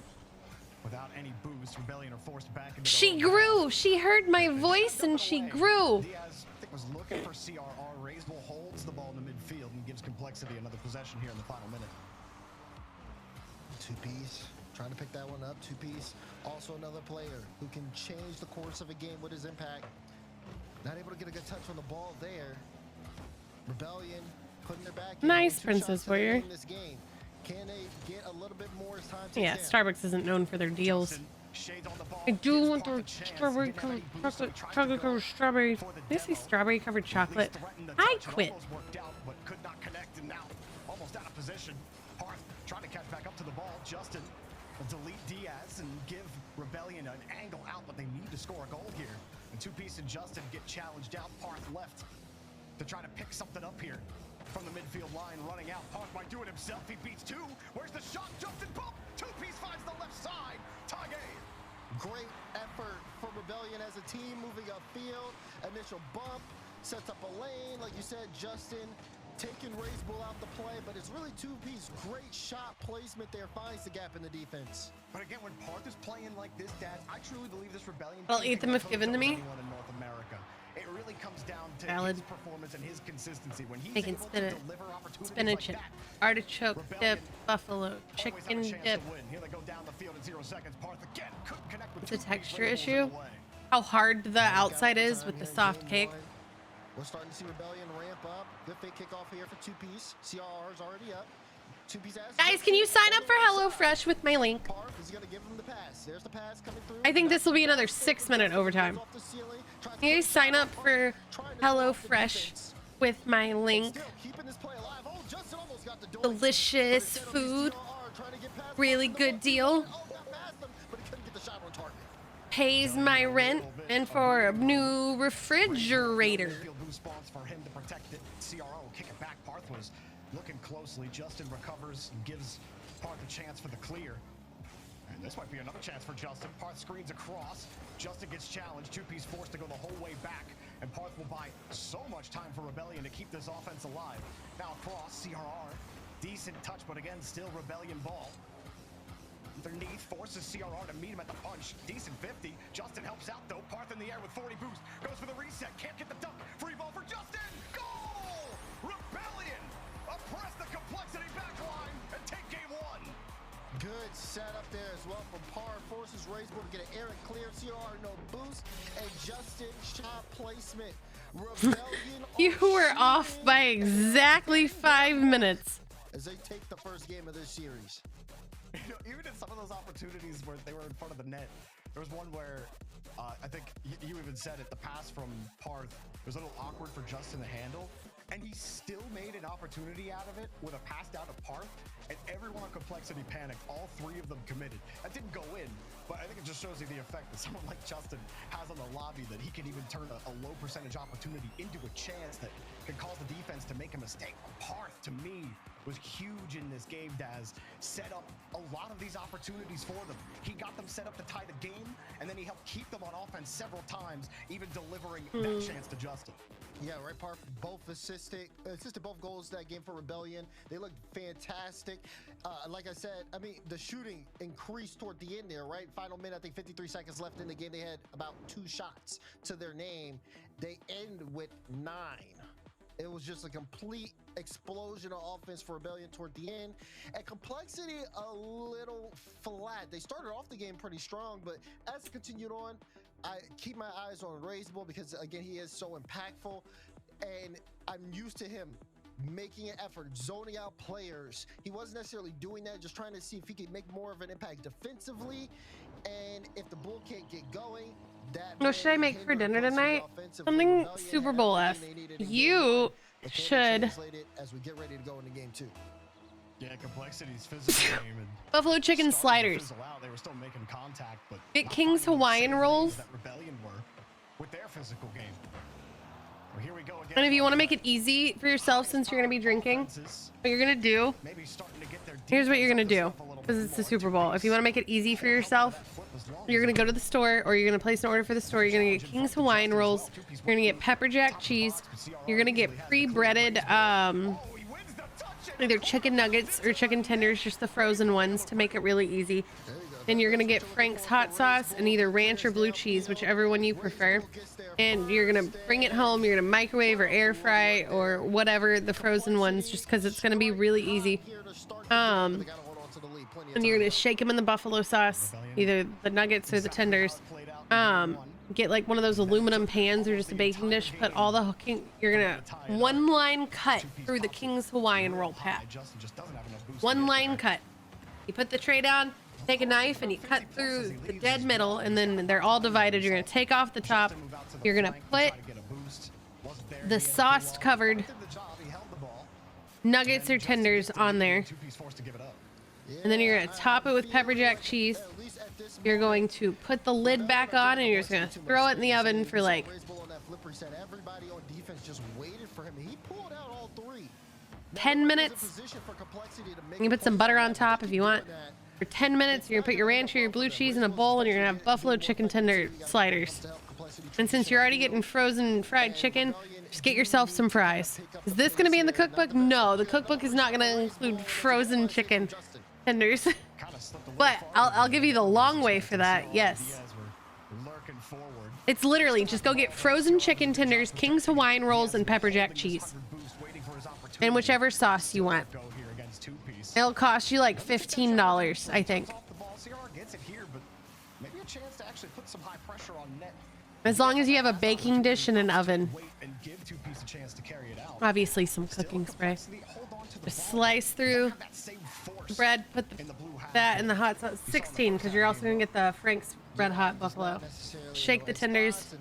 without any boost. Rebellion are forced back into She their own half. grew. She heard my voice and she grew. Diaz, I think, was looking for CRR. Raiseball holds the ball in the midfield and gives Complexity another possession here in the final minute. Two-Piece trying to pick that one up. Two-Piece, also another player who can change the course of a game with his impact. Not able to get a good touch on the ball there. Rebellion putting their back in. Nice, Only 2 Princess shots today Warrior. in this game. Can they get a little bit more as time ticks Yeah, down? Starbucks isn't known for their deals. Justin shades on the ball, I do gives want Parth the a chance. strawberry Didn't have any covered boost, so he chocolate, tried to chocolate go covered strawberry. for the Did I say demo. strawberry covered At chocolate? least threatened the I touch. It quit. almost worked out, but could not connect, and now almost out of position. Parth trying to catch back up to the ball. Justin will delete Diaz and give Rebellion an angle out, but they need to score a goal here. And Two-Piece and Justin get challenged out. Parth left to try to pick something up here from the midfield line, running out. Parth might do it himself. He beats 2. Where's the shot? Justin bump. Two-Piece finds the left side. Tie game. Great effort for Rebellion as a team, moving upfield. Initial bump, sets up a lane. Like you said, Justin taking Raiseball out the play, but it's really Two-Piece. Great shot placement there, finds the gap in the defense. But again, when Parth is playing like this, Dad, I truly believe this Rebellion I'll team eat can them if go given to toe-to-toe me. with anyone in North America. It really comes down to Valid. his performance and his consistency. When he's Making able spinach, to deliver opportunities spinach like and that, artichoke Rebellion dip, buffalo, always have a chicken chance dip. to win. Here they go down the field in 0 seconds. Parth again couldn't connect with It's a Two-Piece. texture Raiseball's in issue. the way. How hard the Got outside the is time with the here in soft game cake. 1. We're starting to see Rebellion ramp up. Good fake kickoff here for Two-Piece. CRR's already up. Two-Piece has Guys, can you sign up for HelloFresh with my link? Parth is going to give him the pass. There's the pass coming through. I think this will be another 6-minute overtime. Goes off the ceiling, tries to Can you guys put sign up Parth, for trying to throw off the HelloFresh defense. with my link? Still keeping this play alive. Oh, Justin almost got the door. Delicious But instead of food. CRR trying to get past Really Parth, good the deal. oh, got past him, but he couldn't get the shot on target. Pays my rent and for a new refrigerator. Midfield boost spawns for him to protect it. CRO kick it back. Parth was looking closely. Justin recovers and gives Parth a chance for the clear. And this might be another chance for Justin. Parth screens across. Justin gets challenged. Two-Piece forced to go the whole way back. And Parth will buy so much time for Rebellion to keep this offense alive. Now across, CRR. Decent touch, but again, still Rebellion ball. Underneath, forces CRR to meet him at the punch. Decent 50. Justin helps out, though. Parth in the air with 40 boost. Goes for the reset. Can't get the dunk. Free ball for Justin. Goal! Rebellion! Oppress the Complexity backline and take game 1. Good setup there as well from Parr. Forces Raiseball to get an Eric clear. CR no boost. And Justin shot placement. Rebellion You were off shooting by exactly 5 minutes. as they take the first game of this series. Even in some of those opportunities where they were in front of the net, there was one where I think you even said it, the pass from Parth was a little awkward for Justin to handle, and he still made an opportunity out of it with a pass down to Parth, and everyone on Complexity panicked. All three of them committed. That didn't go in, but I think it just shows you the effect that someone like Justin has on the lobby, that he can even turn a low percentage opportunity into a chance that can cause the defense to make a mistake. Parth, to me, was huge in this game. Daz set up a lot of these opportunities for them. He got them set up to tie the game, and then he helped keep them on offense several times, even delivering that chance to Justin. Yeah, right, Parth both assisted both goals that game for Rebellion. They looked fantastic. Like I said, I mean, the shooting increased toward the end there, right? Final minute, I think 53 seconds left in the game. They had about 2 shots to their name. They end with 9. It was just a complete explosion of offense for Rebellion toward the end. And Complexity a little flat. They started off the game pretty strong, but as it continued on, I keep my eyes on Razeable because, again, he is so impactful. And I'm used to him making an effort, zoning out players. He wasn't necessarily doing that, just trying to see if he could make more of an impact defensively. And if the bull can't get going, what should I make for dinner tonight? Something Super Bowl-esque. You should. As we get ready to go into game 2. Yeah, Complexity's physical game and Buffalo chicken sliders. They were still making contact, but Get King's Hawaiian rolls. That Rebellion were with their physical game. Well, here we go again. And if you want to make it easy for yourself, since you're going to be drinking, what you're going to do, here's what you're going to do, because it's the Super Bowl. If you want to make it easy for yourself, you're going to go to the store, or you're going to place an order for the store. You're going to get King's Hawaiian rolls. You're going to get pepper jack cheese. You're going to get pre-breaded, either chicken nuggets or chicken tenders, just the frozen ones to make it really easy. Then you're gonna get Frank's hot sauce and either ranch or blue cheese, whichever one you prefer. And you're gonna bring it home. You're gonna microwave or air fry or whatever the frozen ones, just because it's gonna be really easy. And you're gonna shake them in the buffalo sauce, either the nuggets or the tenders. Get like one of those aluminum pans or just a baking dish. Put all the you're gonna one line cut through the King's Hawaiian roll pat. One line cut. You put the tray down, take a knife, and you cut through the dead middle, and then they're all divided. You're gonna take off the top. You're gonna put the sauce covered nuggets or tenders on there, and then you're gonna top it with pepper jack cheese. You're going to put the lid back on, and you're just gonna throw it in the oven for like 10 minutes. You can put some butter on top if you want. For 10 minutes, you're gonna put your ranch or your blue cheese in a bowl, and you're gonna have buffalo chicken tender sliders. And since you're already getting frozen fried chicken, just get yourself some fries. Is this gonna be in the cookbook? No, the cookbook is not gonna include frozen chicken tenders. But I'll give you the long way for that. Yes. It's literally just go get frozen chicken tenders, King's Hawaiian rolls, and pepper jack cheese. And whichever sauce you want. It'll cost you like $15, I think. As long as you have a baking dish and an oven. Obviously some cooking spray. Just slice through the bread, put that in the hot sauce. 16, because you're also gonna get the Frank's Red Hot Buffalo. Shake the tenders.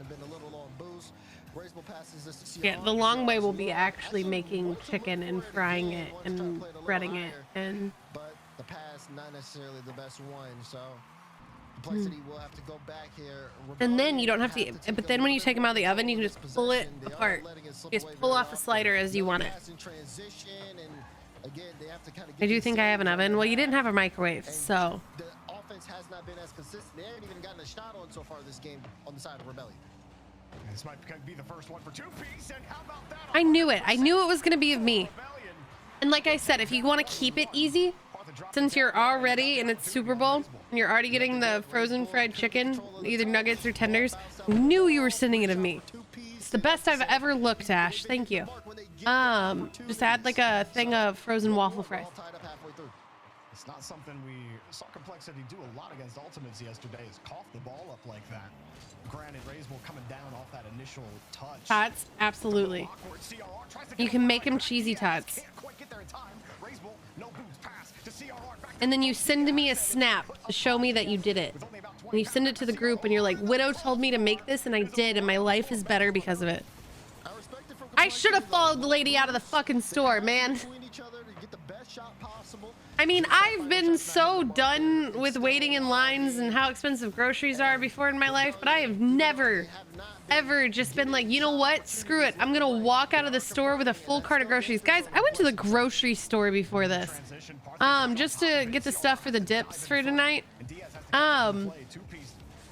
Yeah, the long way will be actually making chicken and frying it and breading it, and but the pass not necessarily the best one, so Complexity will have to go back here. And then you don't have to, but then when you take them out of the oven, you can just pull it apart. You just pull off the slider as you want it. I do think I have an oven. Well, you didn't have a microwave, so. The offense has not been as consistent. They haven't even gotten a shot on so far this game on the side of Rebellion. This might be the first one for 2-piece, and how about that? I knew it. I knew it was going to be of me. And like I said, if you want to keep it easy, since you're already, and it's Super Bowl, and you're already getting the frozen fried chicken, either nuggets or tenders, I knew you were sending it of me. It's the best I've ever looked, Ash. Thank you. Just add like a thing of frozen waffle fries. It's not something we saw Complexity do a lot against Ultimates yesterday, is cough the ball up like that. Granted, Raisable coming down off that initial touch. Tots, absolutely. You can make him cheesy tots. And then you send me a snap to show me that you did it. And you send it to the group and you're like, Widow told me to make this and I did, and my life is better because of it. I should have followed the lady out of the fucking store, man. I mean, I've been so done with waiting in lines and how expensive groceries are before in my life, but I have never, ever just been like, you know what? Screw it. I'm gonna walk out of the store with a full cart of groceries. Guys, I went to the grocery store before this, just to get the stuff for the dips for tonight. And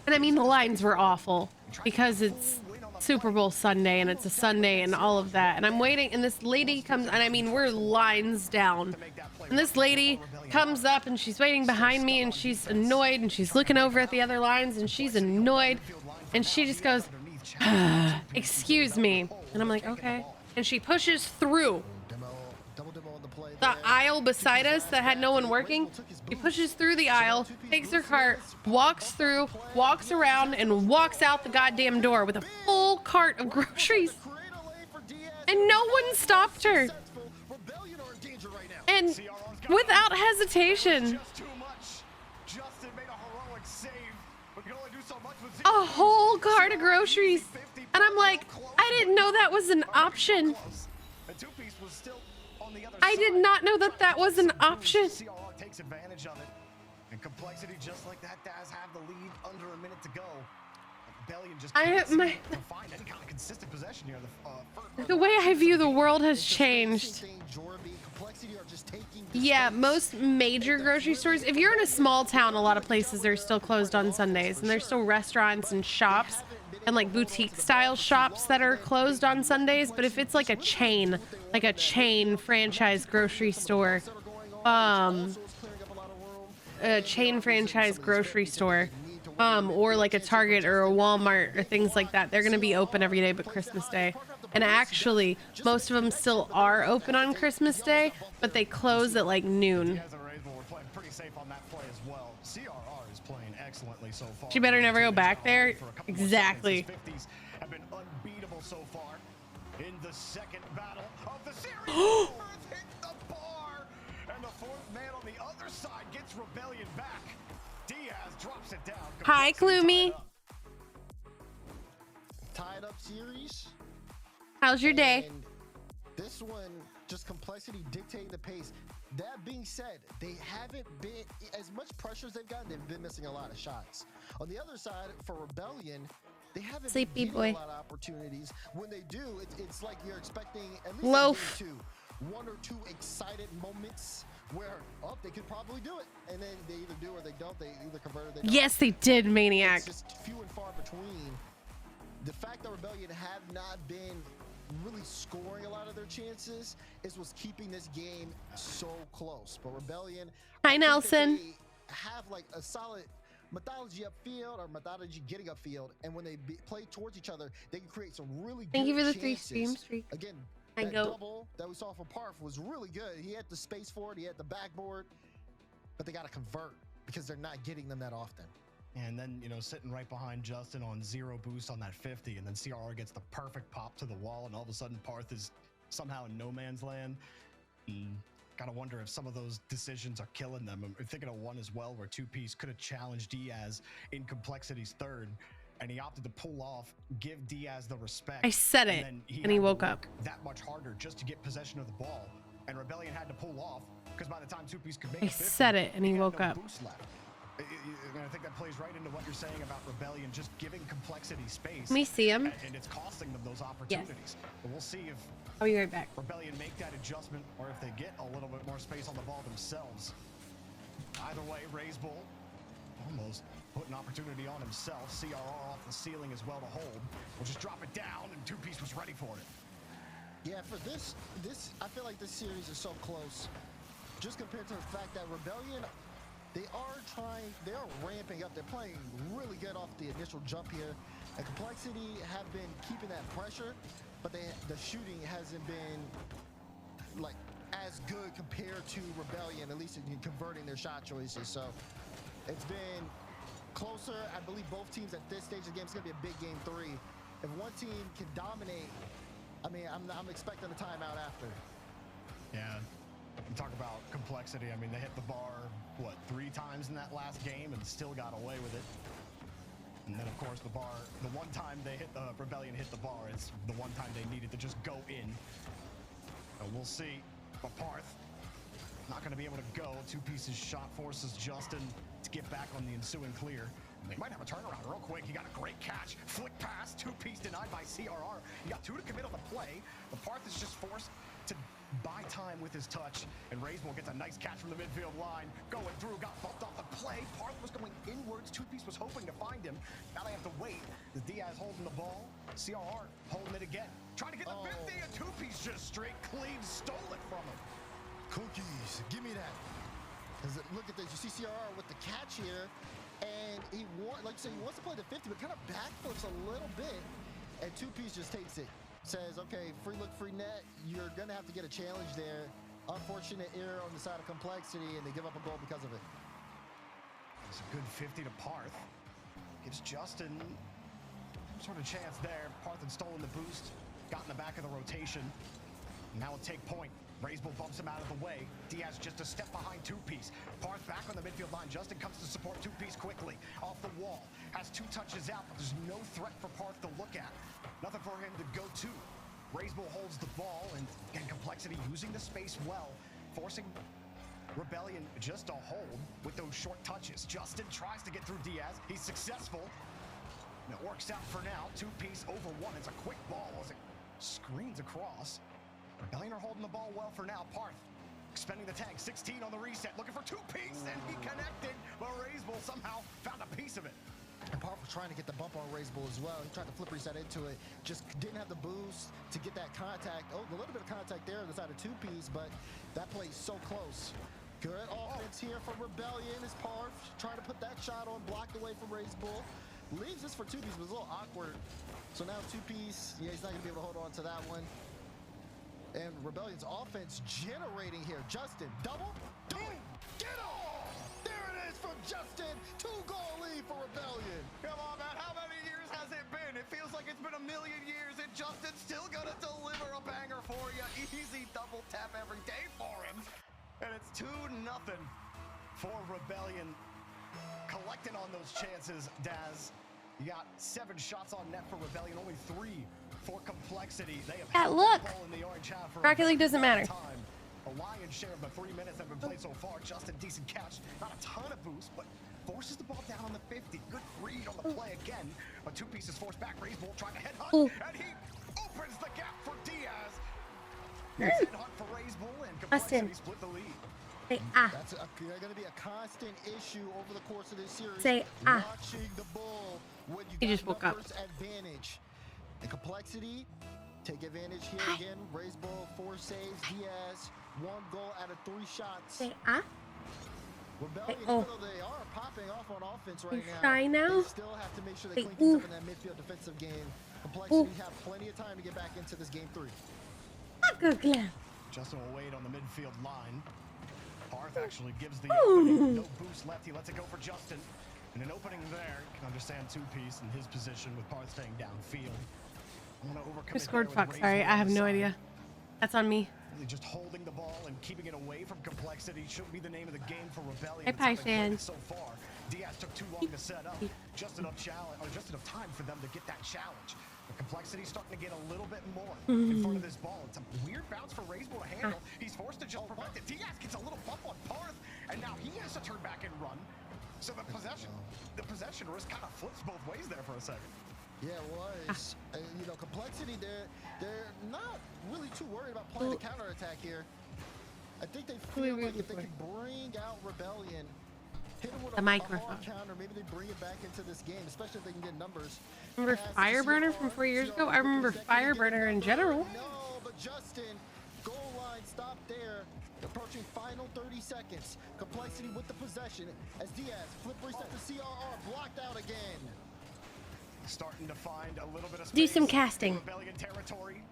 I mean, the lines were awful because it's Super Bowl Sunday and it's a Sunday and all of that. And I'm waiting and this lady comes, and I mean, we're lines down. And this lady comes up and she's waiting behind me and she's annoyed and she's looking over at the other lines and she's annoyed. And she just goes, excuse me. And I'm like, okay. And she pushes through the aisle beside us that had no one working. She pushes through the aisle, takes her cart, walks through, walks around, and walks out the goddamn door with a full cart of groceries. And no one stopped her. And without hesitation, a whole cart of groceries. And I'm like, I didn't know that was an option. I did not know that that was an option. Takes advantage of it. And Complexity, just like that, does have the lead under a minute to go. Rebellion just can't find any kind of consistent possession here. The way I view the world has changed. Yeah, most major grocery stores, if you're in a small town, a lot of places are still closed on Sundays, and there's still restaurants and shops and like boutique style shops that are closed on Sundays. But if it's like a chain franchise grocery store, a chain franchise grocery store, or like a Target or a Walmart or things like that, they're going to be open every day but Christmas Day. And actually, most of them still are open on Christmas Day, but they close at like noon. She better never go back there. Exactly. Have been unbeatable so far in the second battle of the series. Hit the bar, and the fourth man on the other side gets Rebellion back. Diaz drops it down. Hi, Gloomy. Tied up series. How's your day? And this one, just Complexity dictating the pace. That being said, they haven't been, as much pressure as they've gotten, they've been missing a lot of shots. On the other side, for Rebellion, they haven't been getting a lot of opportunities. When they do, it's like you're expecting at least one or two excited moments where, oh, they could probably do it. And then they either do or they don't. They either convert or they don't. Yes, they did, Maniac. It's just few and far between. The fact that Rebellion have not been really scoring a lot of their chances is what's keeping this game so close. But Rebellion, hi Nelson, they have like a solid methodology upfield or methodology getting upfield, and when they play towards each other, they can create some really good Thank you for the chances. 3 stream streak. Again, that double that we saw from Parth was really good. He had the space for it, he had the backboard, but they got to convert because they're not getting them that often. And then, you know, sitting right behind Justin on 0 boost on that 50, and then CRR gets the perfect pop to the wall, and all of a sudden Parth is somehow in no man's land. Gotta wonder if some of those decisions are killing them. I'm thinking of one as well where 2Piece could have challenged Diaz in Complexity's third, and he opted to pull off, give Diaz the respect. I said it, and he woke up. That much harder just to get possession of the ball, and Rebellion had to pull off, because by the time 2Piece could make I 50, said it, and he woke up. And I think that plays right into what you're saying about Rebellion just giving Complexity space. Let me see him. And it's costing them those opportunities. Yes. But we'll see if I'll be right back. Rebellion make that adjustment or if they get a little bit more space on the ball themselves. Either way, Raisable almost put an opportunity on himself. CRR off the ceiling as well to hold. We'll just drop it down, and 2Piece was ready for it. Yeah, for this, I feel like this series is so close. Just compared to the fact that Rebellion, they are ramping up. They're playing really good off the initial jump here. And Complexity have been keeping that pressure, but the shooting hasn't been like as good compared to Rebellion, at least in converting their shot choices. So it's been closer. I believe both teams at this stage of the game, it's going to be a big game 3. If one team can dominate, I mean, I'm expecting a timeout after. Yeah, you talk about complexity. I mean, they hit the bar, what, 3 times in that last game and still got away with it. And then, of course, the one time they hit the Rebellion hit the bar, it's the one time they needed to just go in. So we'll see. But Parth, not going to be able to go. 2 pieces shot forces Justin to get back on the ensuing clear. They might have a turnaround real quick. He got a great catch. Flick pass. 2-piece denied by CRR. He got 2 to commit on the play. But Parth is just forced to buy time with his touch. And Raiseball gets a nice catch from the midfield line. Going through. Got bumped off the play. Parth was going inwards. 2-piece was hoping to find him. Now they have to wait. The Diaz holding the ball. CRR holding it again. Trying to get the 50. And 2-piece just straight clean stole it from him. Cookies. Give me that. Look at this. You see CRR with the catch here. And he like you said, he wants to play the 50, but kind of backflips a little bit. And 2-piece just takes it. Says, okay, free look, free net. You're going to have to get a challenge there. Unfortunate error on the side of complexity, and they give up a goal because of it. It's a good 50 to Parth. Gives Justin some sort of chance there. Parth had stolen the boost. Got in the back of the rotation. Now a take point. Raiseball bumps him out of the way. Diaz just a step behind 2-piece. Parth back on the midfield line. Justin comes to support 2-piece quickly. Off the wall. Has 2 touches out, but there's no threat for Parth to look at. Nothing for him to go to. Raiseball holds the ball, and again, complexity using the space well. Forcing Rebellion just to hold with those short touches. Justin tries to get through Diaz. He's successful. And it works out for now. 2-piece over 1. It's a quick ball as it screens across. Rebellion are holding the ball well for now. Parth expending the tank. 16 on the reset. Looking for 2-piece, and he connected. But Raiseball somehow found a piece of it. And Parth was trying to get the bump on Raiseball as well. He tried to flip reset into it. Just didn't have the boost to get that contact. Oh, a little bit of contact there on the side of 2-piece, but that play's so close. Good offense here from Rebellion as Parth trying to put that shot on, blocked away from Raiseball. Leaves this for 2-piece, was a little awkward. So now 2-piece, yeah, he's not going to be able to hold on to that one. And Rebellion's offense generating here. Justin, double, boom, get off! There it is from Justin. 2-goal lead for Rebellion. Come on, man, how many years has it been? It feels like it's been a million years, and Justin's still gonna deliver a banger for you. Easy double tap every day for him. And it's 2-0 for Rebellion. Collecting on those chances, Daz. You got 7 shots on net for Rebellion, only 3 for complexity. They have Yeah, look. in the orange half for Rocket League doesn't matter. Time. A lion's share of the 3 minutes that have been played so far. Justin, decent catch. Not a ton of boost, but forces the ball down on the 50. Good read on the play again. But 2-pieces forced back. Raiseball trying to headhunt, and he opens the gap for Diaz. Headhunt for Raiseball, and complexity split the lead. Say That's going to be a constant issue over the course of this series. Say Watching the ball when you just woke up. numbers advantage. The complexity, take advantage here again. Raiseball, 4 saves. Diaz, 1 goal out of 3 shots. Say Rebellion, oh. even though they are popping off on offense right You now, shy now? they still have to make sure they Say clean things up in that midfield defensive game. Complexity have plenty of time to get back into this game 3. Good plan. Justin will wait on the midfield line. Parth actually gives the opening. No boost left. He lets it go for Justin. And an opening there. Can understand 2-piece in his position with Parth staying downfield. Who scored? Fuck, sorry. I have no idea. That's on me. Really just holding the ball and keeping it away from complexity should be the name of the game for Rebellion. Hey, Pie fan. So far, Diaz took too long to set up. Just enough time for them to get that challenge. The complexity starting to get a little bit more in front of this ball. It's a weird bounce for Raiseball to handle. He's forced to just prevent it. Diaz gets a little bump on Parth, and now he has to turn back and run. So the possession risk kind of flips both ways there for a second. Yeah, it was. You know, complexity, they're not really too worried about playing the counterattack here. I think they feel like if they can bring out Rebellion, hit them with a hard counter, maybe they bring it back into this game, especially if they can get numbers. Remember Fireburner from 4 years ago? I remember Fireburner in general. No, but Justin, goal line stop there. Approaching final 30 seconds. Complexity with the possession as Diaz flip reset to CRR, blocked out again. Starting to find a little bit of space. Do some casting. Rebellion territory.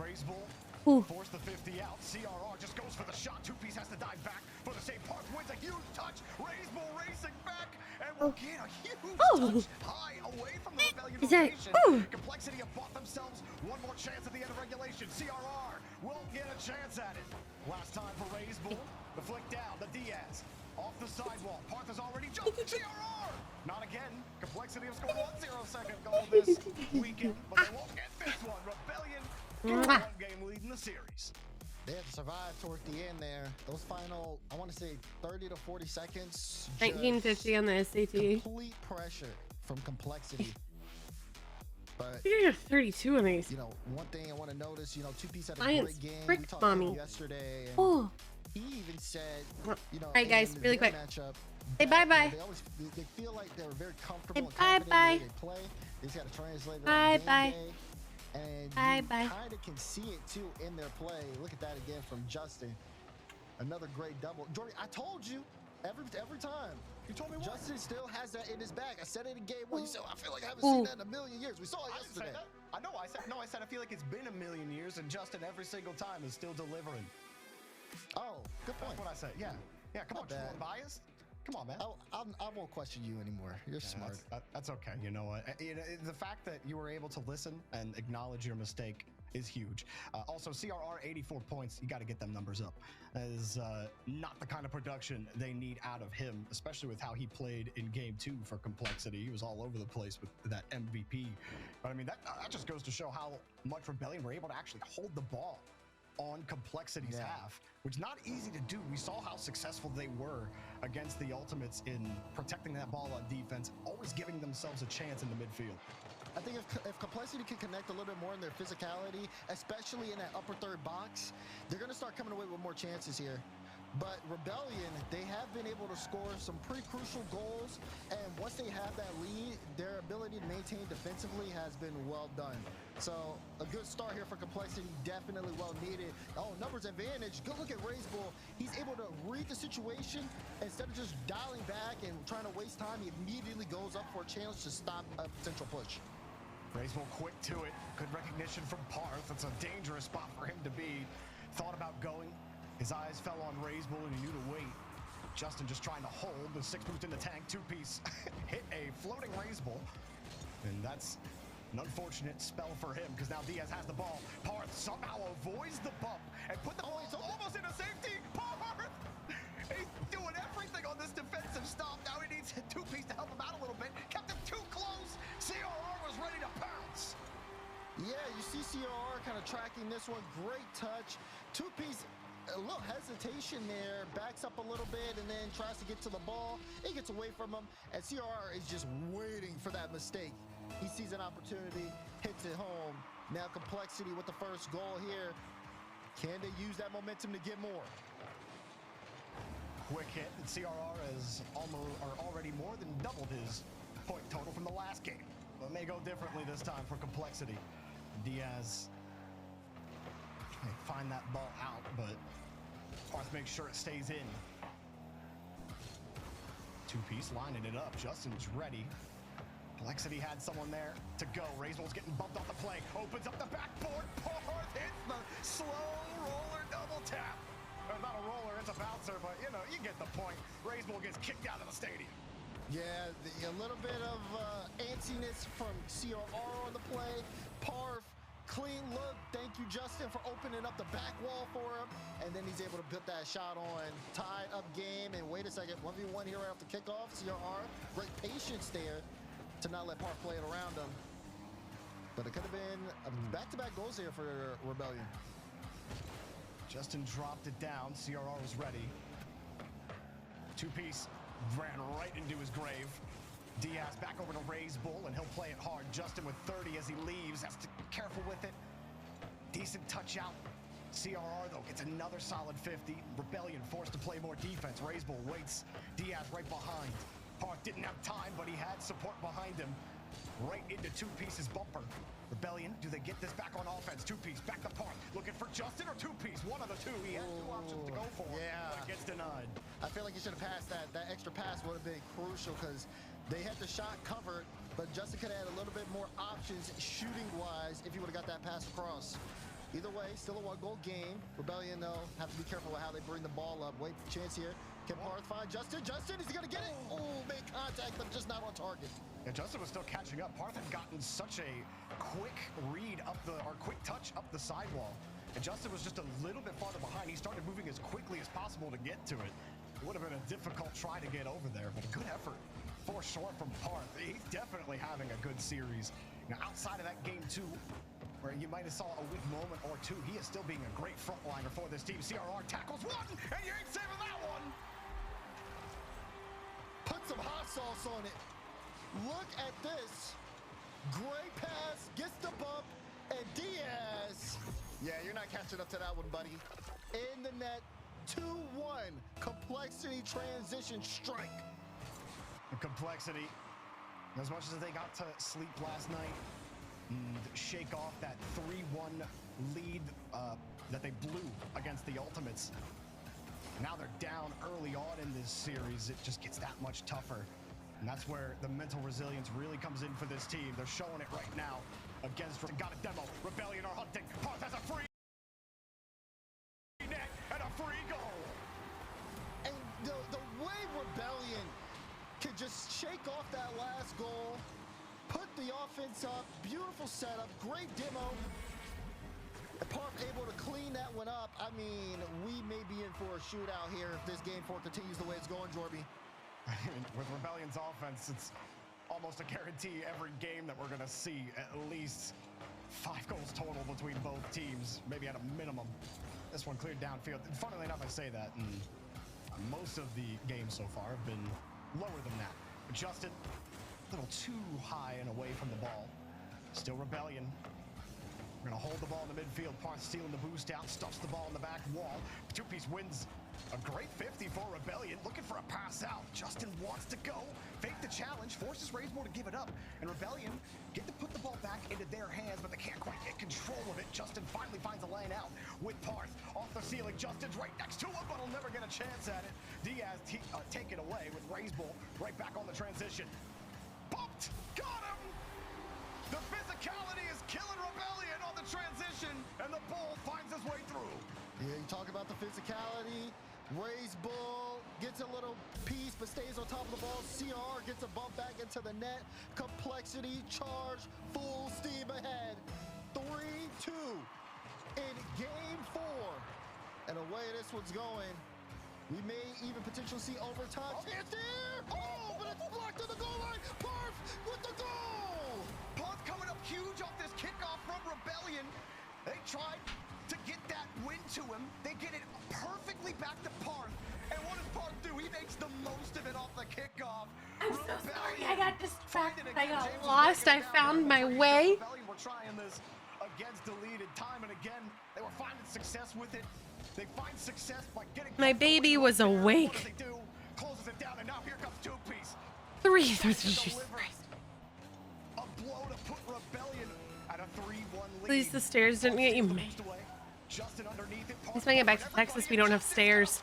Raiseball Force the 50 out. CRR just goes for the shot. Two-piece has to dive back for the same part. Wins a huge touch. Razebull racing back. And we'll get a huge touch high away from the Rebellion rotation. Complexity have bought themselves one more chance at the end of regulation. CRR will get a chance at it. Last time for Razebull. The flick down. The Diaz. Off the sidewall. Parth has already jumped. CRR! Not again. Complexity have scored 1-0 second goal this weekend. But they won't get this one. Rebellion get a one-game lead in the series. They had to survive towards the end there. Those final, I want to say 30 to 40 seconds. 1950 on the SAT. Complete pressure from Complexity. But You're 32 on these. you know, one thing I want to notice, you know, Two-Piece had a Science great game. frick We talked about mommy. him yesterday. And Oh. he even said, you know, Alright, guys, in really their quick. matchup, Say that, bye-bye. you know, they feel like they're very comfortable and Say confident bye-bye. in the way they play. They just got to translate it on Bye-bye. game day. And Bye-bye. you kind of can see it too in their play. Look at that again from Justin. Another great double. Jordy, I told you every time. You told me what? Justin still has that in his bag. I said it in game one. You said, I feel like I haven't seen that in a million years. We saw it I didn't say yesterday. that. I know. I said I feel like it's been a million years, and Justin every single time is still delivering. Oh, good point. That's what I said. Yeah. Come on, Not bad. Jordan biased. Come on, man. I won't question you anymore. You're smart. That's okay. You know what? The fact that you were able to listen and acknowledge your mistake is huge. Also, CRR 84 points. You got to get them numbers up. That is not the kind of production they need out of him, especially with how he played in Game 2 for Complexity. He was all over the place with that MVP. But I mean, that just goes to show how much Rebellion were able to actually hold the ball on Complexity's half, which is not easy to do. We saw how successful they were against the Ultimates in protecting that ball on defense, always giving themselves a chance in the midfield. I think if Complexity can connect a little bit more in their physicality, especially in that upper third box, they're going to start coming away with more chances here. But Rebellion, they have been able to score some pretty crucial goals, and once they have that lead, their ability to maintain defensively has been well done. So a good start here for Complexity, definitely well needed. Oh, numbers advantage. Good look at Razebull. He's able to read the situation. Instead of just dialing back and trying to waste time, he immediately goes up for a challenge to stop a potential push. Razebull quick to it. Good recognition from Parth. It's a dangerous spot for him to be. Thought about going. His eyes fell on Razebull and he knew to wait. Justin just trying to hold. The 6 boost in the tank. Two-piece hit a floating Razebull. And that's an unfortunate spell for him because now Diaz has the ball. Parth somehow avoids the bump and put the ball almost into safety. Parth! He's doing everything on this defensive stop. Now he needs Two-piece to help him out a little bit. Kept him too close. CRR was ready to pounce. Yeah, you see CRR kind of tracking this one. Great touch. Two-piece, a little hesitation there, backs up a little bit and then tries to get to the ball. It gets away from him, and CRR is just waiting for that mistake. He sees an opportunity, hits it home. Now Complexity with the first goal here. Can they use that momentum to get more? Quick hit, and CRR has already more than doubled his point total from the last game. But may go differently this time for Complexity. Diaz may find that ball out, but Parth makes sure it stays in. Two-piece lining it up. Justin's ready. Complexity had someone there to go. Razebull's getting bumped off the play. Opens up the backboard. Parth hits the slow roller double tap. Not a roller, it's a bouncer, but you know, you get the point. Razebull gets kicked out of the stadium. Yeah, a little bit of antsiness from CRR on the play. Parth, clean look. Thank you, Justin, for opening up the back wall for him. And then he's able to put that shot on. Tied up game, and wait a second, 1v1 here right off the kickoff. CRR, great patience there to not let Parth play it around him. But it could have been back-to-back goals here for Rebellion. Justin dropped it down. CRR was ready. Two-piece ran right into his grave. Diaz back over to Razebull, and he'll play it hard. Justin with 30 as he leaves. Has to be careful with it. Decent touch out. CRR, though, gets another solid 50. Rebellion forced to play more defense. Razebull waits. Diaz right behind. Parth didn't have time, but he had support behind him. Right into Two-piece's bumper. Rebellion, do they get this back on offense? Two-piece, back to Parth. Looking for Justin or Two-piece? One of the two. He has two options to go for. Yeah. But gets denied. I feel like he should have passed that. That extra pass would have been crucial because they had the shot covered, but Justin could have had a little bit more options shooting-wise if he would have got that pass across. Either way, still a 1-goal game. Rebellion, though, have to be careful with how they bring the ball up. Wait, chance here. Can Parth find Justin? Justin, is he going to get it? Oh, make contact, but just not on target. Yeah, Justin was still catching up. Parth had gotten such a quick read up the, or quick touch up the sidewall. And Justin was just a little bit farther behind. He started moving as quickly as possible to get to it. It would have been a difficult try to get over there, but a good effort for sure from Parth. He's definitely having a good series. Now, outside of that game 2, where you might have saw a weak moment or two, he is still being a great frontliner for this team. CRR tackles one, and you ain't saving that one. Put some hot sauce on it. Look at this. Great pass, gets the bump, and Diaz. Yeah, you're not catching up to that one, buddy. In the net, 2-1. Complexity transition strike. The complexity. As much as they got to sleep last night and shake off that 3-1 lead that they blew against the Ultimates. Now they're down early on in this series. It just gets that much tougher. And that's where the mental resilience really comes in for this team. They're showing it right now against... Got a demo. Rebellion are hunting. Parth has a free net and a free goal. And the way Rebellion can just shake off that last goal, put the offense up, beautiful setup, great demo. Parth able to clean that one up. I mean, we may be in for a shootout here if this game 4 continues the way it's going, Jorby. With Rebellion's offense, it's almost a guarantee every game that we're going to see at least 5 goals total between both teams, maybe at a minimum. This one cleared downfield. Funnily enough, I say that, and most of the games so far have been lower than that. But Justin, a little too high and away from the ball. Still Rebellion. We're going to hold the ball in the midfield. Parth stealing the boost out, stuffs the ball in the back wall. Two-piece wins a great 50 for Rebellion, looking for a pass out. Justin wants to go, fake the challenge, forces Razor to give it up, and Rebellion get to put the ball back into their hands, but they can't quite get control of it. Justin finally finds a lane out with Parth off the ceiling. Justin's right next to him, but he'll never get a chance at it. Diaz take it away with Razor right back on the transition. Bumped, got him! The physicality is killing Rebellion on the transition, and the ball finds its way through. Yeah, you talk about the physicality. Raise Bull gets a little piece but stays on top of the ball. CR gets a bump back into the net. Complexity, charge, full steam ahead. 3-2 in game 4. And the way this one's going, we may even potentially see overtime. Chance there! Oh, but it's blocked on the goal line. Parth with the goal! Parth coming up huge off this kickoff from Rebellion. They tried to get that win to him. They get it perfectly back to Parth. And what does Parth do? He makes the most of it off the kickoff. I'm so sorry. I got distracted. I got lost. I found my way. Rebellion were trying this against deleted time and again. They were finding success with it. They find success by getting... My baby was awake. What do they do? Closes it down, and now here comes two-piece. Jesus Christ. A blow to put Rebellion at a 3-1 lead. At least the stairs didn't get you mad. Justin underneath it. Let's bring it back to Texas. We don't have stairs.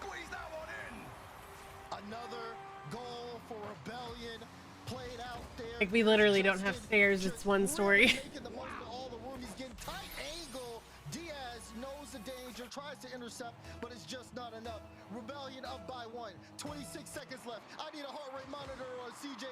Another goal for Rebellion played out there. Like, we literally don't have stairs. It's one story. Making the most of all the room. He's getting tight angle. Diaz knows the danger, tries to intercept, but it's just not enough. Rebellion up by 1. 26 seconds left. I need a heart rate monitor on CJ.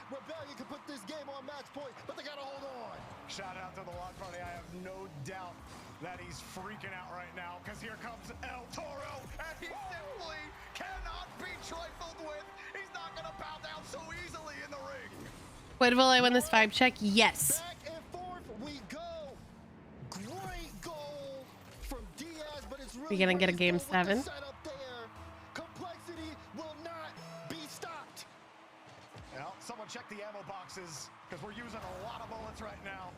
Rebellion can put this game on match point, but they gotta hold on. Shout out to the Watch Party. I have no doubt that he's freaking out right now, because here comes El Toro, and he simply cannot be trifled with. He's not gonna bow down so easily in the ring. When will I win this vibe check? Yes. Back and forth we go. Great goal from Diaz, but it's really We're gonna get a game 7. Complexity will not be stopped. Well, someone check the ammo boxes, because we're using a lot of bullets right now.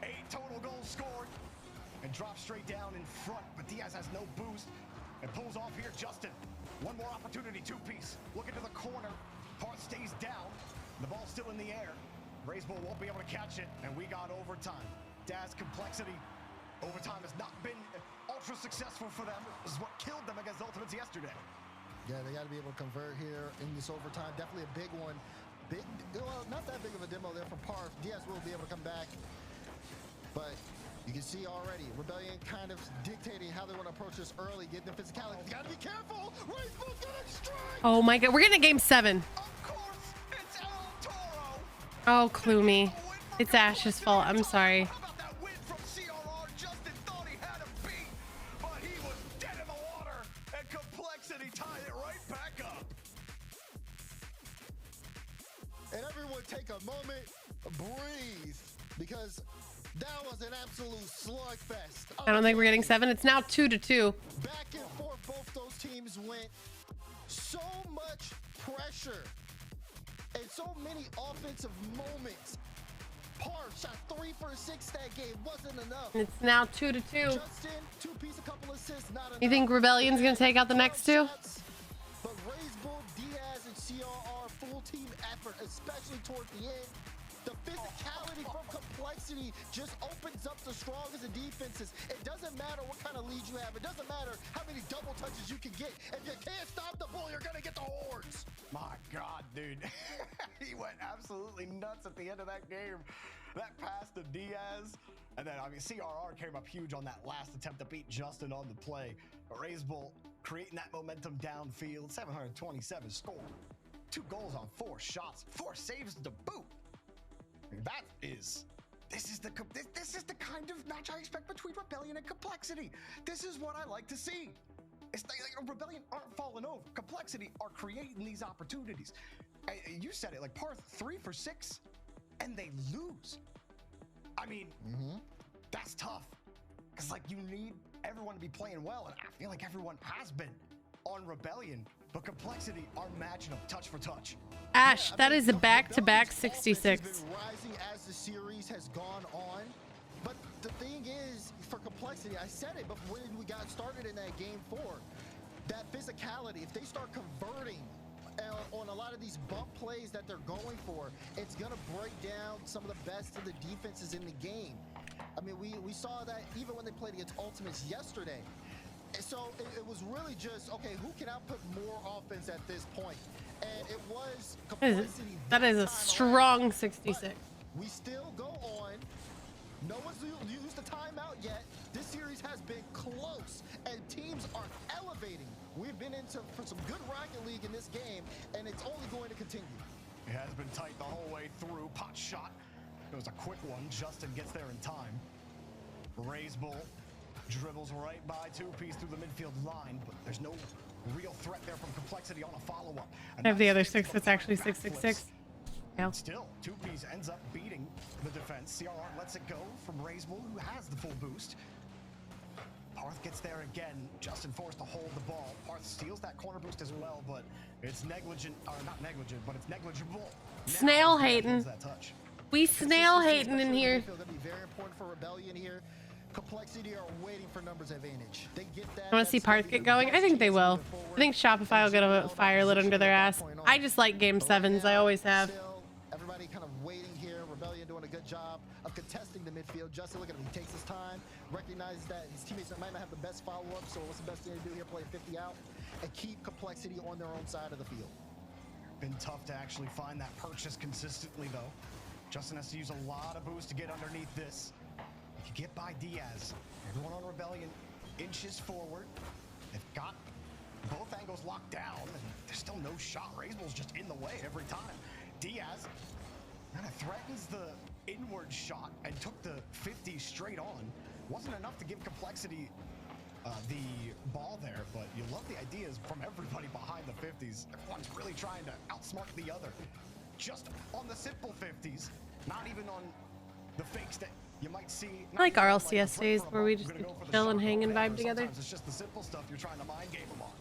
8 total goals scored, and drops straight down in front, but Diaz has no boost, and pulls off here. Justin, one more opportunity, two-piece, looking to the corner. Parth stays down, the ball's still in the air. Razor won't be able to catch it, and we got overtime. Daz Complexity, overtime has not been ultra successful for them. This is what killed them against Ultimates yesterday. Yeah, they got to be able to convert here in this overtime. Definitely a big one. Well, not that big of a demo there for Parth. Diaz will be able to come back, but You can see already Rebellion kind of dictating how they want to approach this early, getting the physicality. You gotta be careful. Rainbow's gonna strike. Oh my god, we're getting a game 7. Of course, it's El Toro. Oh, Kloomy. It's Ash's fault. I'm sorry. How about that win from CRR? Justin thought he had him beat, but he was dead in the water, and Complexity tied it right back up. And everyone take a moment, breathe, because that was an absolute slugfest. I don't think we're getting 7. It's now 2-2. Back and forth, both those teams went. So much pressure and so many offensive moments. Par shot 3 for 6 that game, wasn't enough. It's now 2-2. Justin, 2-piece, a couple assists, not enough. You think Rebellion's gonna take out the next 2? But Raise Bull, Diaz, and CRR full team effort, especially toward the end. The physicality from Complexity just opens up the strongest of defenses. It doesn't matter what kind of lead you have. It doesn't matter how many double touches you can get. If you can't stop the bull, you're gonna get the hordes. My God, dude. He went absolutely nuts at the end of that game. That pass to Diaz. And then, I mean, CRR came up huge on that last attempt to beat Justin on the play. But Raise Bull creating that momentum downfield. 727 score. 2 goals on 4 shots. 4 saves to boot. I mean, this is the kind of match I expect between Rebellion and Complexity. This is what I like to see. It's like Rebellion aren't falling over. Complexity are creating these opportunities. You said it, like Par 3 for 6, and they lose. I mean, that's tough. Because like you need everyone to be playing well, and I feel like everyone has been on Rebellion, but Complexity are matching them touch for touch. Ash, that is a back-to-back 66. Has been rising as the series has gone on. But the thing is, for Complexity, I said it before when we got started in that game 4, that physicality, if they start converting on a lot of these bump plays that they're going for, it's going to break down some of the best of the defenses in the game. I mean, we saw that even when they played against Ultimates yesterday. So it was really just, okay, who can output more offense at this point? And it was Complexity. That is a strong 66. We still go on. No one's used the timeout yet. This series has been close, and teams are elevating. We've been for some good Rocket League in this game, and it's only going to continue. It has been tight the whole way through. Pot shot. It was a quick one. Justin gets there in time. Raise Bull dribbles right by 2-piece through the midfield line, but there's no real threat there from Complexity on a follow-up. I have the other 6 that's actually 666. Yeah. Still, 2-piece ends up beating the defense. CRR lets it go from Raise Bull, who has the full boost. Parth gets there again. Justin forced to hold the ball. Parth steals that corner boost as well, but it's negligent, or not negligent, but it's negligible. Snail hating. We snail hating in here. It's going to be very important for Rebellion here. Complexity are waiting for numbers advantage. They get that. I want to see Parth get going. I think they will. I think Shopify will get a fire lit under their ass. I just like game 7s. I always have. Still, everybody kind of waiting here. Rebellion doing a good job of contesting the midfield. Justin, look at him. He takes his time, recognizes that his teammates might not have the best follow-up, so what's the best thing to do here? Play 50 out and keep Complexity on their own side of the field. Been tough to actually find that purchase consistently, though. Justin has to use a lot of boost to get underneath this. If you get by Diaz, everyone on Rebellion inches forward. They've got both angles locked down, and there's still no shot. Raise Bull's just in the way every time. Diaz kind of threatens the inward shot and took the 50 straight on. Wasn't enough to give Complexity the ball there, but you love the ideas from everybody behind the 50s. Everyone's really trying to outsmart the other. Just on the simple 50s, not even on the fakes that you might see. I like RLCS days where we just chill and hang and vibe together. Sometimes it's just the simple stuff you're trying to mind game them on.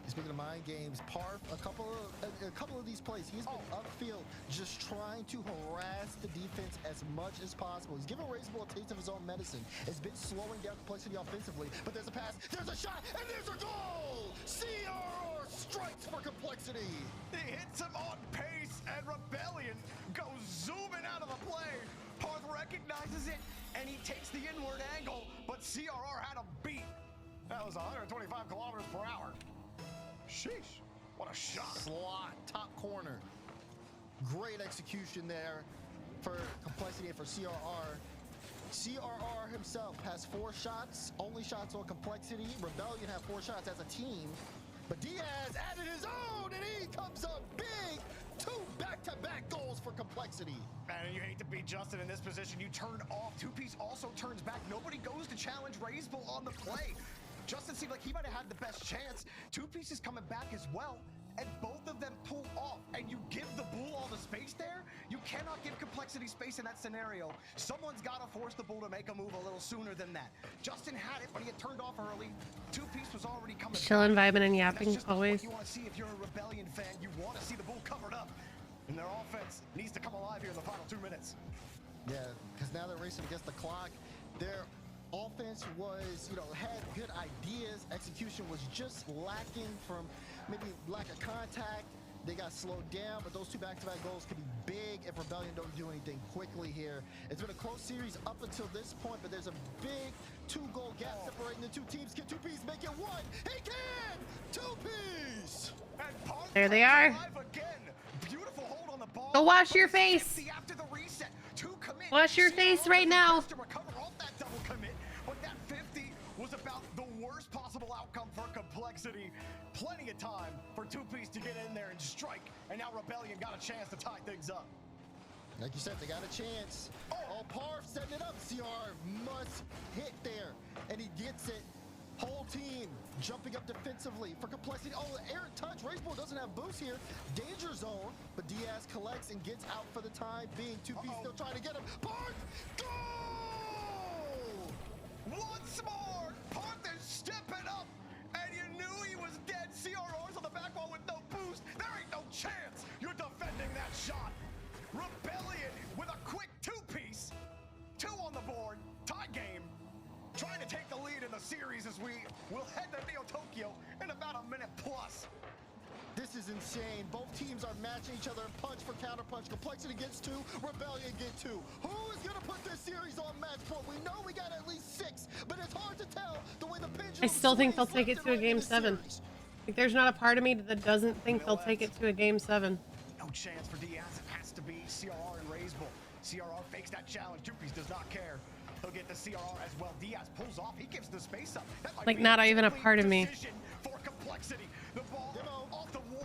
Speaking of mind games, Parth, a couple of these plays, he's been upfield just trying to harass the defense as much as possible. He's given Raise Bull a taste of his own medicine. It's been slowing down Complexity offensively, but there's a pass, there's a shot, and there's a goal! CRR strikes for Complexity. He hits him on pace, and Rebellion goes zooming out of the play. Parth recognizes it, and he takes the inward angle, but CRR had him beat. That was 125 kilometers per hour. Sheesh, what a shot. Slot, top corner. Great execution there for Complexity and for CRR. CRR himself has 4 shots, only shots on Complexity. Rebellion have 4 shots as a team. But Diaz added his own, and he comes up big. 2 back-to-back goals for Complexity. And you hate to be Justin in this position. You turn off. 2Piece also turns back. Nobody goes to challenge Raiseful on the play. Justin seemed like he might have had the best chance. 2Piece is coming back as well. And both of them pull off, and you give the Bull all the space there. You cannot give Complexity space in that scenario. Someone's got to force the Bull to make a move a little sooner than that. Justin had it, but he had turned off early. 2Piece was already coming Chilling, back. vibing, and yapping, That's just always. what you want to see if you're a Rebellion fan. You want to see the Bull covered up. And their offense needs to come alive here in the final 2 minutes. Yeah, because now they're racing against the clock. Their offense was, had good ideas. Execution was just lacking from maybe lack of contact. They got slowed down, but those 2 back-to-back goals could be big if Rebellion don't do anything quickly here. It's been a close series up until this point, but there's a big 2-goal gap separating the 2 teams. Can 2Piece make it 1? He can! 2Piece! There they are. Beautiful hold on the ball. Go wash your face. After the reset, 2 commit. Wash your face right now. To recover off that double commit, but that 50 was about the worst possible outcome for Complexity. Plenty of time for 2Piece to get in there and strike, and now Rebellion got a chance to tie things up. Like you said, they got a chance. Oh, Parf setting it up. CR must hit there, and he gets it. Whole team jumping up defensively for Complexity. Oh, Eric touch. Racebull doesn't have boost here. Danger zone, but Diaz collects and gets out for the time being. 2Piece still trying to get him. Parth, goal! Once more, Parth is stepping up, and you knew he was dead. CRR's on the back wall with no boost. There ain't no chance you're defending that shot. Rebellion with a quick 2-piece. 2 on the board. Tie game. Trying to take the lead in the series as we will head to Neo Tokyo in about a minute plus. This is insane. Both teams are matching each other punch for counter punch. Complexity gets 2, Rebellion get 2. Who is going to put this series on match point? We know we got at least 6, but it's hard to tell the way the pendulum I still think they'll swings take it left to a and right game in this 7. series. Like, there's not a part of me that doesn't think they'll take it to a game 7. No chance for Diaz. It has to be CRR and Raiseful. CRR fakes that challenge. 2Piece does not care. He'll get the CRR as well. Diaz pulls off. He gives the space up. That might Like, be not even a complete part of me. decision for Complexity. The ball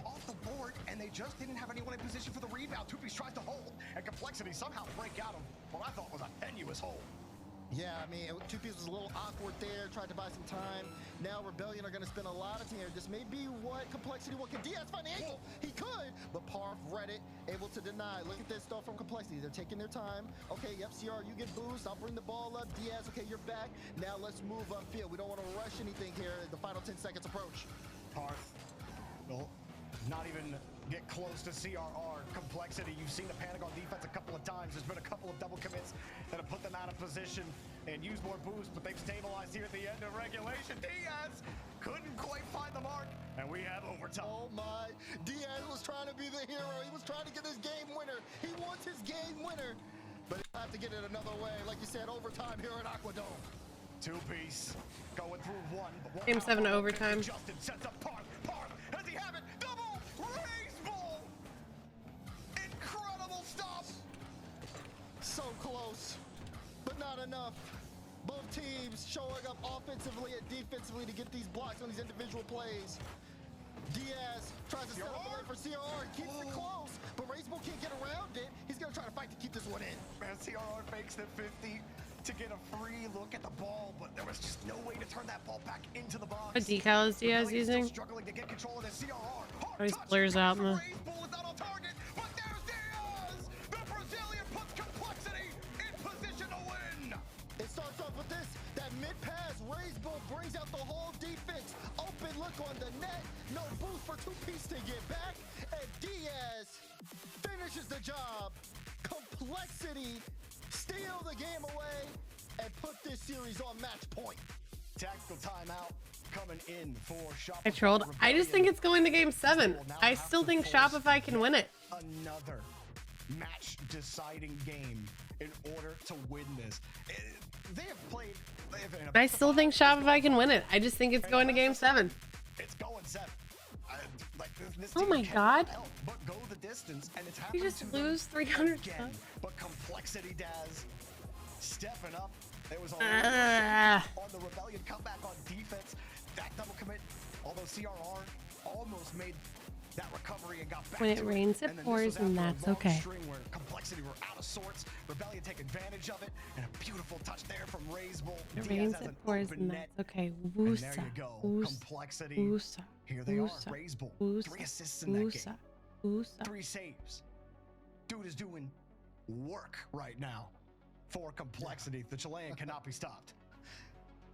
off the board, and they just didn't have anyone in position for the rebound. 2Piece tries to hold, and Complexity somehow break out of what I thought was a tenuous hold. Yeah, I mean, 2Piece was a little awkward there, tried to buy some time. Now Rebellion are going to spend a lot of time here. This may be what Complexity will. Can Diaz find the angle? He could, but Parf read it, able to deny. Look at this stuff from Complexity. They're taking their time. Okay, yep, CR, you get boost. I'll bring the ball up. Diaz, okay, you're back. Now let's move upfield. We don't want to rush anything here as the final 10 seconds approach. Parth will not even get close to CRR. Complexity, you've seen the panic on defense a couple of times. There's been a couple of double commits that have put them out of position and used more boost, but they've stabilized here at the end of regulation. Diaz couldn't quite find the mark, and we have overtime. Oh my, Diaz was trying to be the hero. He was trying to get his game winner. He wants his game winner, but he'll have to get it another way. Like you said, overtime here at Aquadome. 2-piece going through 1. But Game 7 overtime. Justin sets up Parth. Does he have it? Double raise ball. Incredible stop. So close, but not enough. Both teams showing up offensively and defensively to get these blocks on these individual plays. Diaz tries to set up the lane for CRR, keeps it close, but Raiseful can't get around it. He's gonna try to fight to keep this one in. Man, CRR fakes the 50 to get a free look at the ball, but there was just no way to turn that ball back into the box. What decal is Diaz Rebellion still using? struggling to get control of the CRR. Hard Always touch blurs out in the... Raiseful is not on target, but there's Diaz! The Brazilian puts Complexity in position to win! It starts off with this, that mid-pass, Raiseful brings out the whole defense. Open look on the net, no boost for 2-piece to get back, and Diaz finishes the job. Complexity steal the game away and put this series on match point. Tactical timeout coming in for Shopify. I trolled. I just think it's going to game 7. I still think Shopify can win it. Another match-deciding game in order to win this. They have played. I still think Shopify can win it. I just think it's going to game 7. It's going 7. This Oh team my cannot God. help but go the distance, and it's You happening just to them lose 300 again. subs. But Complexity does stepping up. It was a on the Rebellion comeback on defense. That double commit, although CRR almost made that recovery and got back When it to rains, it. it And then pours, this was and after a that's long okay. string where Complexity were out of sorts. Rebellion take advantage of it, and a beautiful touch there from Razebull. It Diaz rains, has it an pours, open and net. that's okay. And Woosa. there you go. Woosa. Complexity. Woosa. Here they are. Woosa. Razebull. Woosa. 3 assists in that Woosa. game. Woosa. 3 saves. Dude is doing work right now for Complexity. The Chilean cannot be stopped.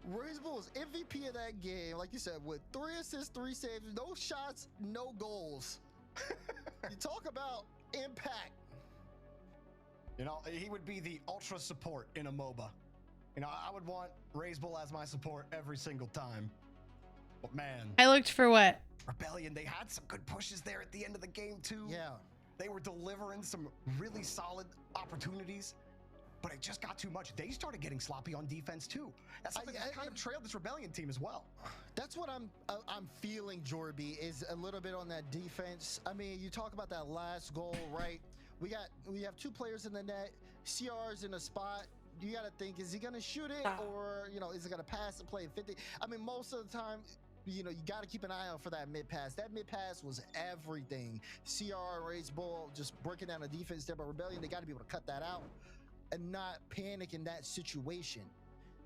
Razebull is MVP of that game, like you said, with 3 assists, 3 saves, no shots, no goals. You talk about impact. You know, he would be the ultra support in a MOBA. You know, I would want Razebull as my support every single time. But man, I looked for what? Rebellion, they had some good pushes there at the end of the game too. Yeah. They were delivering some really solid opportunities, but it just got too much. They started getting sloppy on defense too. That's something that kind of trailed this Rebellion team as well. That's what I'm feeling, Jorby, is a little bit on that defense. I mean, you talk about that last goal, right? We have 2 players in the net. CR's in a spot. You got to think, is he going to shoot it, or, you know, is he going to pass and play 50? I mean, most of the time, you know, you got to keep an eye out for that mid pass. That mid pass was everything. CR, Razebull, just breaking down the defense there, but Rebellion, they got to be able to cut that out and not panic in that situation.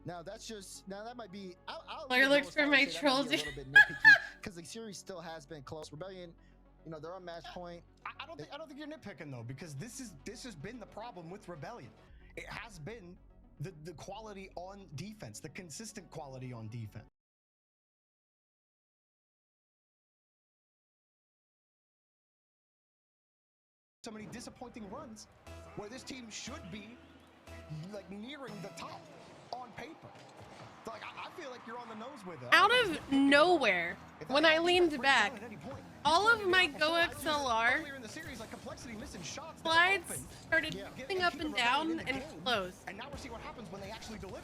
Now that's just, that might be. Claire looked for my trolls. A little bit nitpicky because the series still has been close. Rebellion, you know, they're on match point. I don't think you're nitpicking though, because this has been the problem with Rebellion. It has been the quality on defense, the consistent quality on defense. So many disappointing runs where this team should be like nearing the top on paper. Like I feel like you're on the nose with it. Out of nowhere, when I leaned back, all of my Go XLR slides started moving up and down and closed. And now we're seeing what happens when they actually deliver.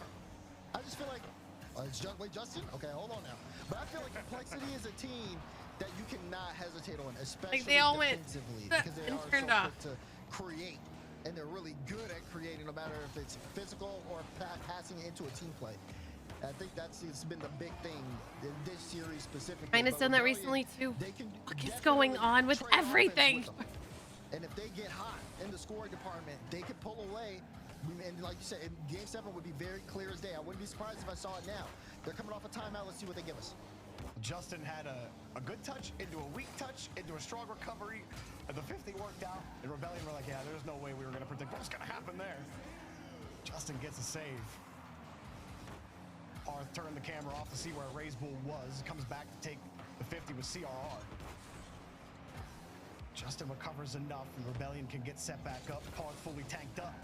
I just feel like, wait, Justin? Okay, hold on now. But I feel like Complexity is a team that you cannot hesitate on, especially Like they all went defensively, because they and are turned so off. quick to create, and they're really good at creating, no matter if it's physical or passing it into a team play. I think it's been the big thing in this series specifically. Mine has done that recently too. What is going on with everything? And if they get hot in the scoring department, they can pull away. And like you said, Game 7 would be very clear as day. I wouldn't be surprised if I saw it now. They're coming off a timeout. Let's see what they give us. Justin had a good touch into a weak touch into a strong recovery. And the 50 worked out. And Rebellion were like, yeah, there's no way we were going to predict what's going to happen there. Justin gets a save. Parth turned the camera off to see where Razebull was. Comes back to take the 50 with CRR. Justin recovers enough, and Rebellion can get set back up. Parth fully tanked up.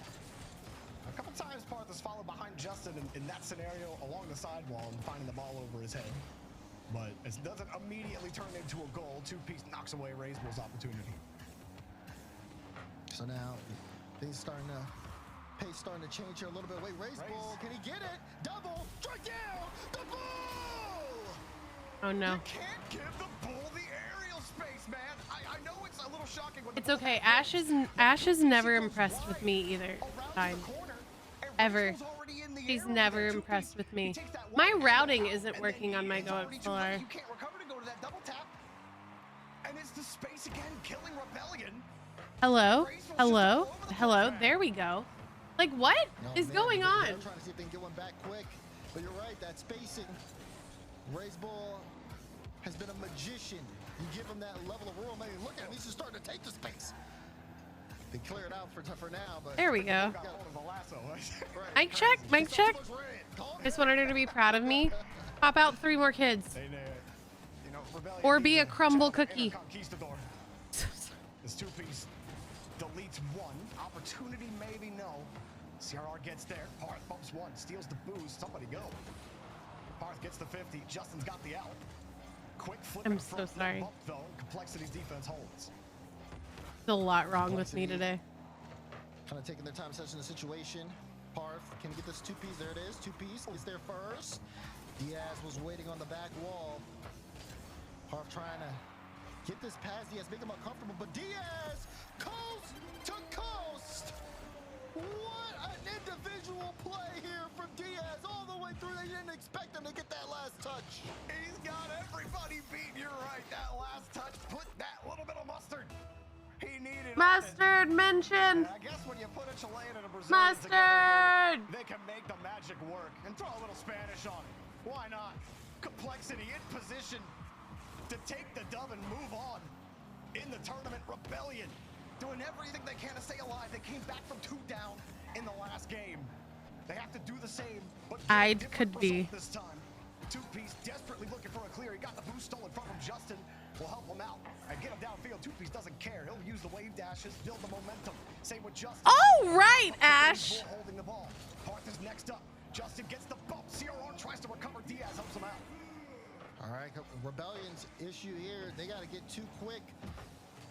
A couple times Parth has followed behind Justin in that scenario along the sidewall and finding the ball over his head. But it doesn't immediately turn into a goal. 2-piece knocks away Razebull's opportunity. So now things starting to change here a little bit. Wait, Razebull, can he get it? Double, strike down, the ball! Oh no. You can't give the bull the aerial space, man. I know it's a little shocking. When It's okay. Ash is never impressed with me either. Time. Ever. She's never impressed with me. My routing isn't working on my Go XLR. You can't recover to go to that double tap. And it's the space again, killing Rebellion. Hello? Hello? Hello? There we go. Like, what is going on? I'm trying to see if they can get one back quick. But you're right, that spacing. Razebull has been a magician. You give him that level of room. I mean, look at him. He's just starting to take the space. They clear it out for now, but There we go. Got hold of the lasso. Mic check, mic check. I just wanted her to be proud of me. Pop out 3 more kids. You know, Rebellion Or be needs a crumble check cookie. Conquistador. This 2-piece deletes 1. Opportunity, maybe no. CRR gets there. Parth bumps 1, steals the boost. Somebody go. Parth gets the 50. Justin's got the out. Quick flip. I'm so sorry. Bump, though. Complexity's defense holds. There's a lot wrong with me today. Kind of taking their time assessing the situation. Parth can get this 2-piece. There it is. 2-piece is there first. Diaz was waiting on the back wall. Parth trying to get this past Diaz, make him uncomfortable, but Diaz coast to coast. What an individual play here from Diaz all the way through. They didn't expect him to get that last touch. He's got everybody beat. You're right. That last touch put that little bit of mustard he needed. Mustard mention. I guess when you put a Chilean and a Brazilian together, Mustard. they can make the magic work. And throw a little Spanish on it. Why not? Complexity in position to take the dub and move on in the tournament. Rebellion doing everything they can to stay alive. They came back from 2 down in the last game. They have to do the same, but I different could be. result this time. 2-Piece desperately looking for a clear. He got the boost stolen from him. Justin will help him out and get him downfield. 2-Piece doesn't care. He'll use the wave dashes, build the momentum. Same with Justin. All right, Ash. Holding the ball. Parth is next up. Justin gets the bump. CRR tries to recover. Diaz helps him out. All right, Rebellion's issue here. They got to get too quick,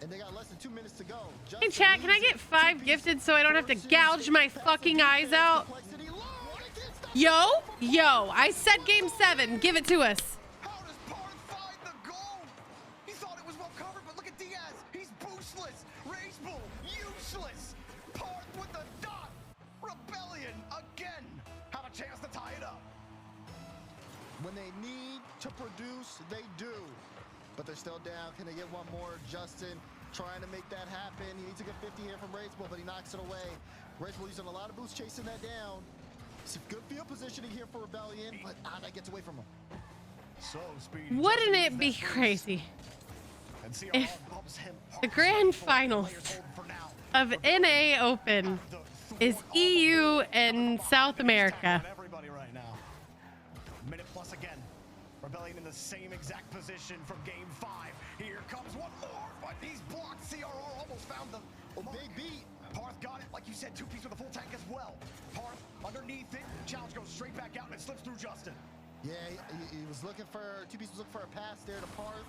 and they got less than 2 minutes to go. Hey, chat, can I get 5 gifted so I don't have to gouge my fucking eyes out? Yo, I said game 7. Give it to us. How does Parth find the goal? He thought it was well covered, but look at Diaz. He's boostless. Rage Bull, useless. Parth with the dot. Rebellion again. Have a chance to tie it up. When they need to produce, they do. But they're still down. Can they get one more? Justin trying to make that happen. He needs to get 50 here from Rage Bull, but he knocks it away. Rage Bull using a lot of boost chasing that down. It's a good field positioning here for Rebellion, but that gets away from him. So speedy. Wouldn't it be crazy if the grand finals of NA Open is EU and South America? Everybody right now. Minute plus again. Rebellion in the same exact position from game 5. Here comes one more, but he's blocked. CRR almost found them. Big beat. Parth got it, like you said, 2-Piece with a full tank as well. Parth underneath it. Challenge goes straight back out and it slips through Justin. Yeah, he was looking for, 2-Piece was looking for a pass there to Parth.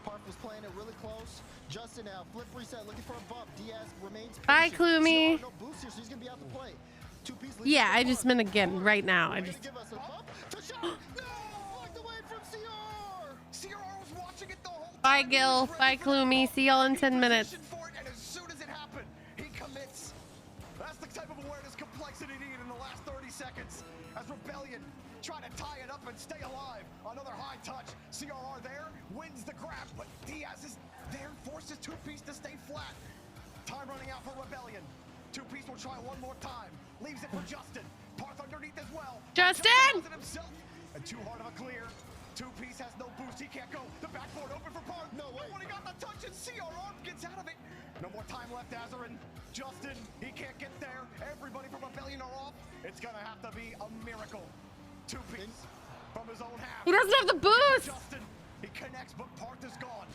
Parth was playing it really close. Justin now, flip reset, looking for a bump. Diaz remains patient. Bye, Klumi. No boost here, so he's gonna be out to play. 2-Piece. Yeah, I just meant again right now. I just. Give us a bump. To shot. No! Blocked away from CR. CRR was watching it the whole time. Bye, Gil. Bye, Klumi. See y'all in 10 minutes. And as soon as it happened, he commits. That's the type of awareness Complexity needed in the last 30 seconds. As Rebellion try to tie it up and stay alive. Another high touch. CRR there, wins the grab, but Diaz is there, forces 2-Piece to stay flat. Time running out for Rebellion. 2-Piece will try one more time. Leaves it for Justin. Parth underneath as well. Justin! Himself. And too hard of a clear. 2-Piece has no boost. He can't go. The backboard open for Parth. No way. Nobody got the touch, and CRR gets out of it. No more time left, Azarin. Justin, he can't get there. Everybody from Rebellion are off. It's gonna have to be a miracle. 2-Piece from his own half. He doesn't have the boost. Justin, he connects, but Parth is gone.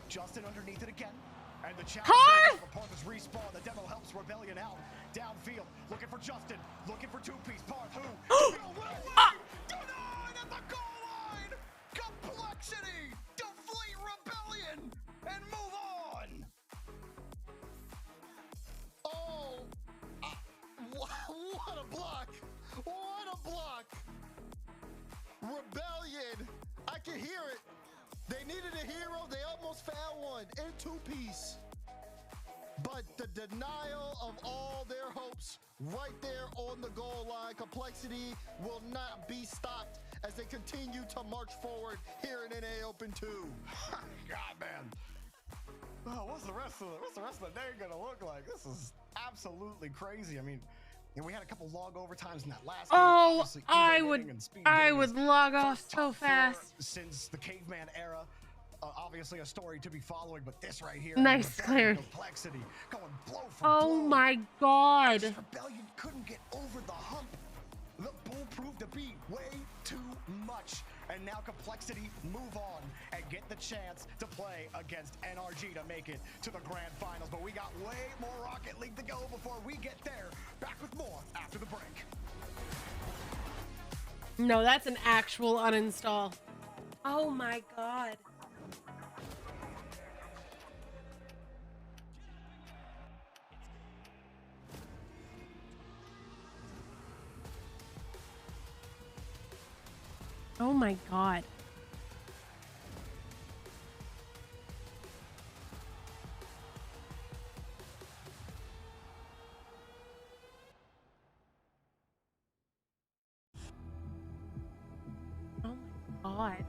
Justin underneath it again. And the challenge Parth! Parth is respawn. The demo helps Rebellion out. Downfield, looking for Justin, looking for 2-Piece. Parth, who? Denied at the goal line! Complexity! Deflate Rebellion! And move on! Oh! What a block! What a block! Rebellion! I can hear it! They needed a hero, they almost found one in 2-Piece. But the denial of all their hopes right there on the goal line. Complexity will not be stopped as they continue to march forward here in NA Open 2. God, man. Oh, what's the rest of the day gonna look like? This is absolutely crazy. I mean, we had a couple long overtimes in that last game. Oh, Obviously, I Evo would winning and speed I dating would is log off first so top four fast. since the caveman era. Obviously a story to be following, but this right here. Nice clear. Complexity going blow for Oh blow. my god. Rebellion couldn't get over the hump. The bull proved to be way too much. And now Complexity move on and get the chance to play against NRG to make it to the grand finals. But we got way more Rocket League to go before we get there. Back with more after the break. No, that's an actual uninstall. Oh my god. Oh my god. god.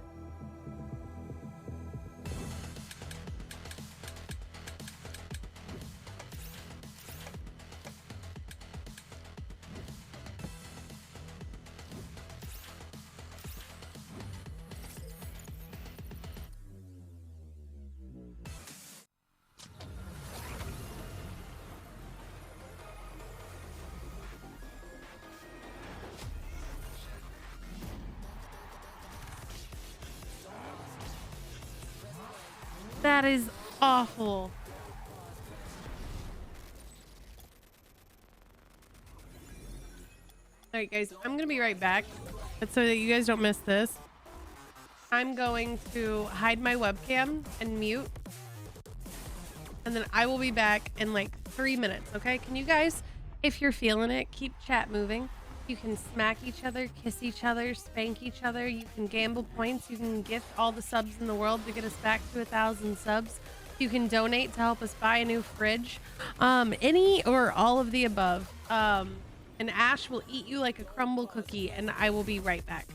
That is awful. Alright guys, I'm gonna be right back. But so that you guys don't miss this, I'm going to hide my webcam and mute. And then I will be back in like 3 minutes, okay? Can you guys, if you're feeling it, keep chat moving. You can smack each other, kiss each other, spank each other. You can gamble points. You can gift all the subs in the world to get us back to 1,000 subs. You can donate to help us buy a new fridge. Any or all of the above. And Ash will eat you like a crumble cookie, and I will be right back.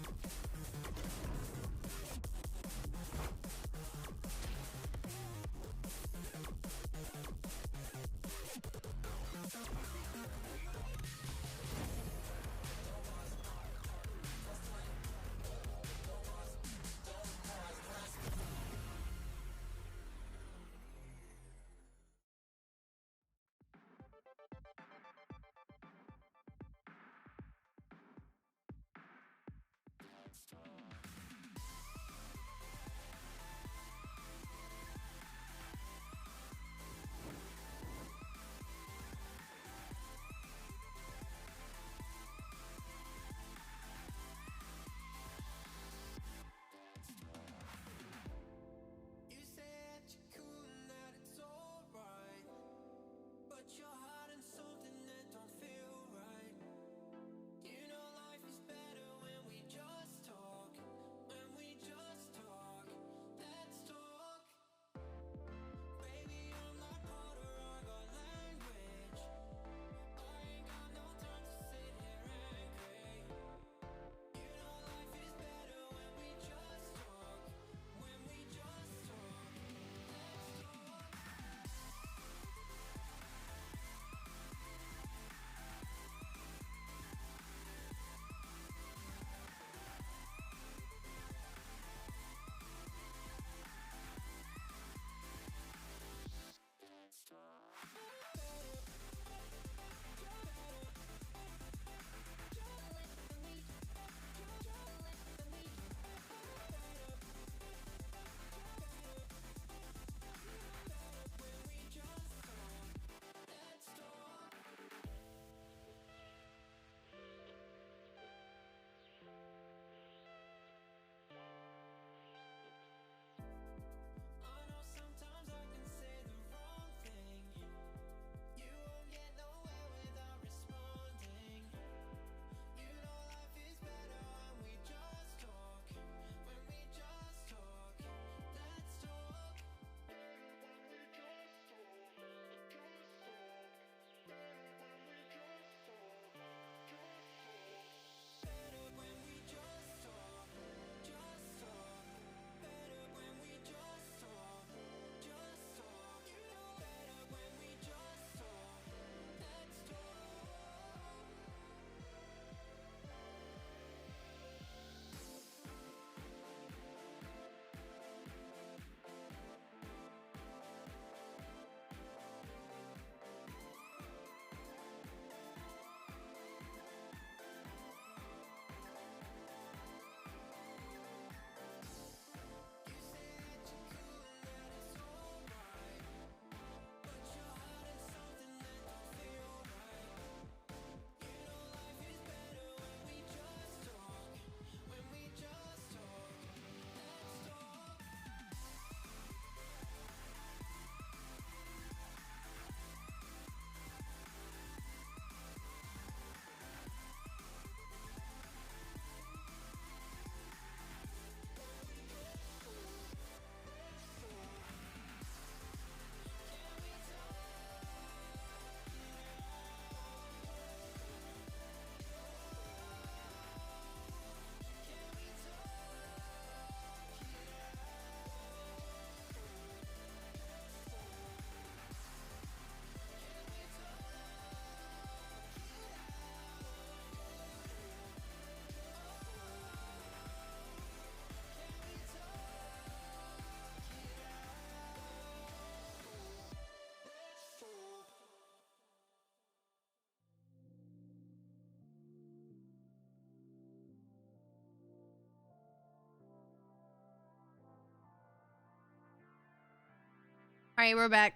All right, we're back.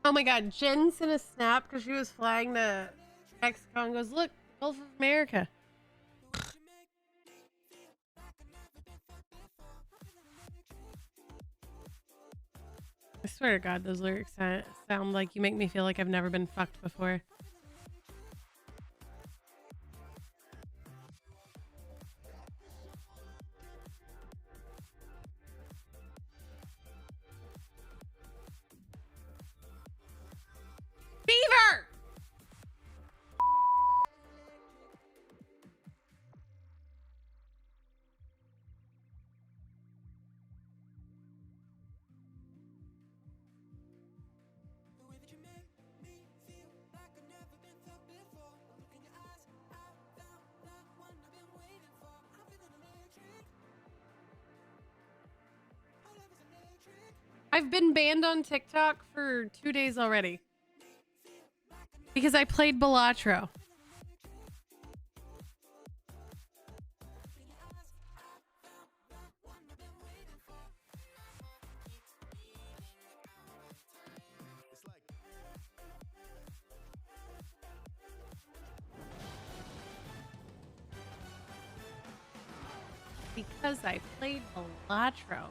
Oh my god, Jen sent a snap because she was flying to Mexico and goes, look, Gulf of America. I swear to God, those lyrics sound like you make me feel like I've never been fucked before. Beaver! I've been banned on TikTok for 2 days already. Because I played Balatro. Because I played Balatro.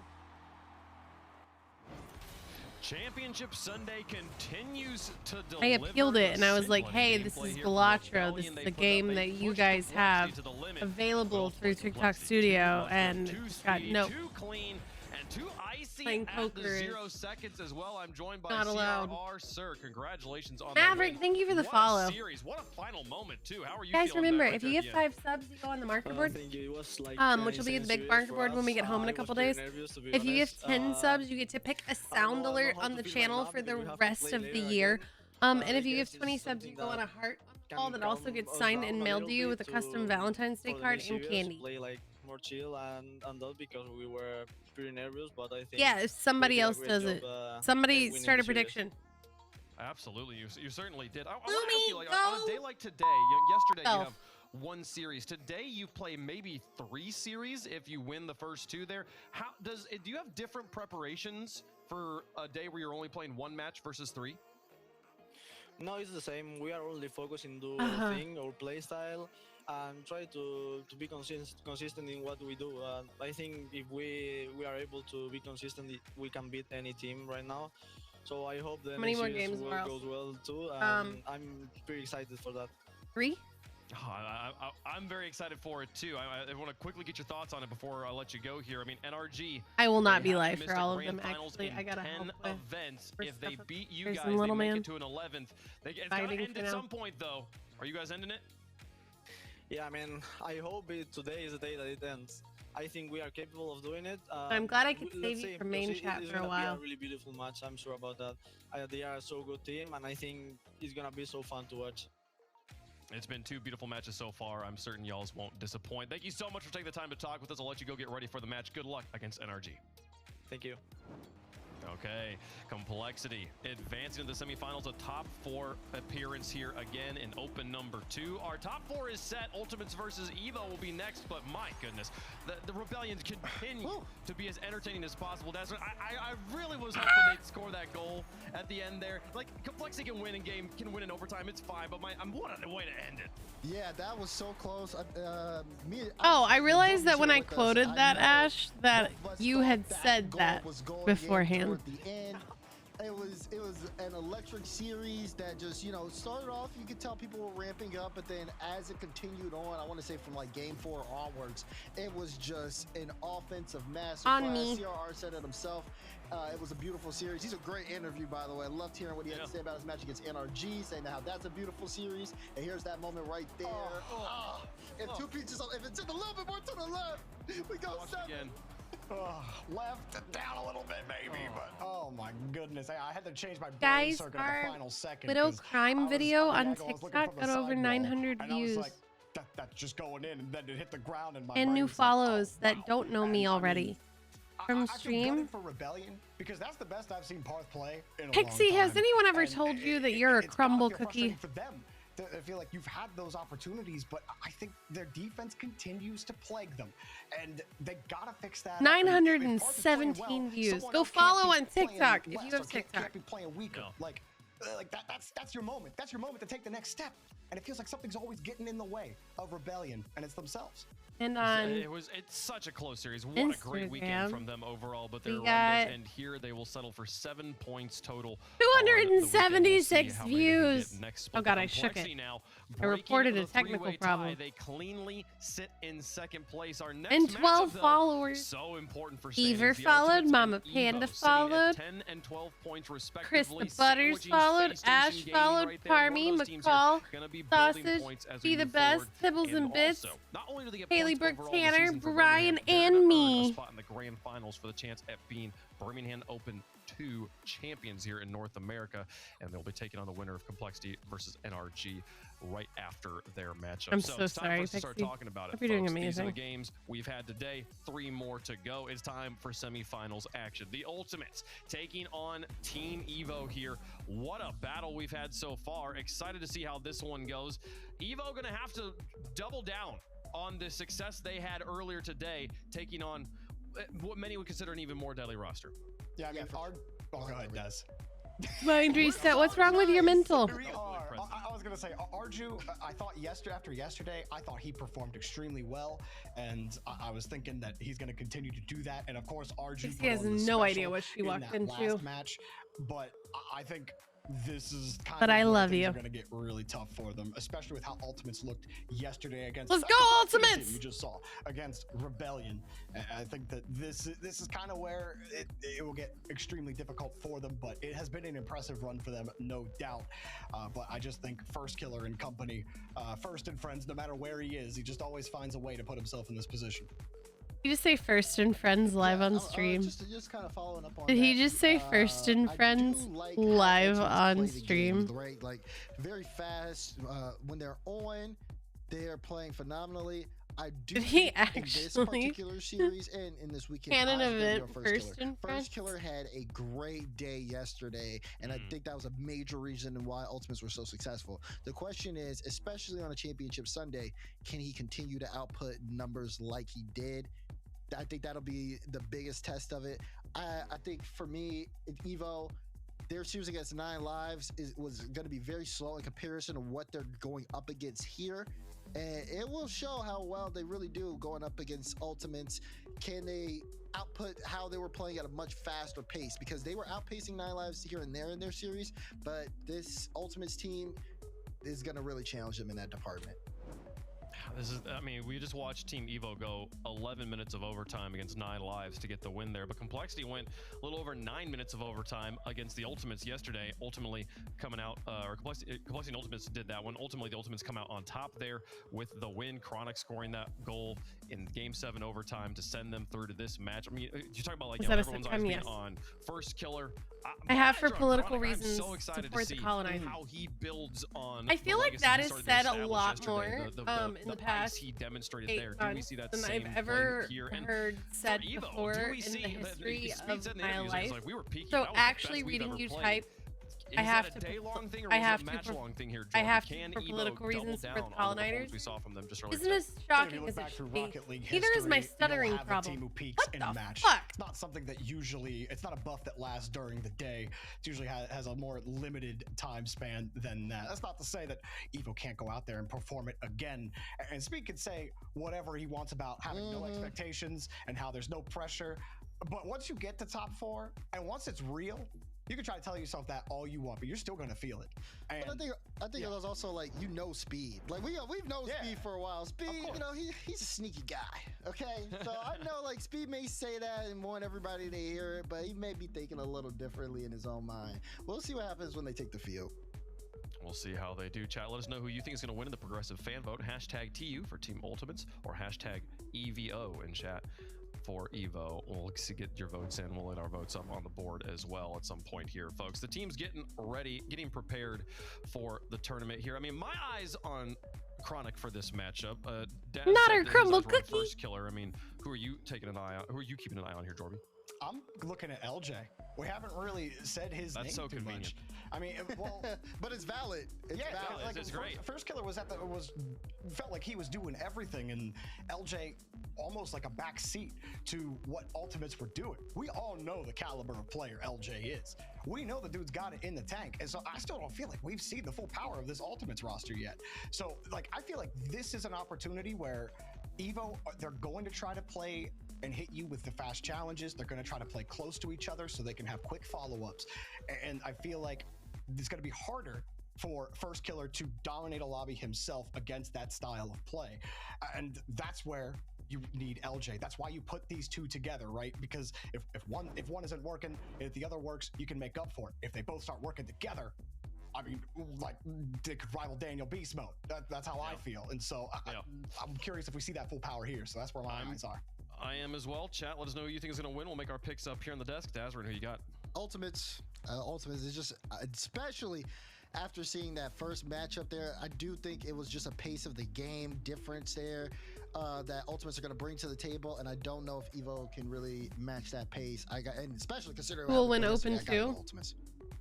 Championship Sunday continues to I deliver. appealed it and I was like, Similar hey, this gameplay is here from Balatro. Rebellion. This is They the put up game a that you push guys complexity have to the limit. available Both through with TikTok complexity Studio, too, and too got speedy, nope. too clean, and too icy Playing at poker the is 0 seconds as well. I'm joined by not allowed. CRR, sir. Congratulations on Maverick, the win. thank you for the What follow. A series. What a final moment too. How are you Guys, feeling remember, right if there you at get the end? 5 subs, you go on the marker board. Thank you. It was like Which will be the big marker board when we get home in a couple days. If you give 10 subs, you get to pick a sound alert on the channel for the rest of the year. And if you give 20 subs, you go on a heart wall that also gets signed and mailed to you with a custom Valentine's Day card and candy. Play like more chill and that because we were pretty nervous, but I think Yeah, if somebody else does it. Somebody start a prediction. Absolutely, you certainly did. I want to Lumi, ask you, like, go! on a day like today, yesterday you Go. have 1 series. Today you play maybe 3 series if you win the first 2 there. How do you have different preparations for a day where you're only playing 1 match versus 3? No, it's the same. We are only focusing do our thing, our play style, and try to be consistent in what we do. I think if we are able to be consistent, we can beat any team right now. So I hope the How many more next games series are goes well too. I'm pretty excited for that. 3? Oh, I'm very excited for it too. I want to quickly get your thoughts on it before I let you go here. I mean, NRG. I will not they be have live missed for the all of grand them, finals actually. in I gotta 10 help with events. first If they stuff beat you upstairs guys, in they Little make Man. it to an 11th. It's gonna Fighting end for at now. some point, though. Are you guys ending it? Yeah, I mean, I hope today is the day that it ends. I think we are capable of doing it. I'm glad I could let's save see, you from main because chat it's for a gonna while. be a really beautiful match. I'm sure about that. They are a so good team, and I think it's gonna be so fun to watch. It's been 2 beautiful matches so far. I'm certain y'all won't disappoint. Thank you so much for taking the time to talk with us. I'll let you go get ready for the match. Good luck against NRG. Thank you. Okay, Complexity advancing to the semifinals, a top 4 appearance here again in open number 2. Our top 4 is set. Ultimates versus Evo will be next, but my goodness, the Rebellions continue to be as entertaining as possible. Desmond, I really was hoping they'd score that goal at the end there. Like, Complexity can win in game, can win in overtime, it's fine, but I'm wanting a way to end it. Yeah, that was so close. I realized that when I quoted that, Ash, that you had said that beforehand. It was an electric series that just, you know, started off, you could tell people were ramping up, but then as it continued on, I want to say from like game 4 onwards, it was just an offensive masterclass. On me. CRR said it himself. It was a beautiful series. He's a great interview, by the way. I loved hearing what he had to say about his match against NRG, saying how that's a beautiful series. And here's that moment right there. If 2 pieces, if it's in a little bit more to the left, we go 7. Again. Left down a little bit, maybe, but oh my goodness, I had to change my brain Guys, circuit at our the final second. Widow 'cause Crime I video was on looking TikTok from the got over sidewall, 900 and I was views. like, that's just going in, and then it hit the ground, and my And brain new was like, follows oh, that wow. don't know And, me I already. mean, From I feel stream. gutted for Rebellion because that's the best I've seen Parth play in a Pixie, long has time. anyone ever And told you that you're a it's gotta crumble feel frustrating cookie? for them I feel like you've had those opportunities, but I think their defense continues to plague them, and they gotta fix that. 917 views. Go follow on TikTok if you have TikTok. Can't be playing weaker. No. Like that's your moment. That's your moment to take the next step. And it feels like something's always getting in the way of Rebellion, and it's themselves. And on it's such a close series. What a great weekend Instagram, from them overall, but they're we got- and here they will settle for 7 points total. 276 views. Oh god, I shook it. Now, I reported a breaking the technical three-way problem. tie, they cleanly sit in second place. Our next And 12 matchup, though, followers. So important for Beaver standings. The followed, Ultimates Mama and Panda Evo sitting at followed, 10 and 12 points Chris respectively. the Butters Sandwiching followed, Space Station Ash Gaming followed, right there. One of Parmy, those teams McCall, here gonna be building Sausage, points as we Be the move Best, forward. Tibbles and Bits, Also, not only do they get Haley points Brooke overall this Tanner, season for Brian, Birmingham, they're and gonna earn me. a spot in the grand finals for the chance at being Birmingham Open 2 champions here in North America, and they'll be taking on the winner of Complexity versus NRG right after their matchup. I'm so so it's time sorry, for us to start Pixie. talking about it. Hope you're doing folks. These are amazing. the games we've had today. 3 more to go. It's time for semifinals action. The Ultimates taking on Team Evo here. What a battle we've had so far. Excited to see how this one goes. Evo gonna have to double down on the success they had earlier today, taking on what many would consider an even more deadly roster. Yeah, I mean, go ahead, Des. Mind reset. What's wrong with your mental? We are. I was gonna say, Arju. I thought after yesterday, I thought he performed extremely well, and I was thinking that he's gonna continue to do that. And of course, Arju. He has no idea what she walked into. Last match, but I think this is kind But of I where love things you. are gonna get really tough for them, especially with how Ultimates looked yesterday against. Let's go, the team Ultimates! You just saw against Rebellion. And I think that this is kind of where it will get extremely difficult for them, but it has been an impressive run for them, no doubt. But I just think First Killer and company, First and Friends, no matter where he is, he just always finds a way to put himself in this position. Did you just say First and Friends live on stream? Just kind of following up on Did he that, just say First and I do Friends like how live Ultimates on play the stream? games, right? Like very fast. When they're on, they are playing phenomenally. I do Did he think in this actually? particular series and in this weekend, Canon I'm gonna event go First Killer. and Friends? First Killer had a great day yesterday, and I think that was a major reason why Ultimates were so successful. The question is, especially on a championship Sunday, can he continue to output numbers like he did? I think that'll be the biggest test of it. I think for me, Evo, their series against 9 Lives was going to be very slow in comparison to what they're going up against here. And it will show how well they really do going up against Ultimates. Can they output how they were playing at a much faster pace? Because they were outpacing 9 Lives here and there in their series, but this Ultimates team is going to really challenge them in that department. I mean, we just watched Team Evo go 11 minutes of overtime against 9 Lives to get the win there, but Complexity went a little over 9 minutes of overtime against the Ultimates yesterday, ultimately coming out, or Complexity and Ultimates did that one. Ultimately, the Ultimates come out on top there with the win. Chronic scoring that goal in Game 7 overtime to send them through to this match. I mean, you talk about like, Was you know, that a everyone's sitcom? eyes being Yes. on First Killer. I have my for eyes are on political Chronic. reasons I'm so excited to support the see colonizers. how he builds on. I feel the like legacy that he is started to said a establish lot yesterday. more The in the ice past he demonstrated 8 there. Do we months see that than same I've ever play here? And heard said for Evo, before do we in see the history Speed of said in the my interviews, life. like, we were peaking. So That was the actually best we've reading ever you played. type, Is I have that a to day-long thing, or I was have it to a match-long thing here, I Jordan? have to Can for Evo political double reasons down for the on the colonizers. performance we saw from them just earlier Isn't as today? If shocking you look as back it through should be. Rocket League Neither is my history, stuttering you'll have problem. A team who peaks What in the a match. fuck? It's not something that usually, it's not a buff that lasts during the day. It usually has a more limited time span than that. That's not to say that Evo can't go out there and perform it again. And Speed could say whatever he wants about having no expectations and how there's no pressure. But once you get to top 4 and once it's real, you can try to tell yourself that all you want, but you're still gonna feel it. And But I think it was also like, Speed. Like we've known Speed for a while. Speed, he's a sneaky guy. Okay, so I know like Speed may say that and want everybody to hear it, but he may be thinking a little differently in his own mind. We'll see what happens when they take the field. We'll see how they do. Chat, let us know who you think is going to win in the progressive fan vote. Hashtag TU for Team Ultimates or hashtag EVO in chat for Evo. We'll get your votes in. We'll let our votes up on the board as well at some point here, folks. The team's getting ready, getting prepared for the tournament here. I mean, my eyes on Chronic for this matchup. Dad Not said our that his crumble eyes were on cookie. First Killer. I mean, who are you taking an eye on? Who are you keeping an eye on here, Jorby? I'm looking at LJ. We haven't really said his name so too convenient. much. I mean, well, but it's valid. It's yeah, valid. like It's great. First Killer felt like he was doing everything, and LJ almost like a back seat to what Ultimates were doing. We all know the caliber of player LJ is. We know the dude's got it in the tank, and so I still don't feel like we've seen the full power of this Ultimates roster yet. So, like, I feel like this is an opportunity where Evo, they're going to try to play and hit you with the fast challenges. They're going to try to play close to each other so they can have quick follow-ups. And I feel like it's going to be harder for First Killer to dominate a lobby himself against that style of play. And that's where you need LJ. That's why you put these two together, right? Because if one isn't working, if the other works, you can make up for it. If they both start working together, I mean, like, they could rival Daniel Beast mode. That's how I feel. And so I'm curious if we see that full power here. So that's where my eyes are. I am as well. Chat, let us know who you think is going to win. We'll make our picks up here on the desk. Dazrin, who you got? Ultimates is just, especially after seeing that first matchup there, I do think it was just a pace of the game difference there that Ultimates are going to bring to the table, and I don't know if Evo can really match that pace. And especially considering Who will win Open too? Ultimates.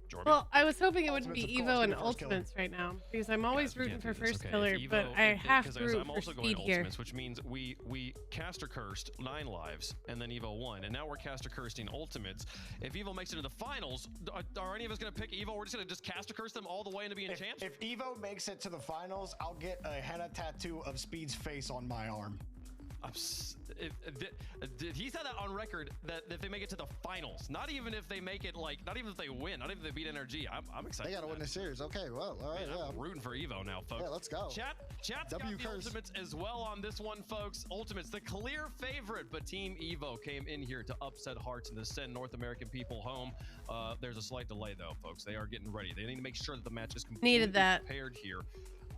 Jordan? Well, I was hoping it wouldn't be Ultimates, of Evo course, and be the first killer. Ultimates right now because I'm always Guys, we rooting can't for do this, First okay? Killer, If Evo- but I have to root I'm for also going Speed here. Ultimates, which means we caster cursed 9 lives and then Evo won, and now we're caster cursing Ultimates. If Evo makes it to the finals, are any of us going to pick Evo? We're just going to just caster curse them all the way into being champs? If Evo makes it to the finals, I'll get a henna tattoo of Speed's face on my arm. He said that on record that if they make it to the finals, not even if they make it, like, not even if they win, not even if they beat NRG. I'm excited. They got to win the series. Okay, well, all right, I'm rooting for Evo now, folks. Yeah, let's go. Chat's got the Ultimates as well on this one, folks. Ultimates, the clear favorite, but Team Evo came in here to upset hearts and to send North American people home. There's a slight delay, though, folks. They are getting ready. They need to make sure that the match is completely prepared here.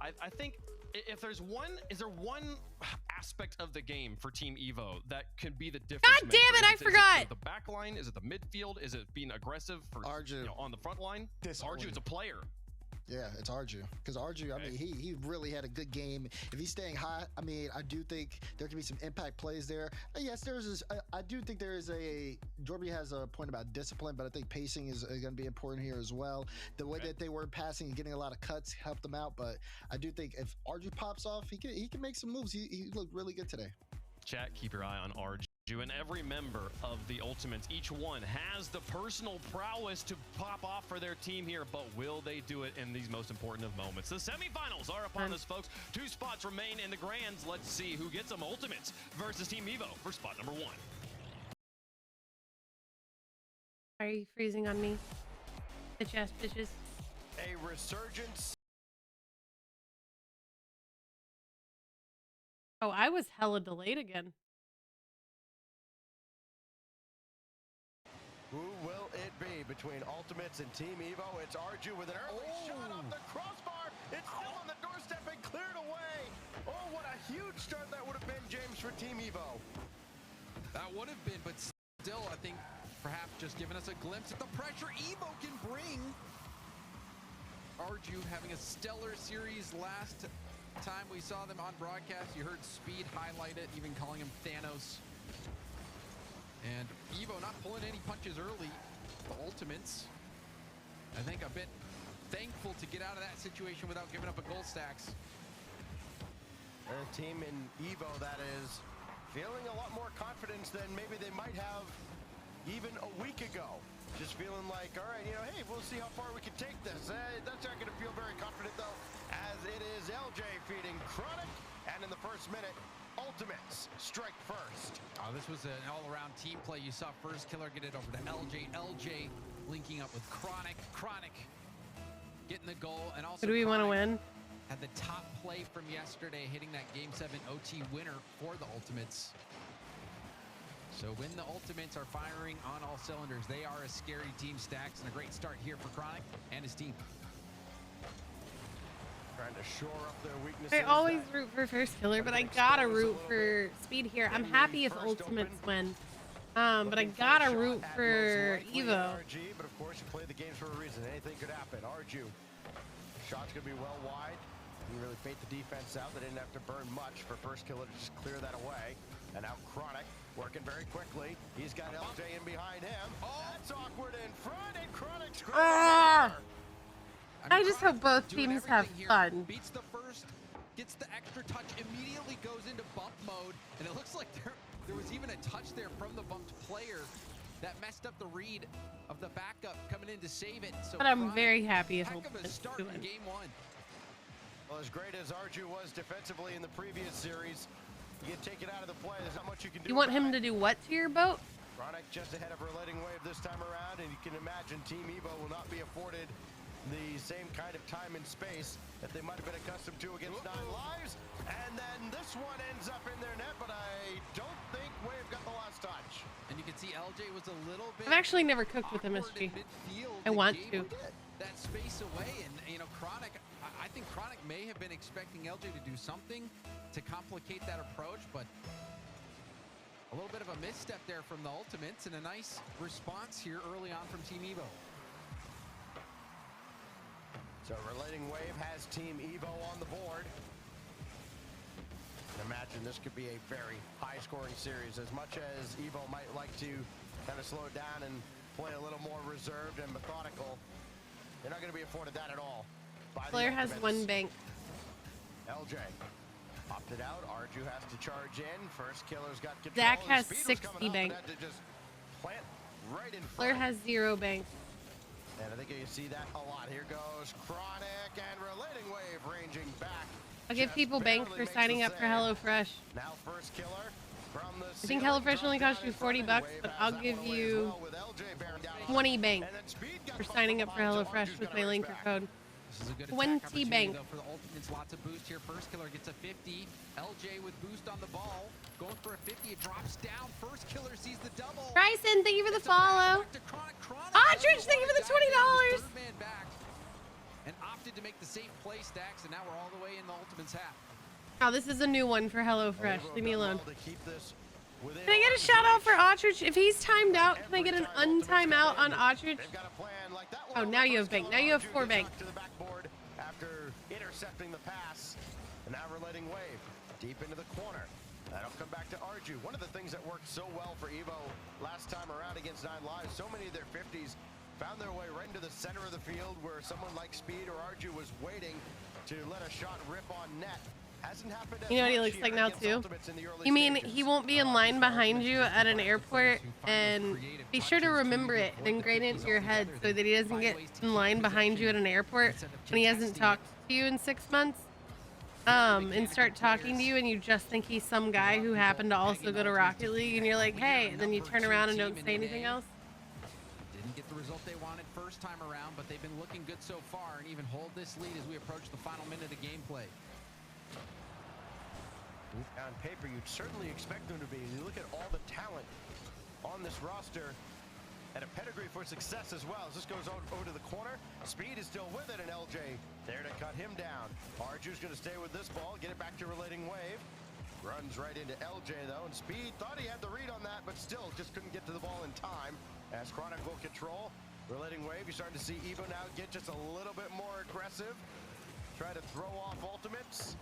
I think if there's is there one aspect of the game for Team Evo that can be the difference? God damn it, I forgot. Is it the back line? Is it the midfield? Is it being aggressive for Arju on the front line? Arju is a player. Yeah, it's Arju. Because Arju, I mean, he really had a good game. If he's staying hot, I mean, I do think there can be some impact plays there. Yes, I do think there is Jorby has a point about discipline, but I think pacing is going to be important here as well. The way that they were passing and getting a lot of cuts helped them out, but I do think if Arju pops off, he can make some moves. He looked really good today. Chat, keep your eye on Arju. And every member of the Ultimates, each one has the personal prowess to pop off for their team here, but will they do it in these most important of moments? The semifinals are upon us, folks. 2 spots remain in the grands. Let's see who gets them. Ultimates versus Team Evo for spot number 1. Are you freezing on me? Bitch ass bitches. A resurgence. Oh, I was hella delayed again. Who will it be between Ultimates and Team Evo? It's Arju with an early shot off the crossbar. It's still on the doorstep and cleared away. Oh, what a huge start that would have been, James, for Team Evo. That would have been, but still, I think perhaps just giving us a glimpse at the pressure Evo can bring. Arju having a stellar series last time we saw them on broadcast. You heard Speed highlight it, even calling him Thanos. And Evo not pulling any punches early. The Ultimates, I think, a bit thankful to get out of that situation without giving up a goal stacks. A team in Evo that is feeling a lot more confidence than maybe they might have even a week ago. Just feeling like, all right, hey, we'll see how far we can take this. That's not going to feel very confident, though, as it is LJ feeding Chronic. And in the first minute, Ultimates strike first. Oh, this was an all-around team play. You saw First Killer get it over to LJ. LJ linking up with Chronic. Chronic getting the goal. And also, Who do we want to win? Had the top play from yesterday, hitting that Game 7 OT winner for the Ultimates. So when the Ultimates are firing on all cylinders, they are a scary team. Stacks, and a great start here for Chronic and his team. Trying to shore up their weaknesses. I always root for First Killer, but I gotta root for Speed here. I'm happy if Ultimates win. But I gotta root for Evo. RG, but of course you play the games for a reason. Anything could happen. Arju. Shot's gonna be well wide. Didn't really bait the defense out. They didn't have to burn much for First Killer to just clear that away. And now Chronic Working very quickly. He's got LJ in behind him. Oh, that's awkward in front, and Chronic's I just hope both teams have fun. Beats the first, gets the extra touch, immediately goes into bump mode, and it looks like there was even a touch there from the bumped player that messed up the read of the backup coming in to save it. So But I'm very happy as heck of a start in game one. Well, as great as Arju was defensively in the previous series, you get taken out of the play. There's not much you can do. You want him to do what to your boat? Chronic just ahead of Relating Wave this time around, and you can imagine Team Evo will not be afforded the same kind of time and space that they might have been accustomed to against 9 Lives. And then this one ends up in their net, but I don't think Wave got the last touch. And you can see LJ was a little bit. I've actually never cooked with MSG. I want to. That space away, and you know, Chronic. I think Chronic may have been expecting LJ to do something to complicate that approach, but a little bit of a misstep there from the Ultimates, and a nice response here early on from Team Evo. So Relating Wave has Team Evo on the board. And imagine this could be a very high-scoring series. As much as Evo might like to kind of slow it down and play a little more reserved and methodical, they're not going to be afforded that at all. Player has 1 bank. LJ opted out. Arju has to charge in. First killer's got control. Zach has 60 bank. Player has 0 bank. And I think you see that a lot. Here goes Chronic and Relating Wave ranging back. I'll give people bank for signing up for HelloFresh. Now first killer from the I think HelloFresh only costs you $40, but I'll give you 20 bank for signing up for HelloFresh with my link or code. This is a good 20 bank. for the Ultimates. Lots of boost here. First killer gets a 50. LJ with boost on the ball. Going for a 50. It drops down. First killer sees the double. Bryson, thank you for the follow. Audrich, thank you for the $20. Third man back and opted to make the safe play stacks, and now we're all the way in the Ultimates half. Oh, this is a new one for HelloFresh. Leave me alone. Can I get a shout out for Audrich? If he's timed out, can I get an untime out on Audrich? Oh, now you have bank. Now you have 4 bank. To the backboard after intercepting the pass. And now Relating Wave deep into the corner. That'll come back to Arju. One of the things that worked so well for Evo last time around against 9 Lives, so many of their 50s found their way right into the center of the field where someone like Speed or Arju was waiting to let a shot rip on net. Hasn't happened. You know what he looks like now too? You mean he won't be in line behind you at an airport, and be sure to remember it and ingrain it into your head so that he doesn't get in line behind you at an airport when he hasn't talked to you in 6 months, and start talking to you and you just think he's some guy who happened to also go to Rocket League, and you're like, hey, and then you turn around and don't say anything else. Didn't get the result they wanted first time around, but they've been looking good so far and even hold this lead as we approach the final minute of gameplay. On paper, you'd certainly expect them to be. You look at all the talent on this roster and a pedigree for success as well. As this goes over to the corner, Speed is still with it, and LJ there to cut him down. Arju's going to stay with this ball, get it back to Relating Wave. Runs right into LJ, though, and Speed thought he had the read on that, but still just couldn't get to the ball in time. As Chronic will control Relating Wave, you're starting to see Evo now get just a little bit more aggressive. Try to throw off ultimates.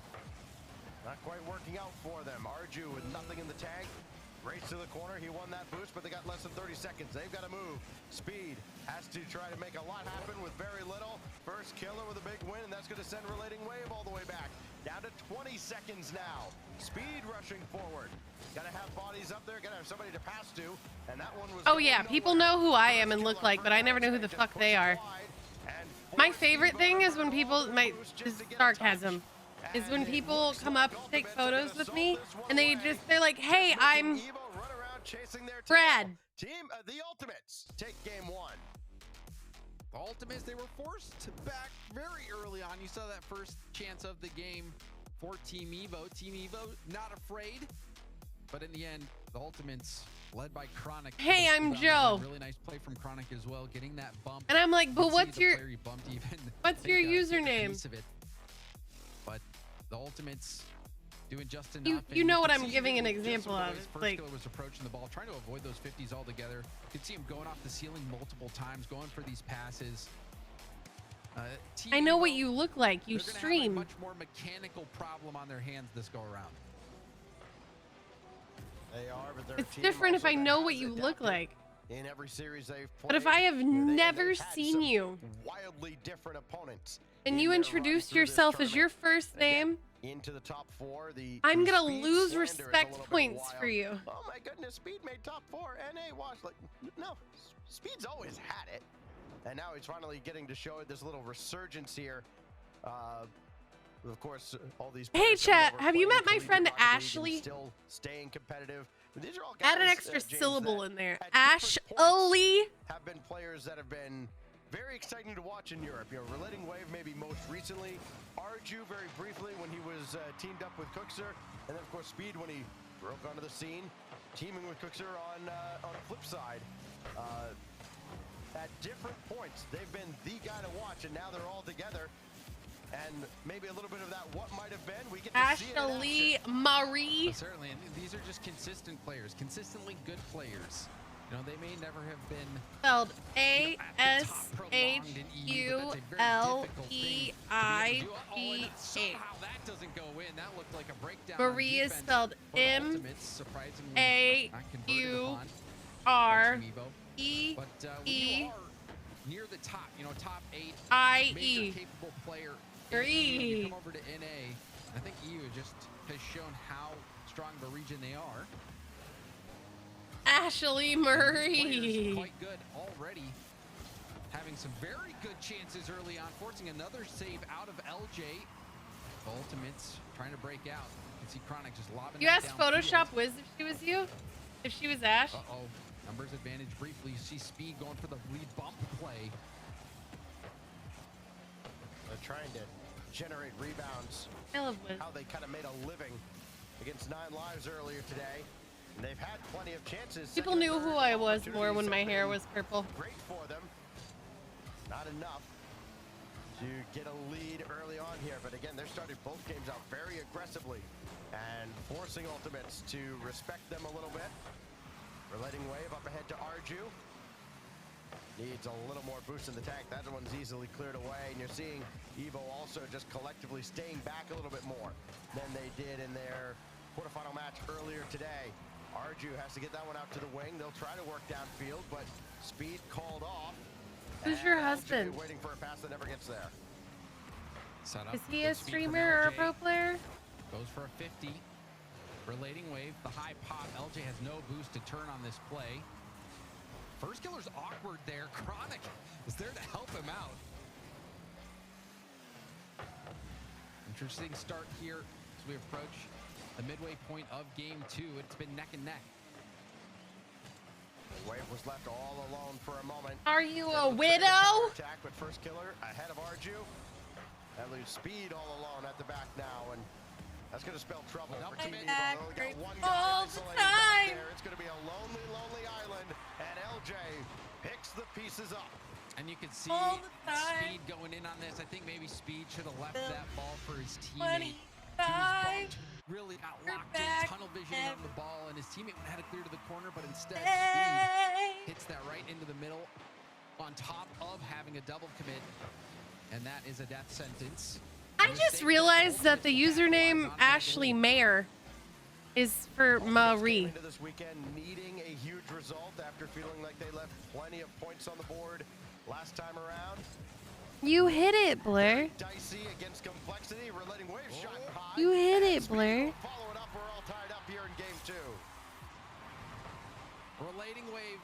Not quite working out for them. Arju with nothing in the tank. Race to the corner. He won that boost, but they got less than 30 seconds. They've got to move. Speed has to try to make a lot happen with very little. First killer with a big win, and that's going to send Relating Wave all the way back. Down to 20 seconds now. Speed rushing forward. Got to have bodies up there. Got to have somebody to pass to. And that one was. Oh yeah, people know who I am and look like, but I never know who the fuck they are. My favorite thing is when people, this is sarcasm, is when people come up to take photos with me and they're like, hey, I'm Brad. The Ultimates take game 1. The Ultimates, they were forced back very early on. You saw that first chance of the game for Team Evo. Team Evo not afraid, but in the end, the Ultimates led by Chronic. Hey, I'm Joe. Really nice play from Chronic as well, getting that bump. And I'm like, but what's your what's your username? But the Ultimates doing just enough. You know what I'm giving an example of. First like, killer was approaching the ball, trying to avoid those 50s altogether. You could see him going off the ceiling multiple times, going for these passes. I know what you look like. You stream. Have a much more mechanical problem on their hands this go around. They are, but they're a It's team different if also I that know has what you look adapted like. in every series they've played. But if I have never they've had seen some you wildly different opponents and in you their run introduce through this yourself as your tournament. first Again, name, into the top 4, I'm the gonna speed lose slander is a respect little bit points for wild. you. Oh my goodness, Speed made top 4, NA wash. Like, no, Speed's always had it. And now he's finally getting to show it. There's a little resurgence here. Of course, all these Hey, players coming chat, over, have you playing met my collegiate friend Rocket League and Ashley? Still staying competitive. These are all Add an guys, extra James, syllable that in there. at different points Ashley. have been players that have been very exciting to watch in Europe. You know, Relating Wave maybe most recently. Arju very briefly when he was teamed up with Cookser. And then, of course, Speed when he broke onto the scene, teaming with Cookser on flip side. At different points, they've been the guy to watch, and now they're all together. And maybe a little bit of that what might have been. We get to see it in Ashley action. Marie. Certainly, and these are just consistent players, consistently good players. You know, they may never have been Spelled at the top prolonged in EU, but that's a very difficult thing to be able to do. Oh, and ASHULEIPH. somehow that doesn't go in. That looked like a breakdown. Marie on is defense spelled for the Ultimates, surprisingly not converted upon by Team Evo. But when you are near the top, you know, top 8 major capable player in EU, you come over to NA. I think EU just has shown how strong of a region they are. Ashley Marie. Quite good already. Having some very good chances early on, forcing another save out of LJ. Ultimates trying to break out. You can see Chronic just lobbing You that asked downfield. Photoshop Wiz if she was you? If she was Ash? Uh-oh. Numbers advantage briefly. You see Speed going for the lead bump play. They're trying to generate rebounds. I love Wiz. How they kind of made a living against 9 Lives earlier today. And they've had plenty of chances. People Second knew and who third I was more when opportunities my have hair been was purple. Great for them. Not enough to get a lead early on here. But again, they're starting both games out very aggressively and forcing Ultimates to respect them a little bit. Relating Wave up ahead to Arju. Needs a little more boost in the tank. That one's easily cleared away. And you're seeing Evo also just collectively staying back a little bit more than they did in their quarterfinal match earlier today. Arju has to get that one out to the wing. They'll try to work downfield, but Speed called off. Who's your And husband? LJ waiting for a pass that never gets there. Set up. Is he Good a speed from streamer or a LJ. pro player? Goes for a 50. Relating Wave, the high pop. LJ has no boost to turn on this play. First killer's awkward there. Chronic is there to help him out. Interesting start here as we approach the midway point of game 2. It's been neck and neck. Wave was left all alone for a moment. Are you That a looks like widow? Attack, but first killer ahead of Arju. That leaves Speed all alone at the back now, and that's going to spell trouble for Team Evo. They only got one guy all the isolated back time. there. It's going to be a lonely, lonely island, and LJ picks the pieces up. And you can see All the time. Speed going in on this. I think maybe Speed should have left that ball for his 25. teammate. He was bumped, really got You're locked in, back. tunnel vision on the ball, and his teammate had to clear to the corner, but instead Speed Hey. hits that right into the middle on top of having a double commit, and that is a death sentence. I just realized that the username Ashley Mayer is for Marie. Into this weekend needing a huge result after feeling like they left plenty of points on the board last time around. You hit it, Blair. Dicey against Complexity. Relating Wave shot high. You hit And it, Speed Blair. will follow it up. We're all tied up here in game 2. Relating Wave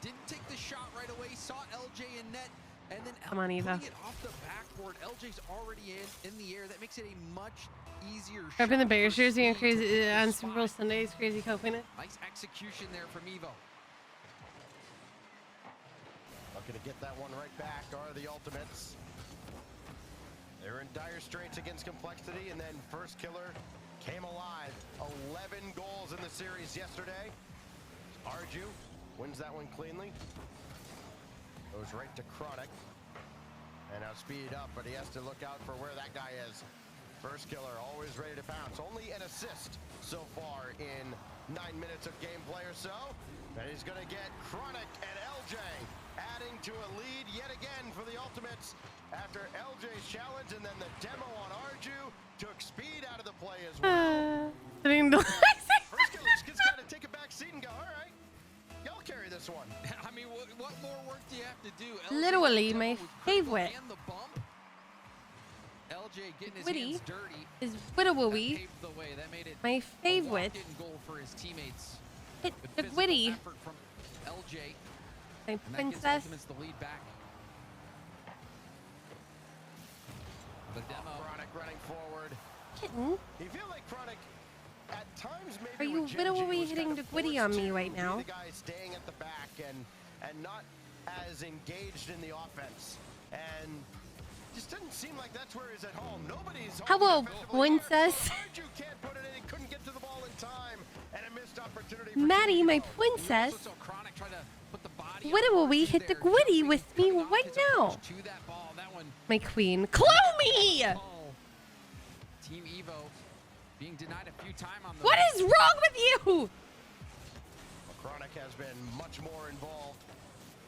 didn't take the shot right away, saw LJ in net, and then Come on, Eva. putting it off the backboard. LJ's already in the air. That makes it a much easier shot. Repping the Bears for jersey on Speed to crazy hit the on spot. Super Bowl Sundays. Crazy coping it. Nice execution there from Evo. Looking to get that one right back are the Ultimates. They're in dire straits against Complexity, and then first killer came alive. 11 goals in the series yesterday. Arju wins that one cleanly. Goes right to Chronic. And now Speed up, but he has to look out for where that guy is. First killer, always ready to pounce. Only an assist so far in 9 minutes of gameplay or so. And he's going to get Chronic and LJ adding to a lead yet again for the Ultimates after LJ's challenge, and then the demo on Arju took Speed out of the play as well. I mean, First killer's just got to take it back. this one. I mean, what more work do you have to do? Literally my favorite. And the bump. LJ getting his Witty hands dirty. is That Witty. paved the way. That made it My a favorite. walk-in goal for his teammates. Hit With the physical Witty. effort from LJ. My And that gives princess. Ultimates the lead back. The demo. Chronic running forward. Kitten. You feel like Chronic at times maybe Are you with Gen G literally was hitting kind the of Gwitty forced on me to right be now? The guy staying at the back and not as engaged in the offense. And just didn't seem like that's where he's at home. Nobody's home Hello, defensively. princess. Arju can't put it in. He couldn't get to the ball in time. And a missed opportunity for Maddie, my Tito. princess. Also, Chronic tried to put the body Witty on hit the there, Gwitty jumping, with me cutting off right his now. approach to that ball. That one. My queen. Clomie! Oh. Team Evo being denied a few times on the. What is wrong with you? Chronic has been much more involved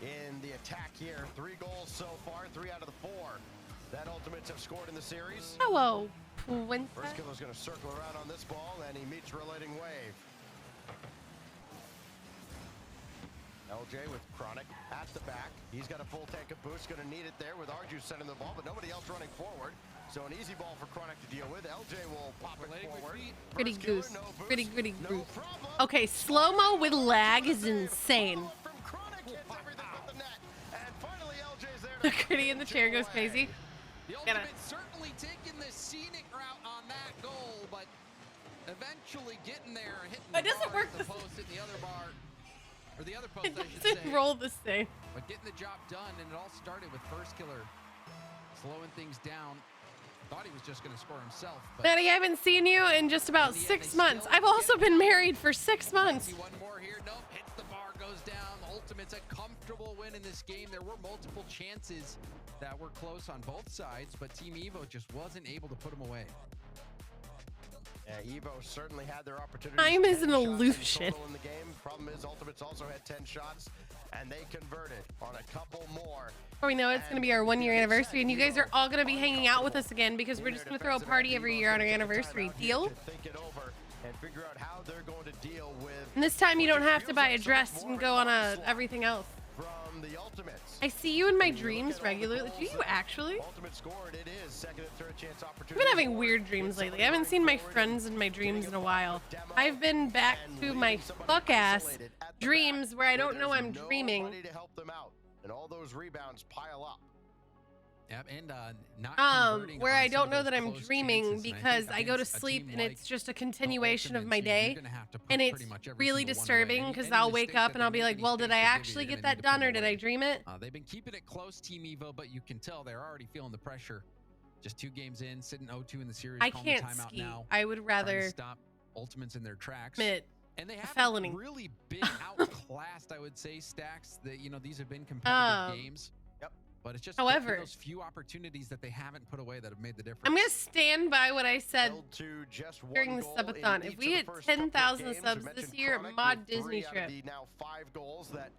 in the attack here. 3 goals so far, 3 out of the 4 that Ultimates have scored in the series. Hello, First princess. killer's going to circle around on this ball, and he meets Relating Wave. LJ with Chronic at the back. He's got a full tank of boost, going to need it there with Arju sending the ball, but nobody else running forward. So an easy ball for Chronic to deal with. LJ will pop it forward. Pretty First killer, goose. no boost, Pretty no goose. problem. Okay, slow-mo with lag is insane. Follow-up from Chronic, hits everything but the net. And finally, LJ's there. The Gritty in the chair goes crazy. The Get it. Ultimate certainly taking the scenic route on that goal, but eventually getting there, hitting It the doesn't bar, work the the- post, hitting the other bar, or the other post, It I should doesn't say. roll the same. But getting the job done, and it all started with First Killer slowing things down. Thought he was just going to score himself. But Maddie, I haven't seen you in just about 6 months. I've also been married for 6 months. see one more here. Nope, hits the bar, goes down. Ultimate's a comfortable win in this game. There were multiple chances that were close on both sides, but Team Evo just wasn't able to put them away. Yeah, Evo certainly had their opportunity. Time is an illusion. In the game. Problem is, Ultimates also had 10 shots, and they converted on a couple more. Before we know it, it's going to be our 1-year anniversary, and you guys are all going to be hanging out with us again because we're just going to throw a party every year on our anniversary. Deal? Think it over and figure out how they're going to deal with. And this time you don't have to buy a dress and go on everything else. From the Ultimates. I see you in my dreams regularly. Do you actually? Ultimate scored. It is second and third chance opportunity. I've been having weird dreams lately. I haven't seen my friends in my dreams in a while. I've been back to my fuck-ass dreams where I don't know I'm dreaming. Nobody to help them out, and all those rebounds pile up. Yep, and not converting Where on I some don't of know those that I'm close dreaming chances. And because think I go to against a sleep team and like it's just a the continuation of my Ultimates, day. you're gonna have to put And it's pretty much every really single one disturbing away. because Any I'll wake mistake up that and I'll they be make, like, any well, did space I they give you, actually you're get gonna that need to put done or them did I away. dream it? They've been keeping it close, Team Evo, but you can tell they're already feeling the pressure. Just 2 games in, sitting 0-2 in the series. I calling the can't timeout ski. now, I would trying to rather stop Ultimates in their tracks. commit And they a haven't felony. really been outclassed, I would say, Stacks. That these have been competitive games. Yep. But it's just However, those few opportunities that they haven't put away that have made the difference. I'm going to stand by what I said Held to just one during the goal subathon. in If each we of the hit first couple of 10,000 games. subs We this mentioned year, Chronic mod with Disney 3 out trip. of the now 5 goals that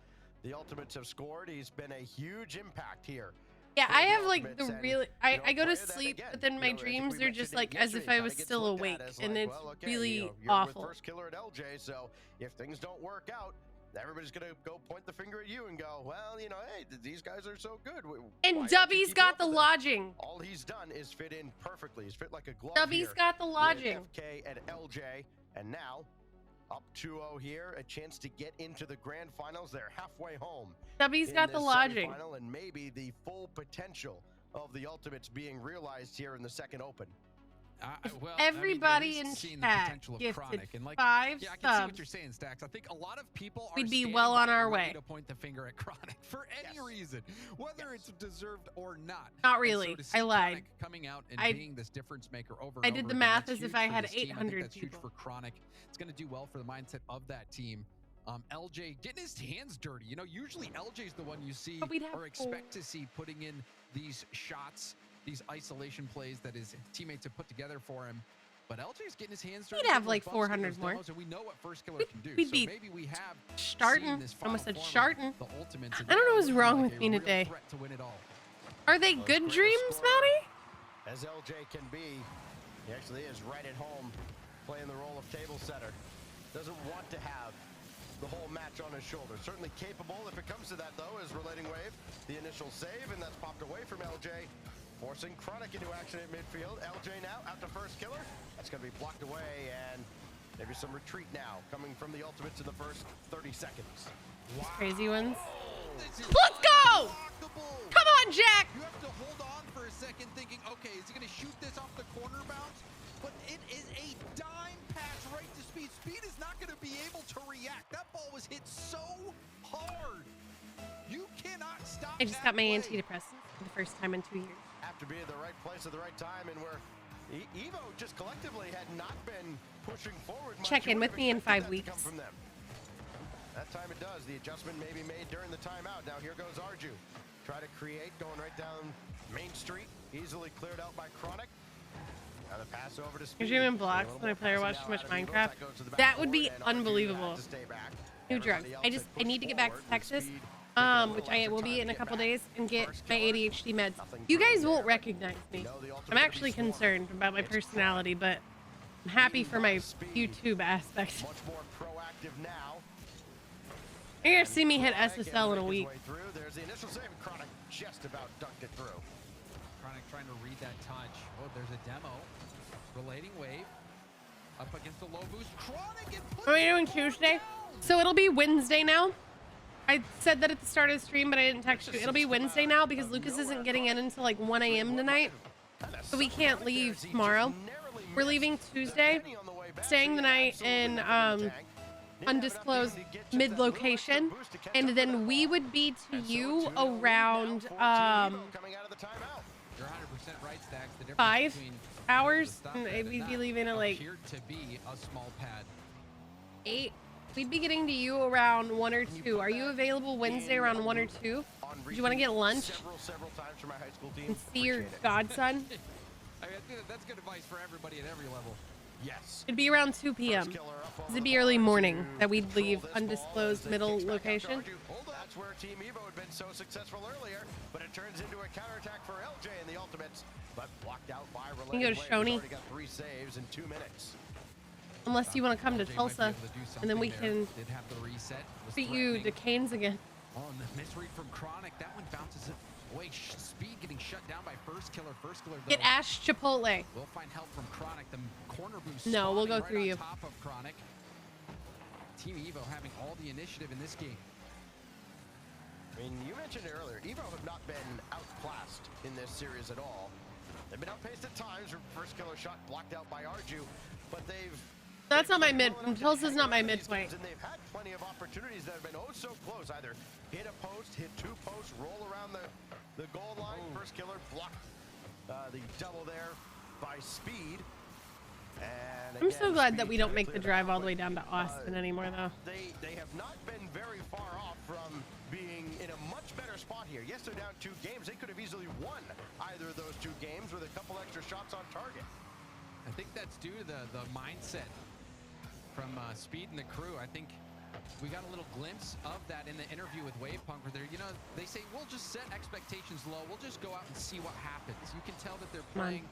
the Ultimates have scored. He's been a huge impact here. Yeah, for I the have like Ultimates, the and, really, you know, I go to player that, sleep, again, but then my you know, I think dreams we are just mentioned like it as if yesterday, I kinda was gets still looked awake, at as and like, it's well, okay, really you know, you're awful. with first killer at LJ, so if things don't work out, everybody's gonna go point the finger at you and go, well, you know, hey, these guys are so good. Why And aren't you Dubby's keeping got up the with them? lodging. All he's done is fit in perfectly. He's fit like a glove Dubby's here got the with lodging. FK and LJ, and now up 2-0 here, a chance to get into the grand finals. They're halfway home. Dubby's in got the this lodging. semifinal, and maybe the full potential of the Ultimates being realized here in the second open. Well, Everybody at in least seeing the chat potential of gifted Chronic, and 5 yeah, I can see what subs. you're saying, Stacks. I think a lot of people are We'd be standing well on by our ready way. to point the finger at Chronic for any reason, whether it's deserved or not. Not And really. So to see I lied. Chronic coming out and I- being this difference maker over I and did over the again, math that's as if huge I for had this team. I think 800 that's huge people. for Chronic. It's going to do well for the mindset of that team. LJ getting his hands dirty. You know, usually LJ's the one you see But we'd have or expect to see putting in these shots, these isolation plays that his teammates have put together for him. But LJ's getting his hands dirty. We'd have those like bumps, 400 those more. demos, and we know what First Killer We'd- can do. we'd So be maybe we have Starting. seen this I almost said final form starting. of the Ultimates, and I don't know they are what's looking wrong like with a me real today. threat to win it all. Are they As good great a dreams, scorer Maddie? As LJ can be, he actually is right at home playing the role of table setter. Doesn't want to have the whole match on his shoulders. Certainly capable if it comes to that, though, as Relating Wave, the initial save, and that's popped away from LJ, forcing Chronic into action at midfield. LJ now out to first killer. That's going to be blocked away, and maybe some retreat now coming from the ultimates in the first 30 seconds. These crazy ones. This is Let's go! unblockable. Come on, Jack! You have to hold on for a second thinking, okay, is he going to shoot this off the corner bounce? But it is a dime pass right to Speed. Speed is not going to be able to react. That ball was hit so hard. You cannot stop. I just got my antidepressants for the first time in 2 years. Have to be in the right place at the right time, and where Evo just collectively had not been pushing forward much. Check in with me in 5 That weeks. come from them. That time it does. The adjustment may be made during the timeout. Now here goes Arju. Try to create, going right down Main Street. Easily cleared out by Chronic. Now the pass over to Speed. Usually I'm blocked when I play or watch too much Minecraft. That would be unbelievable. New drugs. I need to get back to Texas, which I will be in a couple days, and get my ADHD meds. You guys won't recognize me. I'm actually concerned about my personality, but I'm happy for my YouTube aspect. Much more proactive now. You're gonna see me hit SSL in a week. There's the initial save. Chronic just about dunked it through. Chronic trying to read that touch. Oh, there's a demo. Relating Wave. Up against the low boost. Chronic and What are we doing Tuesday? So it'll be Wednesday now. I said that at the start of the stream, but I didn't text you. It'll be Wednesday now because Lucas isn't getting in until like 1 a.m. tonight. So we can't leave tomorrow. We're leaving Tuesday, staying the night in undisclosed mid location, and then we would be to you around Coming out of the timeout. You're 100% right, Stacks. The difference 5 between hours. the And stop pad we'd and be that leaving at like appeared to be a small pad. 8. We'd be getting to you around 1 or 2. Are you available Wednesday around 1 or 2? Do you want to get lunch Several times for my high school team. and see your Appreciate it. godson? I mean, I think that's good advice for everybody at every level. Yes. It'd be around 2 p.m. It'd be early morning that we'd leave undisclosed middle location. That's where Team Evo had been so successful earlier, but it turns into a counterattack for LJ in the ultimates, but blocked out by Relating You can go to Wave, who's Shoney. already got 3 saves in 2 minutes. Unless you want to come to LJ might be Tulsa, able to do and then we something there. can Did have the reset. Was treat you to threatening. Canes again. Oh, and the misread from Chronic. That one bounces it. Boy, Speed getting shut down by First Killer. First Killer, though. Get Ash Chipotle. We'll find help from Chronic. The corner boost. No, we'll go spawning through right you. on top of Chronic. Team Evo having all the initiative in this game. I mean, you mentioned it earlier, Evo have not been outclassed in this series at all. They've been outpaced at times. First killer shot blocked out by Arju, but they've... That's not my mid. Tulsa's not my midpoint. And they've had plenty of opportunities that have been oh so close. Either hit a post, hit 2 posts, roll around the goal line. First killer blocked the double there by Speed. And I'm so again, glad that Speed we don't trying to make the clear drive that all the way out, down to Austin anymore, though. They have not been very far off from being in a much better spot here. Yes, they're down 2 games. They could have easily won either of those 2 games with a couple extra shots on target. I think that's due to the mindset from Speed and the crew. I think we got a little glimpse of that in the interview with Wavepunk, where they're, they say, we'll just set expectations low. We'll just go out and see what happens. You can tell that they're playing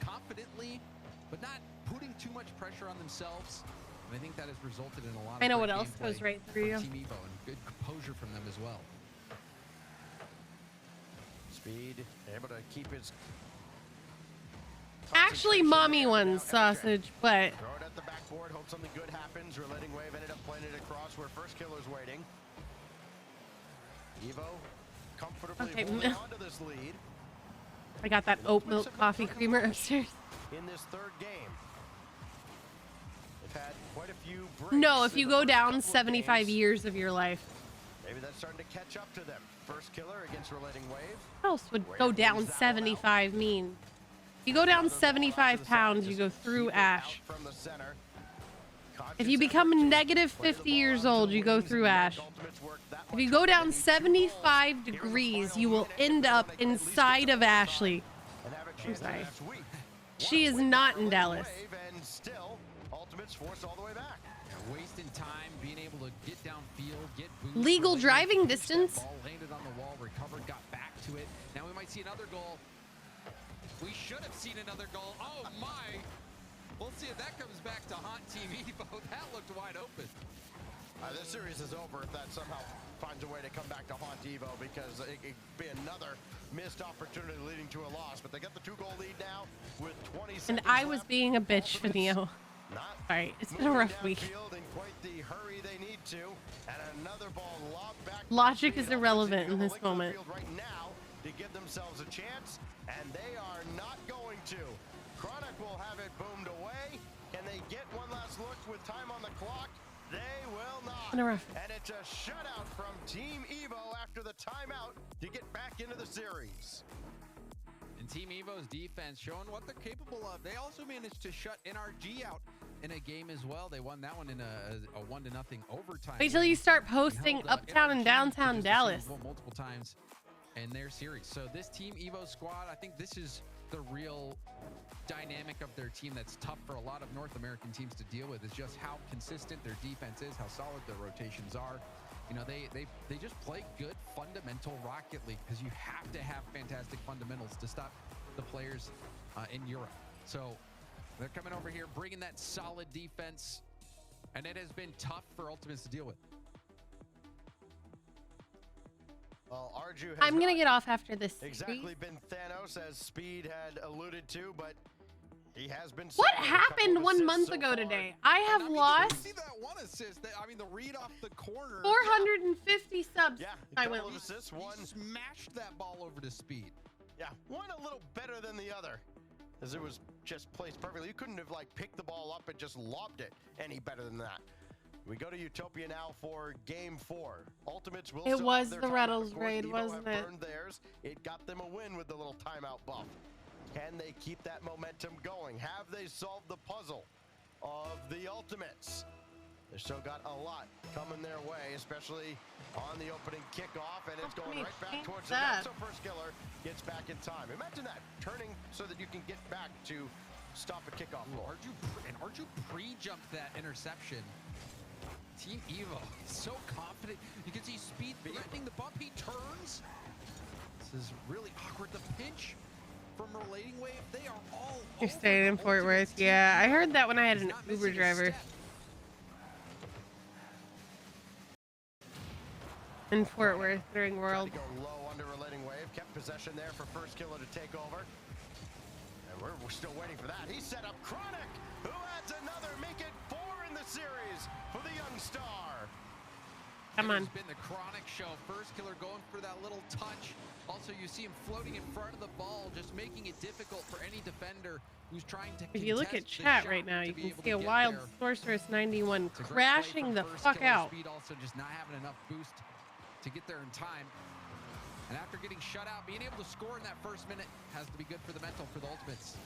confidently, but not putting too much pressure on themselves. And I think that has resulted in a lot of I know great what else gameplay goes right through you. from Team Evo, and good composure from them as well. Speed able to keep his... Actually, mommy won sausage, but Throw it at the backboard, hope something good happens. Relating Wave ended up playing it across where First Killer's waiting. Evo comfortably Okay, holding onto this lead I got that oat milk coffee creamer upstairs. in this 3rd game. They've had quite a few breaks. No, if in you the go first down couple of 75 games. years of your life. Maybe that's starting to catch up to them. First Killer against Relating Wave. What else would go down 75 mean? You go down 75 pounds, you go through Ash. Out from the center. If you become negative 50 years old, you go through Ash. If you go down 75 degrees, you will end up inside of Ashley. I'm sorry. She is not in Dallas. And still, Ultimates forced all the way back. Wasting time, being able to get downfield, get boost. Legal Relating driving Wave, distance. that Ball landed on the wall, recovered, got back to it. Now we might see another goal. We should have seen another goal. Oh my! We'll see if that comes back to haunt Team Evo. That looked wide open. This series is over if that somehow finds a way to come back to haunt Evo, because it could be another missed opportunity leading to a loss. But they got the 2-goal lead now with 20 seconds And I was left. being a bitch for Neo. Not Sorry, it's been a rough week. downfield in quite the hurry they need to, and another ball lobbed back. Logic is irrelevant in this moment. Right now to give themselves a chance, and they are not going to. Chronic will have it boomed away. Can they get one last look with time on the clock? They will not. And it's a shutout from Team Evo after the timeout to get back into the series. And Team Evo's defense showing what they're capable of. They also managed to shut NRG out in a game as well. They won that one in a 1-0 overtime. Wait till you start posting uptown and downtown Dallas multiple times in their series. So this Team Evo squad, I think this is the real dynamic of their team that's tough for a lot of North American teams to deal with, is just how consistent their defense is, how solid their rotations are. You know, they just play good fundamental Rocket League, because you have to have fantastic fundamentals to stop the players in Europe. So they're coming over here, bringing that solid defense, and it has been tough for Ultimates to deal with. Well, Arju has I'm gonna get off after this series. exactly been Thanos, as Speed had alluded to, but he has been. What happened 1 month ago today? I have lost. See that one assist? I mean, the read off the corner. 450 subs. Yeah, I a will. couple of assists, one Smashed that ball over to Speed. Yeah, one a little better than the other, as it was just placed perfectly. You couldn't have like picked the ball up and just lobbed it any better than that. We go to Utopia now for Game 4. Ultimates will. It still was have their the timeout. Rattles Of course, raid, Evo wasn't have it? burned theirs. It got them a win with the little timeout buff. Can they keep that momentum going? Have they solved the puzzle of the Ultimates? They've still got a lot coming their way, especially on the opening kickoff, and it's going right back towards the net. So First Killer gets back in time. Imagine that, turning so that you can get back to stop a kickoff. Arju pre-jumped that interception. Team Evo is so confident. You can see Speed threatening the bump. He turns. This is really awkward. The pinch from Relating Wave. They are all You're staying in Fort Worth. Yeah, I heard that when I had an Uber driver. In Fort Worth during World. Tried to go low under Relating Wave. Kept possession there for First Killer to take over. And we're still waiting for that. He set up Chronic, who adds another, make it 4 in the series for the young star. Come on. It's been the Chronic show. First Killer going for that little touch. Also, you see him floating in front of the ball, just making it difficult for any defender who's trying to. If you look at chat right now, you can see a wild Sorceress 91 crashing the fuck out. Speed also just not having enough boost to get there in time. And after getting shut out, being able to score in that first minute has to be good for the mental for the Ultimates.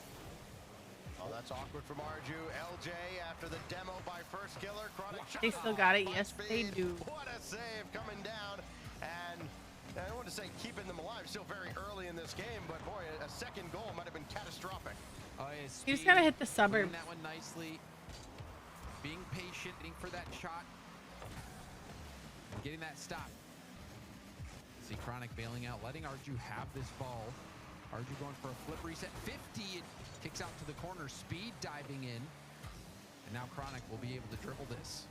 Oh, that's awkward from Arju. LJ after the demo by First Killer. Chronic They still got it. Yes, they do. What a save coming down. And I don't want to say keeping them alive. Still very early in this game, but boy, a second goal might have been catastrophic. Oh, yeah, You just gotta hit the winning suburbs. that one nicely. Being patient, waiting for that shot. And getting that stop. See Chronic bailing out, letting Arju have this ball. Arju going for a flip reset. 50, it kicks out to the corner. Speed diving in. And now Chronic will be able to dribble this.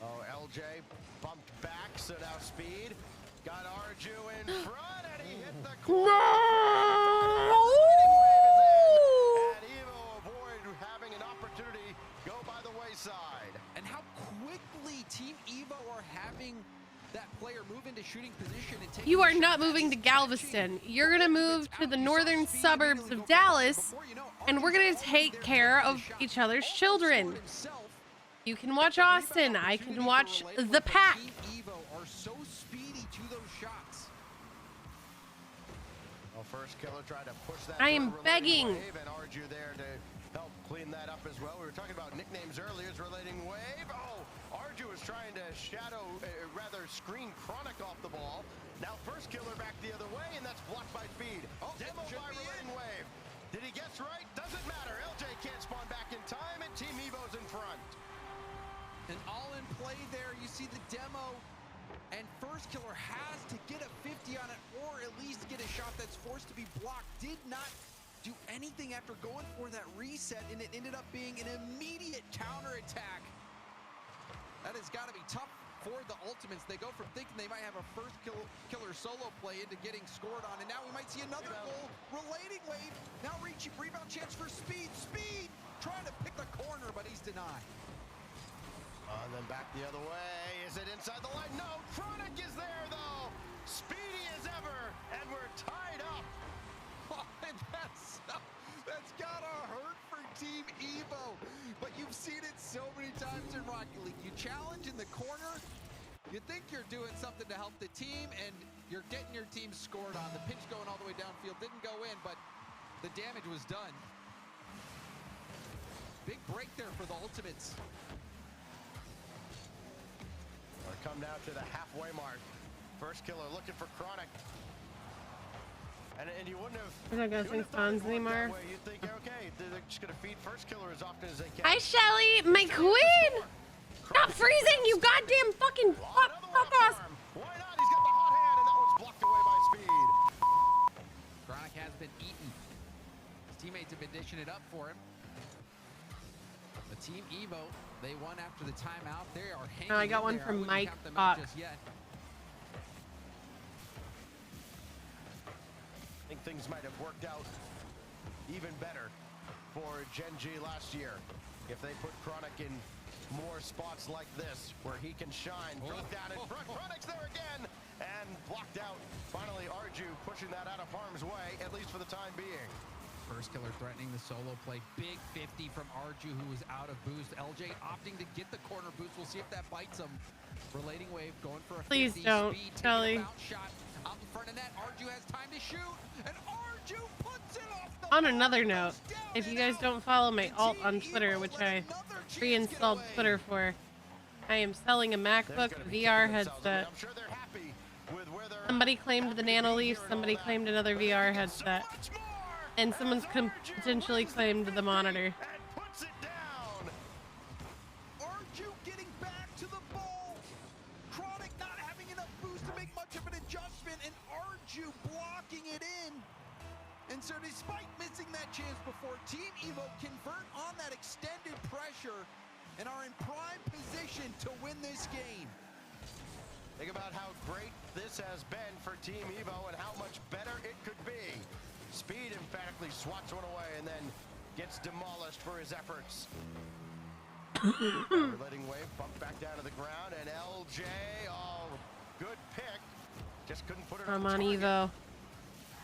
Oh, LJ bumped back, so now Speed got Arju in front, and he hit the corner. And Evo avoid having an opportunity go by the wayside. And how quickly Team Evo are having that player move into shooting position and take. You are not moving to Galveston. You're gonna move to the northern suburbs of Dallas, and we're gonna take care of each other's children. You can watch Austin. I can watch the Pack. Team Evo are so speedy to those shots. Well, First Killer tried to push that. I am Relating begging. Wave, and Arju there to help clean that up as well. We were talking about nicknames earlier. It's Relating Wave. Oh, Arju was trying to shadow, rather screen Chronic off the ball. Now First Killer back the other way, and that's blocked by Speed. Oh, Demo by Relating Wave. Did he guess right? Doesn't matter. LJ can't spawn back in time, and Team Evo's in front. And all in play there, you see the demo, and First Killer has to get a 50 on it, or at least get a shot that's forced to be blocked. Did not do anything after going for that reset, and it ended up being an immediate counterattack That has got to be tough for the Ultimates. They go from thinking they might have a first killer solo play into getting scored on, and now we might see another goal. Relating wave, now reaching rebound chance for Speed. Speed trying to pick the corner, but he's denied. And then back the other way. Is it inside the line? No, Chronic is there though. Speedy as ever, and we're tied up. Oh, and that's gotta hurt for Team Evo. But you've seen it so many times in Rocket League. You challenge in the corner, you think you're doing something to help the team, and you're getting your team scored on. The pitch going all the way downfield didn't go in, but the damage was done. Big break there for the Ultimates. Or come down to the halfway mark. First killer looking for Chronic. And you wouldn't have. We're not going spawns anymore. You think, okay, they're just gonna feed first killer as often as they can. Hi, Shelly, my queen. Stop freezing, you goddamn fucking fuck ass. Why not? He's got the hot hand, and that one's blocked away by Speed. Chronic has been eaten. His teammates have been dishing it up for him. The Team Evo, they won after the timeout. They are hanging. Oh, I got one there. from I wouldn't Mike count them out Fox. just yet. I think things might have worked out even better for Gen G last year if they put Chronic in more spots like this where he can shine. Drop down in front. Chronic's there again and blocked out. Finally, Arju pushing that out of harm's way, at least for the time being. First killer threatening the solo play. Big 50 from Arju, who was out of boost. LJ opting to get the corner boost. We'll see if that bites him. Relating wave going for a 50. Please don't, Speed, Shelly. taking a bounce shot out in front of net. Arju has time to shoot, and Arju puts it off the On another note, if you guys don't follow my alt on Twitter, which I pre-installed Twitter for, I am selling a MacBook VR headset. I'm sure they're happy with where they're Somebody claimed the Nano Leaf, somebody claimed another VR headset, and someone's potentially claimed the monitor. and puts it down. Arju getting back to the ball. Chronic not having enough boost to make much of an adjustment, and Arju blocking it in. And so despite missing that chance before, Team Evo convert on that extended pressure and are in prime position to win this game. Think about how great this has been for Team Evo and how much better it could be. Speed emphatically swats one away and then gets demolished for his efforts. Letting wave bump back down to the ground, and LJ, oh, good pick. Just couldn't put it I'm on on target. Evo.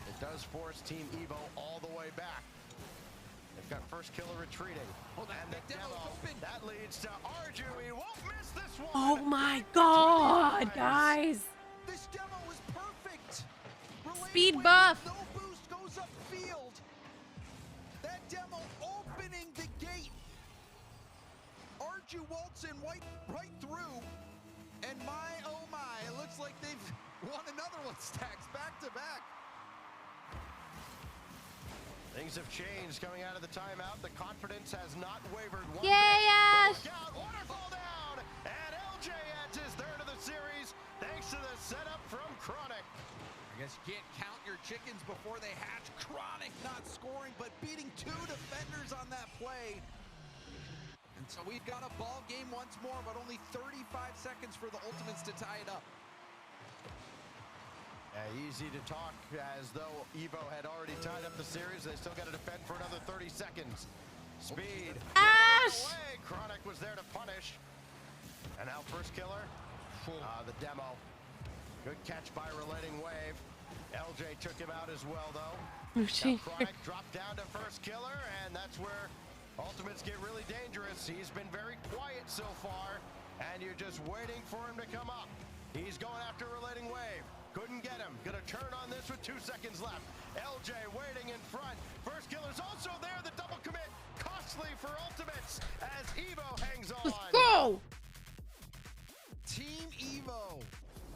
It does force Team Evo all the way back. They've got first killer retreating. Oh, that and the demo's demo, open. that leads to Arju. He won't miss this one. Oh my god, guys. This demo was perfect. Relating Speed wave buff. with no boost goes upfield. That demo opening the gate. Arju Walton right through. And my, oh my, it looks like they've won another one, Stacks, back to back. Things have changed coming out of the timeout. The confidence has not wavered one Yay, Ash! bit. Look out, waterfall down, and LJ adds his third of the series thanks to the setup from Chronic. I guess you can't count your chickens before they hatch. Chronic not scoring, but beating two defenders on that play. And so we've got a ball game once more, but only 35 seconds for the Ultimates to tie it up. Easy to talk as though Evo had already tied up the series. They still got to defend for another 30 seconds. Speed. Ash! Away. Chronic was there to punish. And now first killer. The demo. Good catch by Relating Wave. LJ took him out as well, though. Now Chronic dropped down to first killer, and that's where Ultimates get really dangerous. He's been very quiet so far, and you're just waiting for him to come up. He's going after Relating Wave. Couldn't get him. Gonna turn on this with 2 seconds left. LJ waiting in front. First killer's also there. The double commit. Costly for Ultimates as Evo hangs on. Let's go! Team Evo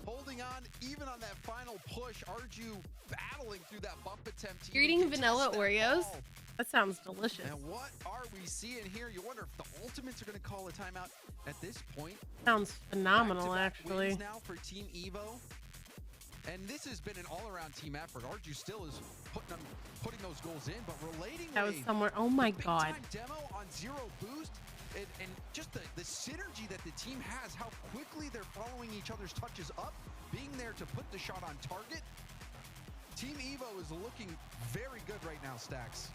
holding on even on that final push. Arju battling through that bump attempt. You're eating vanilla Oreos? That sounds delicious. And what are we seeing here? You wonder if the Ultimates are going to call a timeout at this point. Sounds phenomenal, Back-to-back actually. wins now for Team Evo. And this has been an all-around team effort. Arju still is putting those goals in, but Relating That was Wave, somewhere. Oh my big god. time demo on zero boost. and just the synergy that the team has, how quickly they're following each other's touches up, being there to put the shot on target. Team Evo is looking very good right now, Stacks.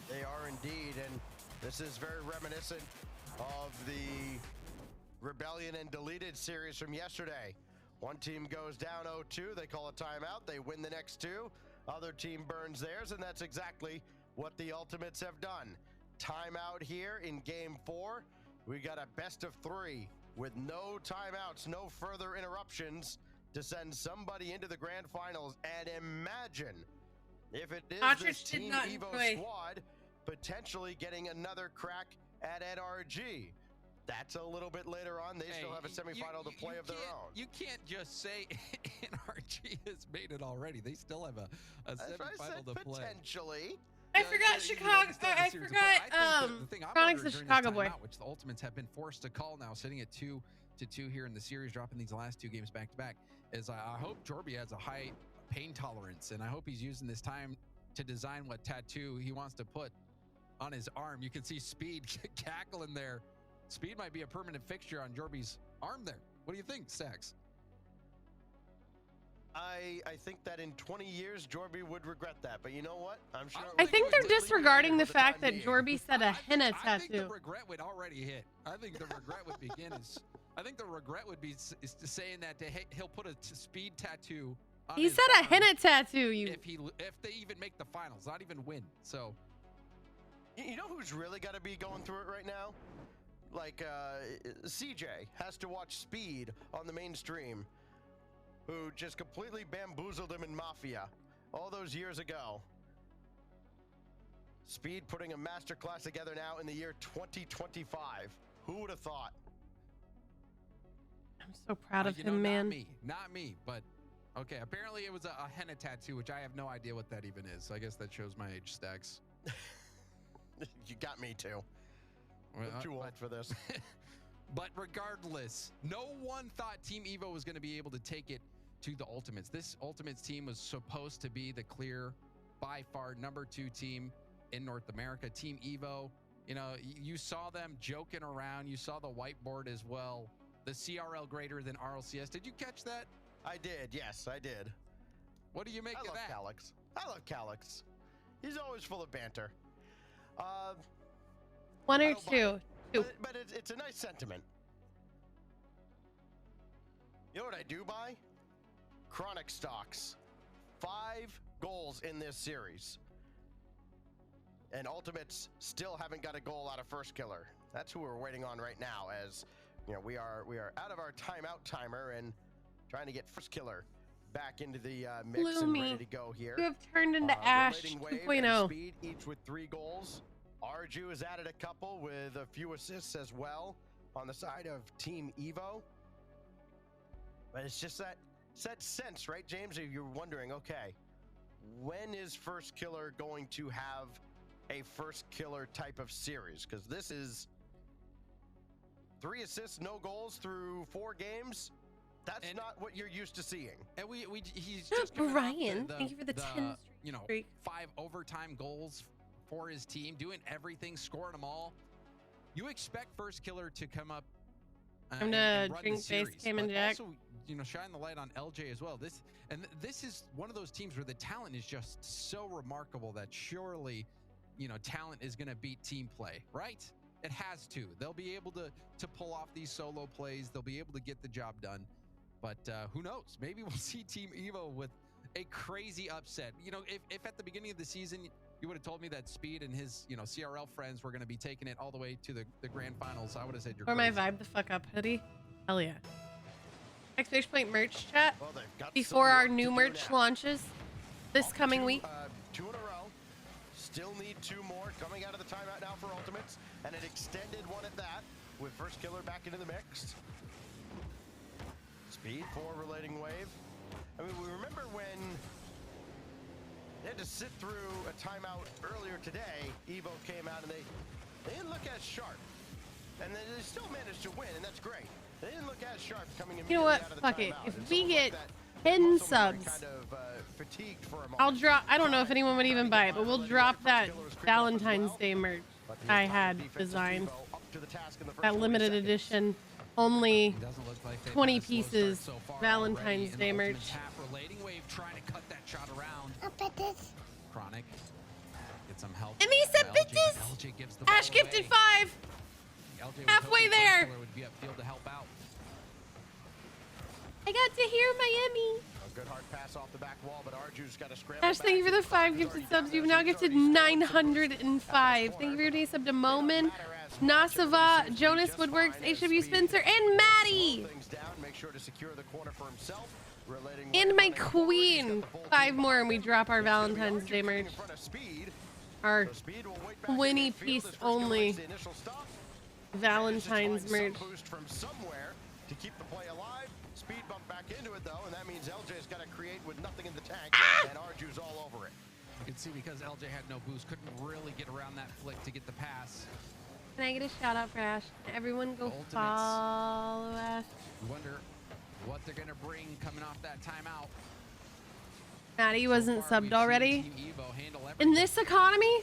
They are indeed, and this is very reminiscent of the Rebellion and Deleted series from yesterday. One team goes down 0-2, they call a timeout, they win the next two, other team burns theirs, and that's exactly what the Ultimates have done. Timeout here in game 4. We got a best of 3 with no timeouts, no further interruptions to send somebody into the grand finals. And imagine if it is this Team Evo squad potentially getting another crack at NRG. That's a little bit later on. They still have a semifinal to play of their own. You can't just say NRG has made it already. They still have a semifinal to play. Potentially. I forgot Chicago. I forgot Chronic's a Chicago boy. Which the Ultimates have been forced to call now, sitting at 2-2 here in the series, dropping these last 2 games back to back. Is I hope Jorby has a high pain tolerance, and I hope he's using this time to design what tattoo he wants to put on his arm. You can see Speed cackling there. Speed might be a permanent fixture on Jorby's arm there. What do you think, Stacks? I think that in 20 years, Jorby would regret that. But you know what? I'm sure. I think they're disregarding the fact that Jorby said a henna tattoo. I think the regret would already hit. I think the regret would begin I think the regret would be is saying that he'll put a Speed tattoo on He his said a arm henna tattoo. if they even make the finals, not even win. So you know who's really got to be going through it right now? Like CJ has to watch Speed on the mainstream, who just completely bamboozled him in Mafia all those years ago. Speed putting a masterclass together now in the year 2025. Who would have thought? I'm so proud of him, man. Not me, but okay. Apparently it was a henna tattoo, which I have no idea what that even is. So I guess that shows my age, Stacks. You got me too. I'm too old for this. But regardless, no one thought Team Evo was going to be able to take it to the Ultimates. This Ultimates team was supposed to be the clear, by far, #2 team in North America. Team Evo, you know, you saw them joking around. You saw the whiteboard as well. The CRL greater than RLCS. Did you catch that? I did. Yes, I did. What do you make of that? I love Calyx. He's always full of banter. One or two. But it's a nice sentiment. You know what I do buy? Chronic stocks. 5 goals in this series. And Ultimates still haven't got a goal out of First Killer. That's who we're waiting on right now, as you know, we are out of our timeout timer and trying to get First Killer back into the mix and ready to go here. You have turned into Ash 2.0. Speed, each with 3 goals. Arju has added a couple with a few assists as well on the side of Team Evo. But it's just that sense, right, James? If you're wondering, okay, when is First Killer going to have a First Killer type of series? Because this is 3 assists, no goals through 4 games. That's not what you're used to seeing. And he's just Brian, thank you for the 10 streak. 5 overtime goals for his team, doing everything, scoring them all. You expect First Killer to come up I'm gonna drink base Cayman Jack. Also, you know, shine the light on LJ as well. This is one of those teams where the talent is just so remarkable that surely, you know, talent is gonna beat team play, right? It has to. They'll be able to pull off these solo plays. They'll be able to get the job done. But who knows? Maybe we'll see Team Evo with a crazy upset. You know, if at the beginning of the season you would have told me that Speed and his, you know, CRL friends were going to be taking it all the way to the grand finals, I would have said you're crazy. My vibe the fuck up hoodie. Hell yeah. Exclamation point merch chat. Well, before our new merch launches this coming week. 2 in a row. Still need 2 more coming out of the timeout now for Ultimates, and an extended one at that, with First Killer back into the mix. Speed for relating wave. I mean, we remember when they had to sit through a timeout earlier today. Evo came out and they didn't look as sharp, and they still managed to win, and that's great. They didn't look as sharp coming You know what? out of the Fuck it. timeout. If we get 10 subs, kind of, fatigued for a moment. I'll drop. I don't know if anyone would even buy it, but we'll drop that Valentine's Day merch I had designed. to the task in the first That 40 limited seconds. edition, only Doesn't look like they've 20 had a slow start pieces so far Valentine's already in Day Ultimate's merch. half. Relating Wave trying to cut that shot around. Chronic. Get some help. And he said from bitches! LJ gives the Ash ball gifted away. 5. LJ was Halfway hoping there. First Killer would be upfield to help out. I got to hear Miami. A good hard pass off the back wall, but Arju's got to scramble. Ash, thank you for the 5 gifted subs. You've now gifted 905. Thank you for your day sub to Momin, Nasava, Jonas Woodworks, HW Spencer, and Maddie. Make sure to secure the corner for himself. And my queen. 5 more and we drop our Valentine's Day merch. Our 20 piece only Valentine's merch. From somewhere to keep the play alive. Speed bump back into it though, and that means LJ's got to create with nothing in the tank, and Arju's all over it. You can see because LJ had no boost, couldn't really get around that flick to get the pass. Can I get a shout out for Ash? Everyone go Ultimates. follow Ash. You wonder what they're gonna bring coming off that timeout. Maddie wasn't So far, subbed we've already. seen Team Evo handle In everything. this economy,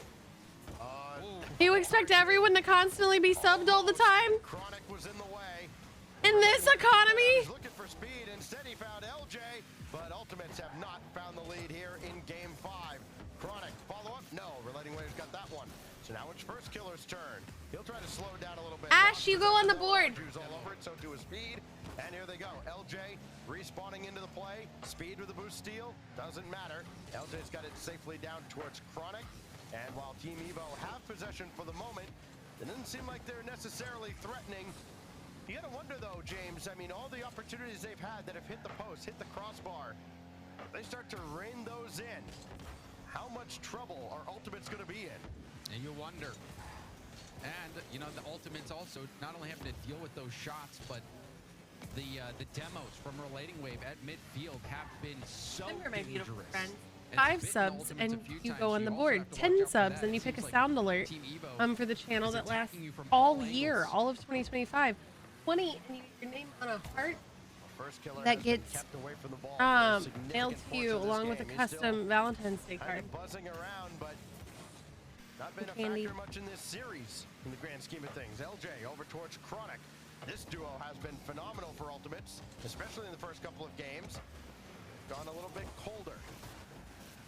you expect everyone to constantly be subbed all the time? Chronic was in the way. In this economy? He's looking for speed. Instead, he found LJ, but Ultimates have not found the lead here in Game 5. Chronic, follow up? No, Relating Wave's got that one. So now it's First Killer's turn. He'll try to slow it down a little bit. Ash, you go on the board. Arju's all over it, so to his speed. And here they go. LJ respawning into the play. Speed with a boost steal. Doesn't matter. LJ's got it safely down towards Chronic. And while Team Evo have possession for the moment, it doesn't seem like they're necessarily threatening. You gotta wonder though, James, I mean, all the opportunities they've had that have hit the post, hit the crossbar, they start to rein those in. How much trouble are Ultimates gonna be in? And you wonder. And, you know, the Ultimates also not only having to deal with those shots, but the demos from Relating Wave at midfield have been so Remember my beautiful dangerous. friend. And 5 it's bitten subs Ultimates a and few you times, go so on the also board. have to watch 10 out for subs that. and you It pick a seems like sound alert Team Evo for the channel is that lasts attacking you from all all year, angles. all of 2025. 20 and you get your name on a heart First Killer that has been gets kept away from the ball for a significant mailed to portion you of this along with a game. He's still custom Valentine's Day kind card. of buzzing around, but not been a Candy. factor much in this series in the grand scheme of things. LJ over towards Chronic. This duo has been phenomenal for Ultimates, especially in the first couple of games. Gone a little bit colder.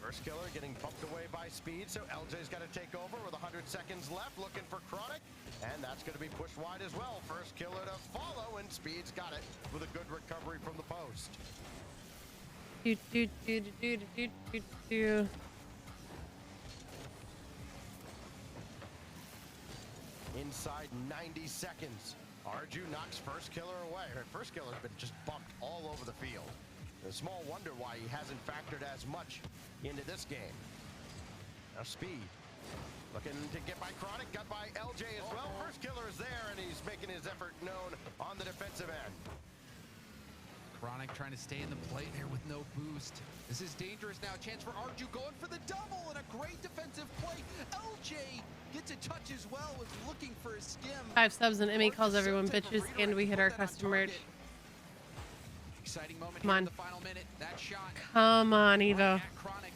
First Killer getting bumped away by Speed, so LJ's got to take over with 100 seconds left, looking for Chronic, and that's going to be pushed wide as well. First Killer to follow, and Speed's got it with a good recovery from the post. Do, do, do, do, do, do, do, do. Inside 90 seconds, Arju knocks First Killer away. Her First Killer's been just bumped all over the field. A small wonder why he hasn't factored as much into this game. Now Speed, looking to get by Chronic, got by LJ as well. First Killer is there, and he's making his effort known on the defensive end. Chronic trying to stay in the play there with no boost. This is dangerous now. Chance for Arju going for the double and a great defensive play. LJ gets a touch as well, was looking for a skim. 5 subs and Emmy calls everyone bitches, and we hit our custom merch. Exciting moment Come here on. in the final minute. That shot Come on, right Evo. at Chronic.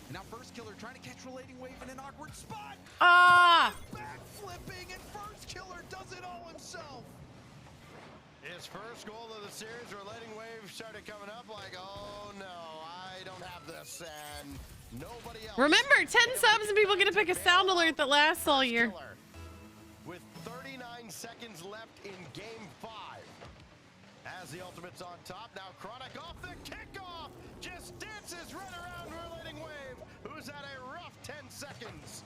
And now First Killer trying to catch Relating Wave in an awkward spot. Ah! Back flipping, and First Killer does it all himself. His first goal of the series, Relating Wave started coming up like, oh no, I don't have this, and nobody else. Remember, 10 subs and people get to pick a sound alert that lasts all year. Killer with 39 seconds left in Game 5. As the Ultimate's on top, now Chronic off the kickoff, just dances right around Relating Wave, who's at a rough 10 seconds.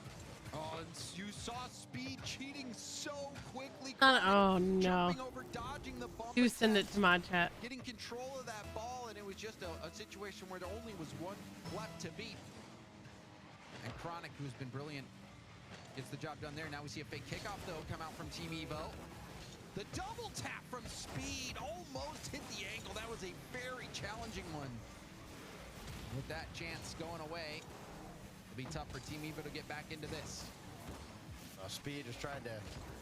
Oh, and you saw Speed cheating so quickly. Oh no. Jumping over, dodging the bump Do send it attacks, to mod chat. getting control of that ball, and it was just a situation where there only was one left to beat. And Chronic, who's been brilliant, gets the job done there. Now we see a fake kickoff, though, come out from Team Evo. The double tap from Speed almost hit the ankle. That was a very challenging one. With that chance going away, it'll be tough for Team Evo to get back into this. Speed is trying to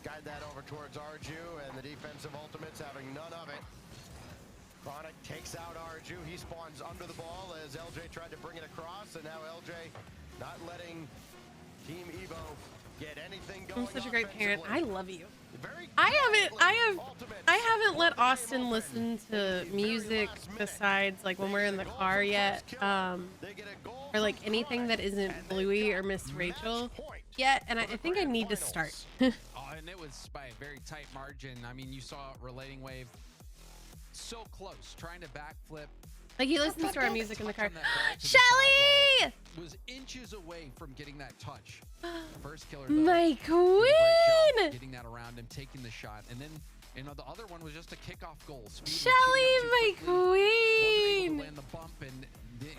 guide that over towards Arju, and the defensive Ultimates having none of it. Chronic takes out Arju. He spawns under the ball as LJ tried to bring it across, and now LJ not letting Team Evo get anything going. I'm such a great parent. I love you. I haven't let Austin listen to music besides like when we're in the car yet, or like anything that isn't Bluey or Miss Rachel yet, and I think I need to start. Oh, and it was by a very tight margin. I mean, you saw Relating Wave so close, trying to backflip. Like he listens to our music in the car. Shelly was inches away from getting that touch. First killer, though, my queen, getting that around him, taking the shot, and then you know the other one was just a kickoff goal. Shelly, my queen. Land the bump and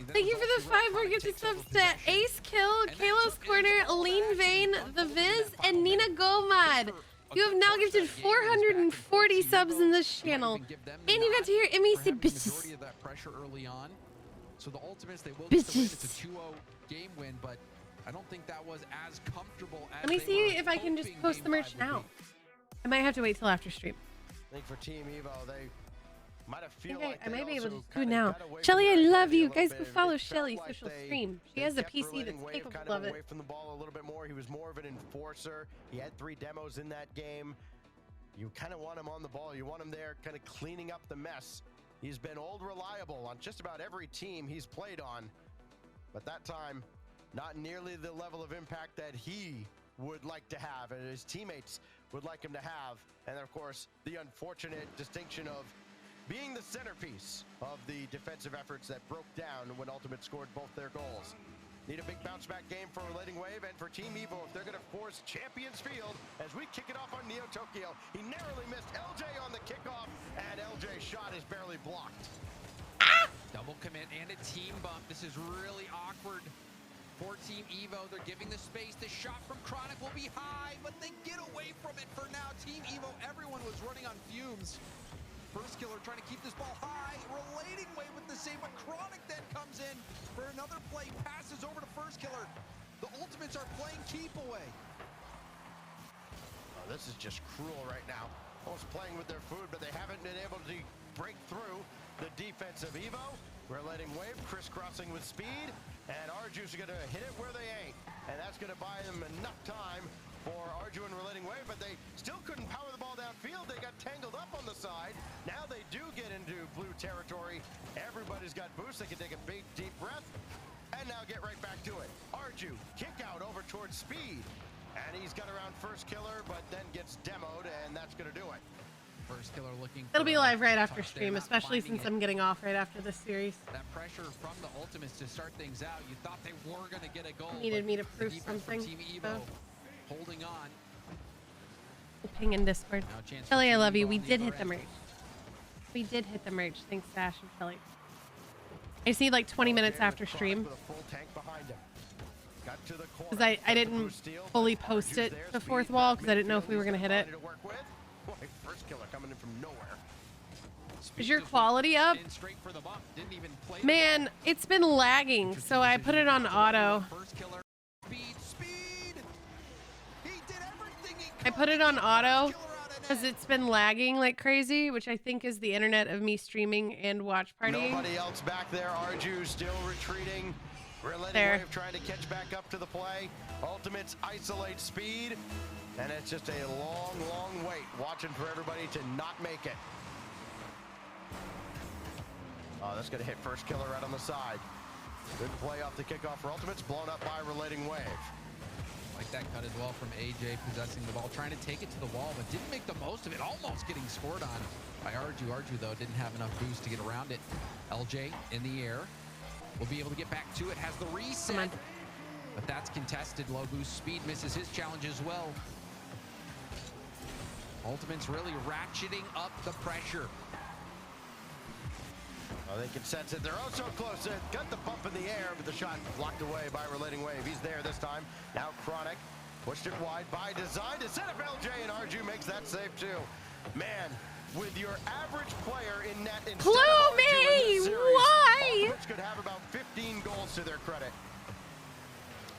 thank you for the 5 more gifted subs to Ace Kill, Kalos Corner, Lean Vein, The Viz, and Nina Gomad. You have now gifted 440 subs in this channel. And you got to hear Emmy say bitches. Of that pressure early on. So the Ultimates, they will get the win. It's a 2-0 game win, but I don't think that was as comfortable as let me see if I can just post the merch now. I might have to wait till after stream. I think for Team Evo, they might have feel okay, like I might be able to also do it now. got away Shelly, I from love the you. a Guys, little go bit. follow It felt Shelly's like official they stream. She has a kept PC Relating that's Wave capable kind of it. away from the ball a little bit more. He was more of an enforcer. He had 3 demos in that game. You kind of want him on the ball. You want him there kind of cleaning up the mess. He's been old reliable on just about every team he's played on. But that time, not nearly the level of impact that he would like to have and his teammates would like him to have. And of course, the unfortunate distinction of being the centerpiece of the defensive efforts that broke down when Ultimate scored both their goals. Need a big bounce back game for Relating Wave and for Team Evo if they're going to force Champions Field as we kick it off on Neo Tokyo. He narrowly missed LJ on the kickoff, and LJ's shot is barely blocked. Double commit and a team bump. This is really awkward for Team Evo. They're giving the space. The shot from Chronic will be high, but they get away from it for now. Team Evo, everyone was running on fumes. First killer trying to keep this ball high. Relating Wave with the save, but Chronic then comes in for another play. Passes over to First killer. The Ultimates are playing keep away. Oh, this is just cruel right now. Almost playing with their food, but they haven't been able to break through the defense of Evo. Relating Wave crisscrossing with speed, and Arju's going to hit it where they ain't. And that's going to buy them enough time for Arju and Relating Wave, but they still couldn't power the ball downfield. They got tangled up on the side. Now they do get into blue territory. Everybody's got boosts. They can take a big, deep breath, and now get right back to it. Arju, kick out over towards speed. And he's got around First killer, but then gets demoed, and that's going to do it. First killer looking. It'll be live right after stream, especially since I'm getting off right after this series. That pressure from the Ultimates to start things out. You thought they were going to get a goal. Needed me to prove something. Team Evo holding on. Ping in Discord. Shelly, I love you. We did hit the merch. We did hit the merch. Thanks, Dash and Shelly. I just need like 20 minutes after stream. Because I didn't fully post it to Fourth Wall because I didn't know if we were going to hit it. First killer coming in from nowhere. Is your quality up? Man, it's been lagging, so I put it on auto. I put it on auto because it's been lagging like crazy, which I think is the internet of me streaming and watch partying. Nobody else back there. Arju still retreating. Relating Wave trying to catch back up to the play. Ultimates isolate speed. And it's just a long, long wait, watching for everybody to not make it. Oh, that's going to hit First killer right on the side. Good play off the kickoff for Ultimates, blown up by Relating Wave. Like that cut as well from AJ, possessing the ball, trying to take it to the wall, but didn't make the most of it, almost getting scored on by Arju. Arju, though, didn't have enough boost to get around it. LJ in the air. Will be able to get back to it, has the reset. But that's contested. Low boost speed misses his challenge as well. Ultimates really ratcheting up the pressure. Oh, they can sense it. They're oh so close. They got the bump in the air, but the shot blocked away by Relating Wave. He's there this time. Now Chronic pushed it wide by design to set up LJ, and Arju makes that save too. Man, with your average player in net instead Clue of me! series, Why? Ultimates could have about 15 goals to their credit.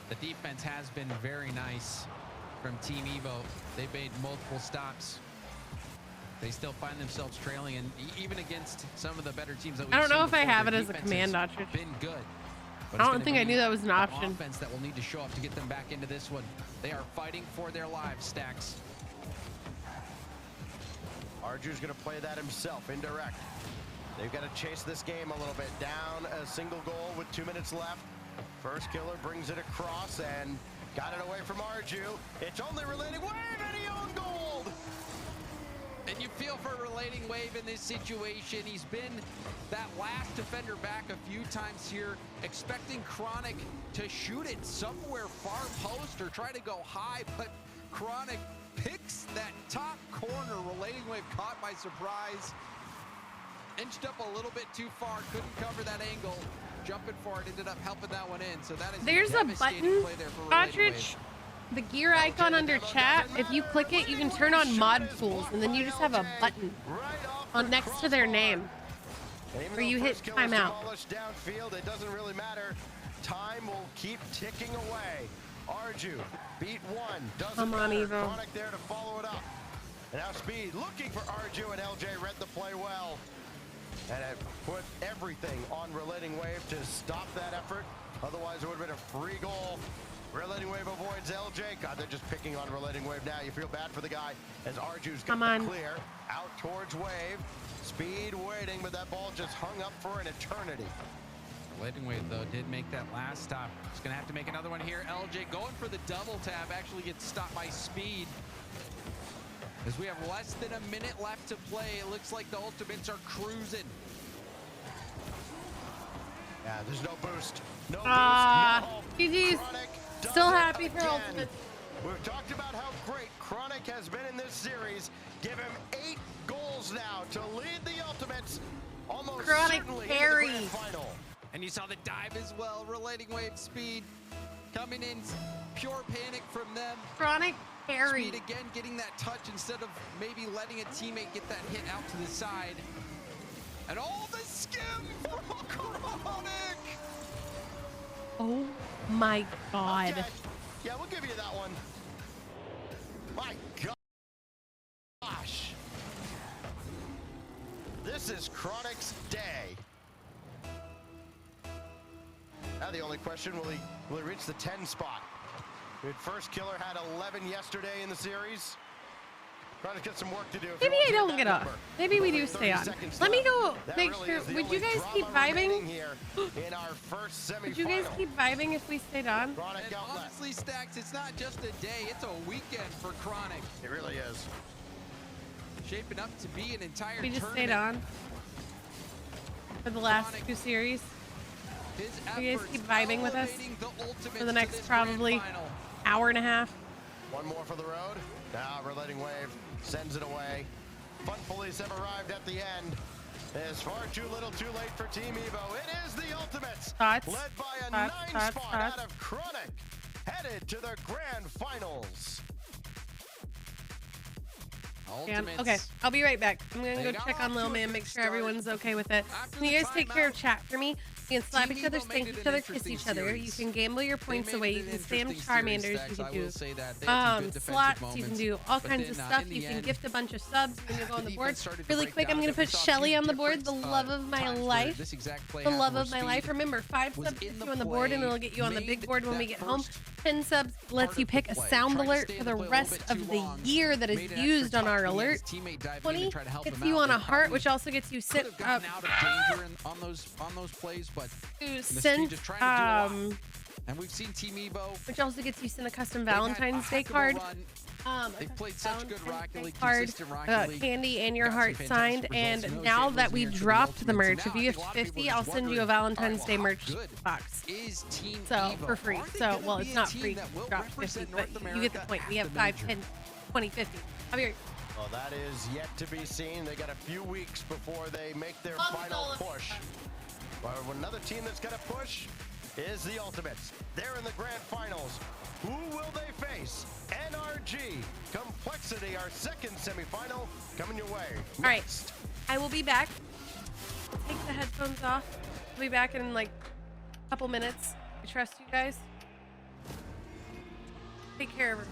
The defense has been very nice from Team Evo. They've made multiple stops. They still find themselves trailing, and even against some of the better teams that we've I don't know seen if I before, have it their as a defense command has ostrich. been good. I don't think I knew that was an option. Offense that will need to show up to get them back into this one. They are fighting for their lives, Stacks. Arju's gonna play that himself, indirect. They've got to chase this game a little bit. Down a single goal with 2 minutes left. First killer brings it across and got it away from Arju. It's only Relating Wave and he owned gold! And you feel for Relating Wave in this situation. He's been that last defender back a few times here, expecting Chronic to shoot it somewhere far post or try to go high, but Chronic picks that top corner. Relating Wave caught by surprise. Inched up a little bit too far, couldn't cover that angle. Jumping for it, ended up helping that one in. So that is There's a button, play there for Relating Wave. Godrich. The gear icon under chat, if you click it, you can turn on mod tools, and then you just have a button on next to their name, where you hit timeout. Downfield, it doesn't really matter. Time will keep ticking away. Arju beat one. Doesn't matter. Evo. Chronic there to follow it up. And now Speed looking for Arju, and LJ read the play well. And it put everything on Relating Wave to stop that effort. Otherwise, it would have been a free goal. Relating Wave avoids LJ. God, they're just picking on Relating Wave now. You feel bad for the guy as Arju's got the clear out towards Wave. Speed waiting, but that ball just hung up for an eternity. Relating Wave, though, did make that last stop. He's going to have to make another one here. LJ going for the double tap, actually gets stopped by Speed. As we have less than a minute left to play, it looks like the Ultimates are cruising. Yeah, there's no boost. No boost. GG's. Still happy for Ultimates. We've talked about how great Chronic has been in this series. Give him 8 goals now to lead the Ultimates. Almost Chronic certainly carry. in the grand final. And you saw the dive as well. Relating Wave, Speed coming in. Pure panic from them. Chronic carry. Speed again getting that touch instead of maybe letting a teammate get that hit out to the side. And all the skim for Chronic. Oh my God. Okay. Yeah, we'll give you that one. My gosh. This is Chronic's day. Now the only question, will he reach the 10 spot? First killer had 11 yesterday in the series. Chronic got some work to do. Maybe I don't get off. Maybe we do stay on. Let me go make sure. Would you guys keep vibing? In our first semifinal. Would you guys keep vibing if we stayed on? And honestly, Stacks, it's not just a day, it's a weekend for Chronic. It really is. Shaping up to be an entire We just tournament. stayed on for the last 2 series. You guys keep vibing with us for the next probably hour and a half. One more for the road. Now Relating Wave sends it away. Fun Police have arrived at the end. It's far too little too late for Team Evo. It is the Ultimates, led by a 9 spot out of Chronic, headed to the grand finals. Okay, I'll be right back. I'm gonna go check on Lil Man, make sure everyone's okay with it. Can you guys take care of chat for me? You can slap each other, spank each other, kiss each other. You can gamble your points away. You can spam Charmanders. You can do slots. You can do all kinds of stuff. You can gift a bunch of subs when you go on the board. Really quick, I'm gonna put Shelly on the board, the love of my life. The love of my life. Remember, 5 subs gets you on the board, and it'll get you on the big board when we get home. 10 subs lets you pick a sound alert for the rest of the year that is used on our alert. 20 gets you on a heart, which also gets you sit up. On those plays, but Sent, and we've seen Team Evo, which also gets you sent a custom Valentine's Day card. They've played such good Rocket League, card, candy and your heart signed. And now that we dropped the merch, if you gift 50, I'll send you a Valentine's Day merch box. So for free. So well, it's not free. Drop 50, but you get the point. We have 5, 10, 20, 50. I'll be right. Well, that is yet to be seen. They got a few weeks before they make their final push. Well, another team that's going to push is the Ultimates. They're in the grand finals. Who will they face? NRG. Complexity, our second semifinal, coming your way. All right. I will be back. Take the headphones off. I'll be back in like a couple minutes. I trust you guys. Take care of her.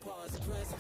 Pause, press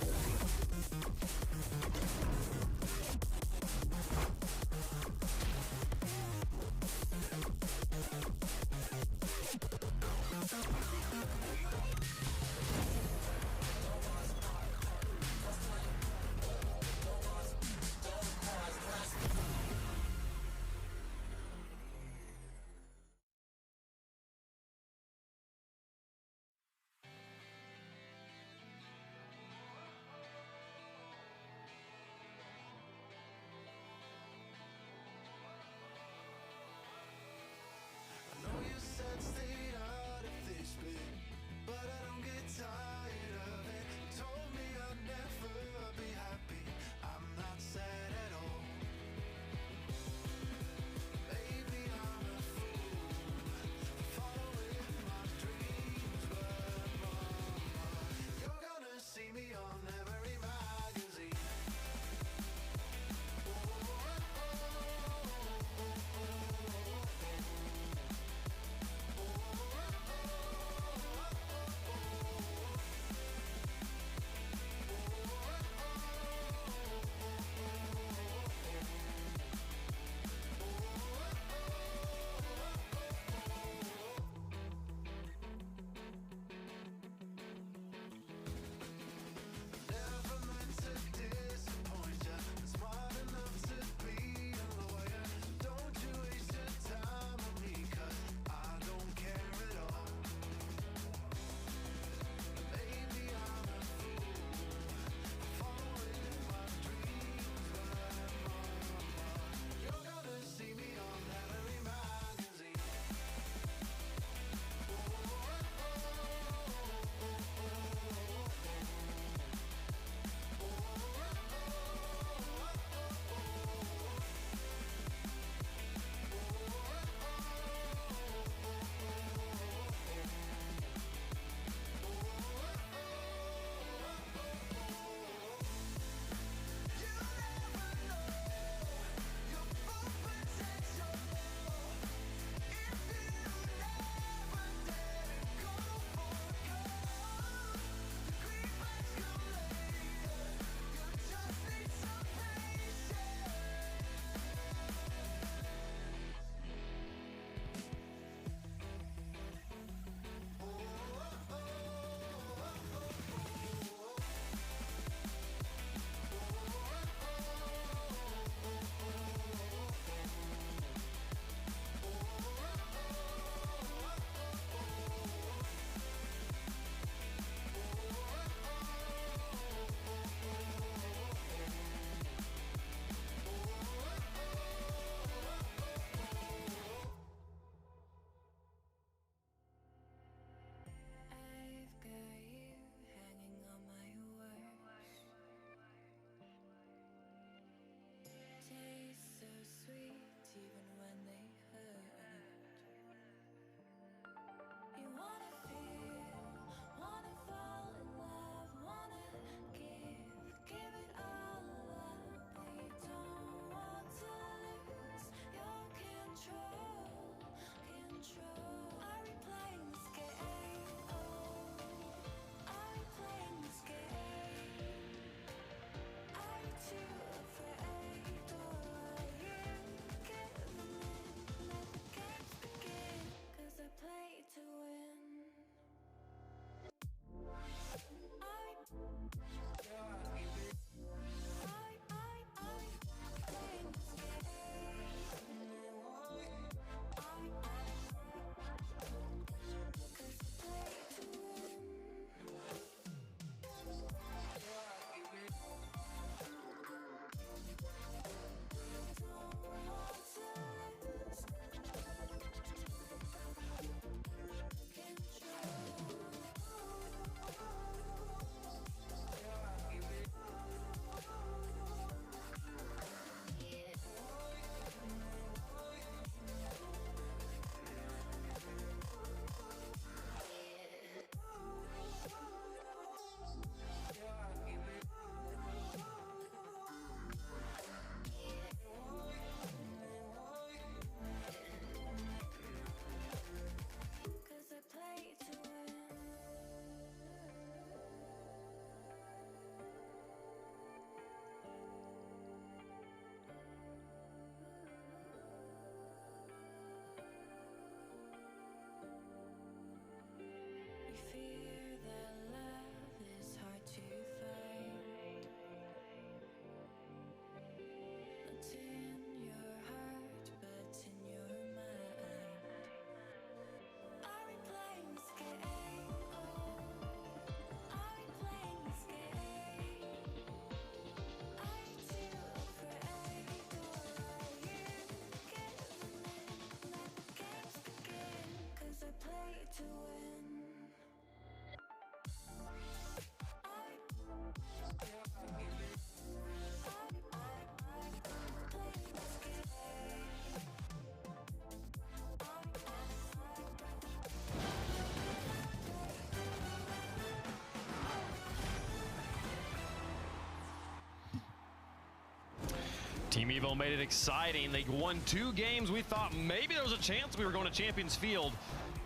Team Evo made it exciting. They won 2 games. We thought maybe there was a chance we were going to Champions Field.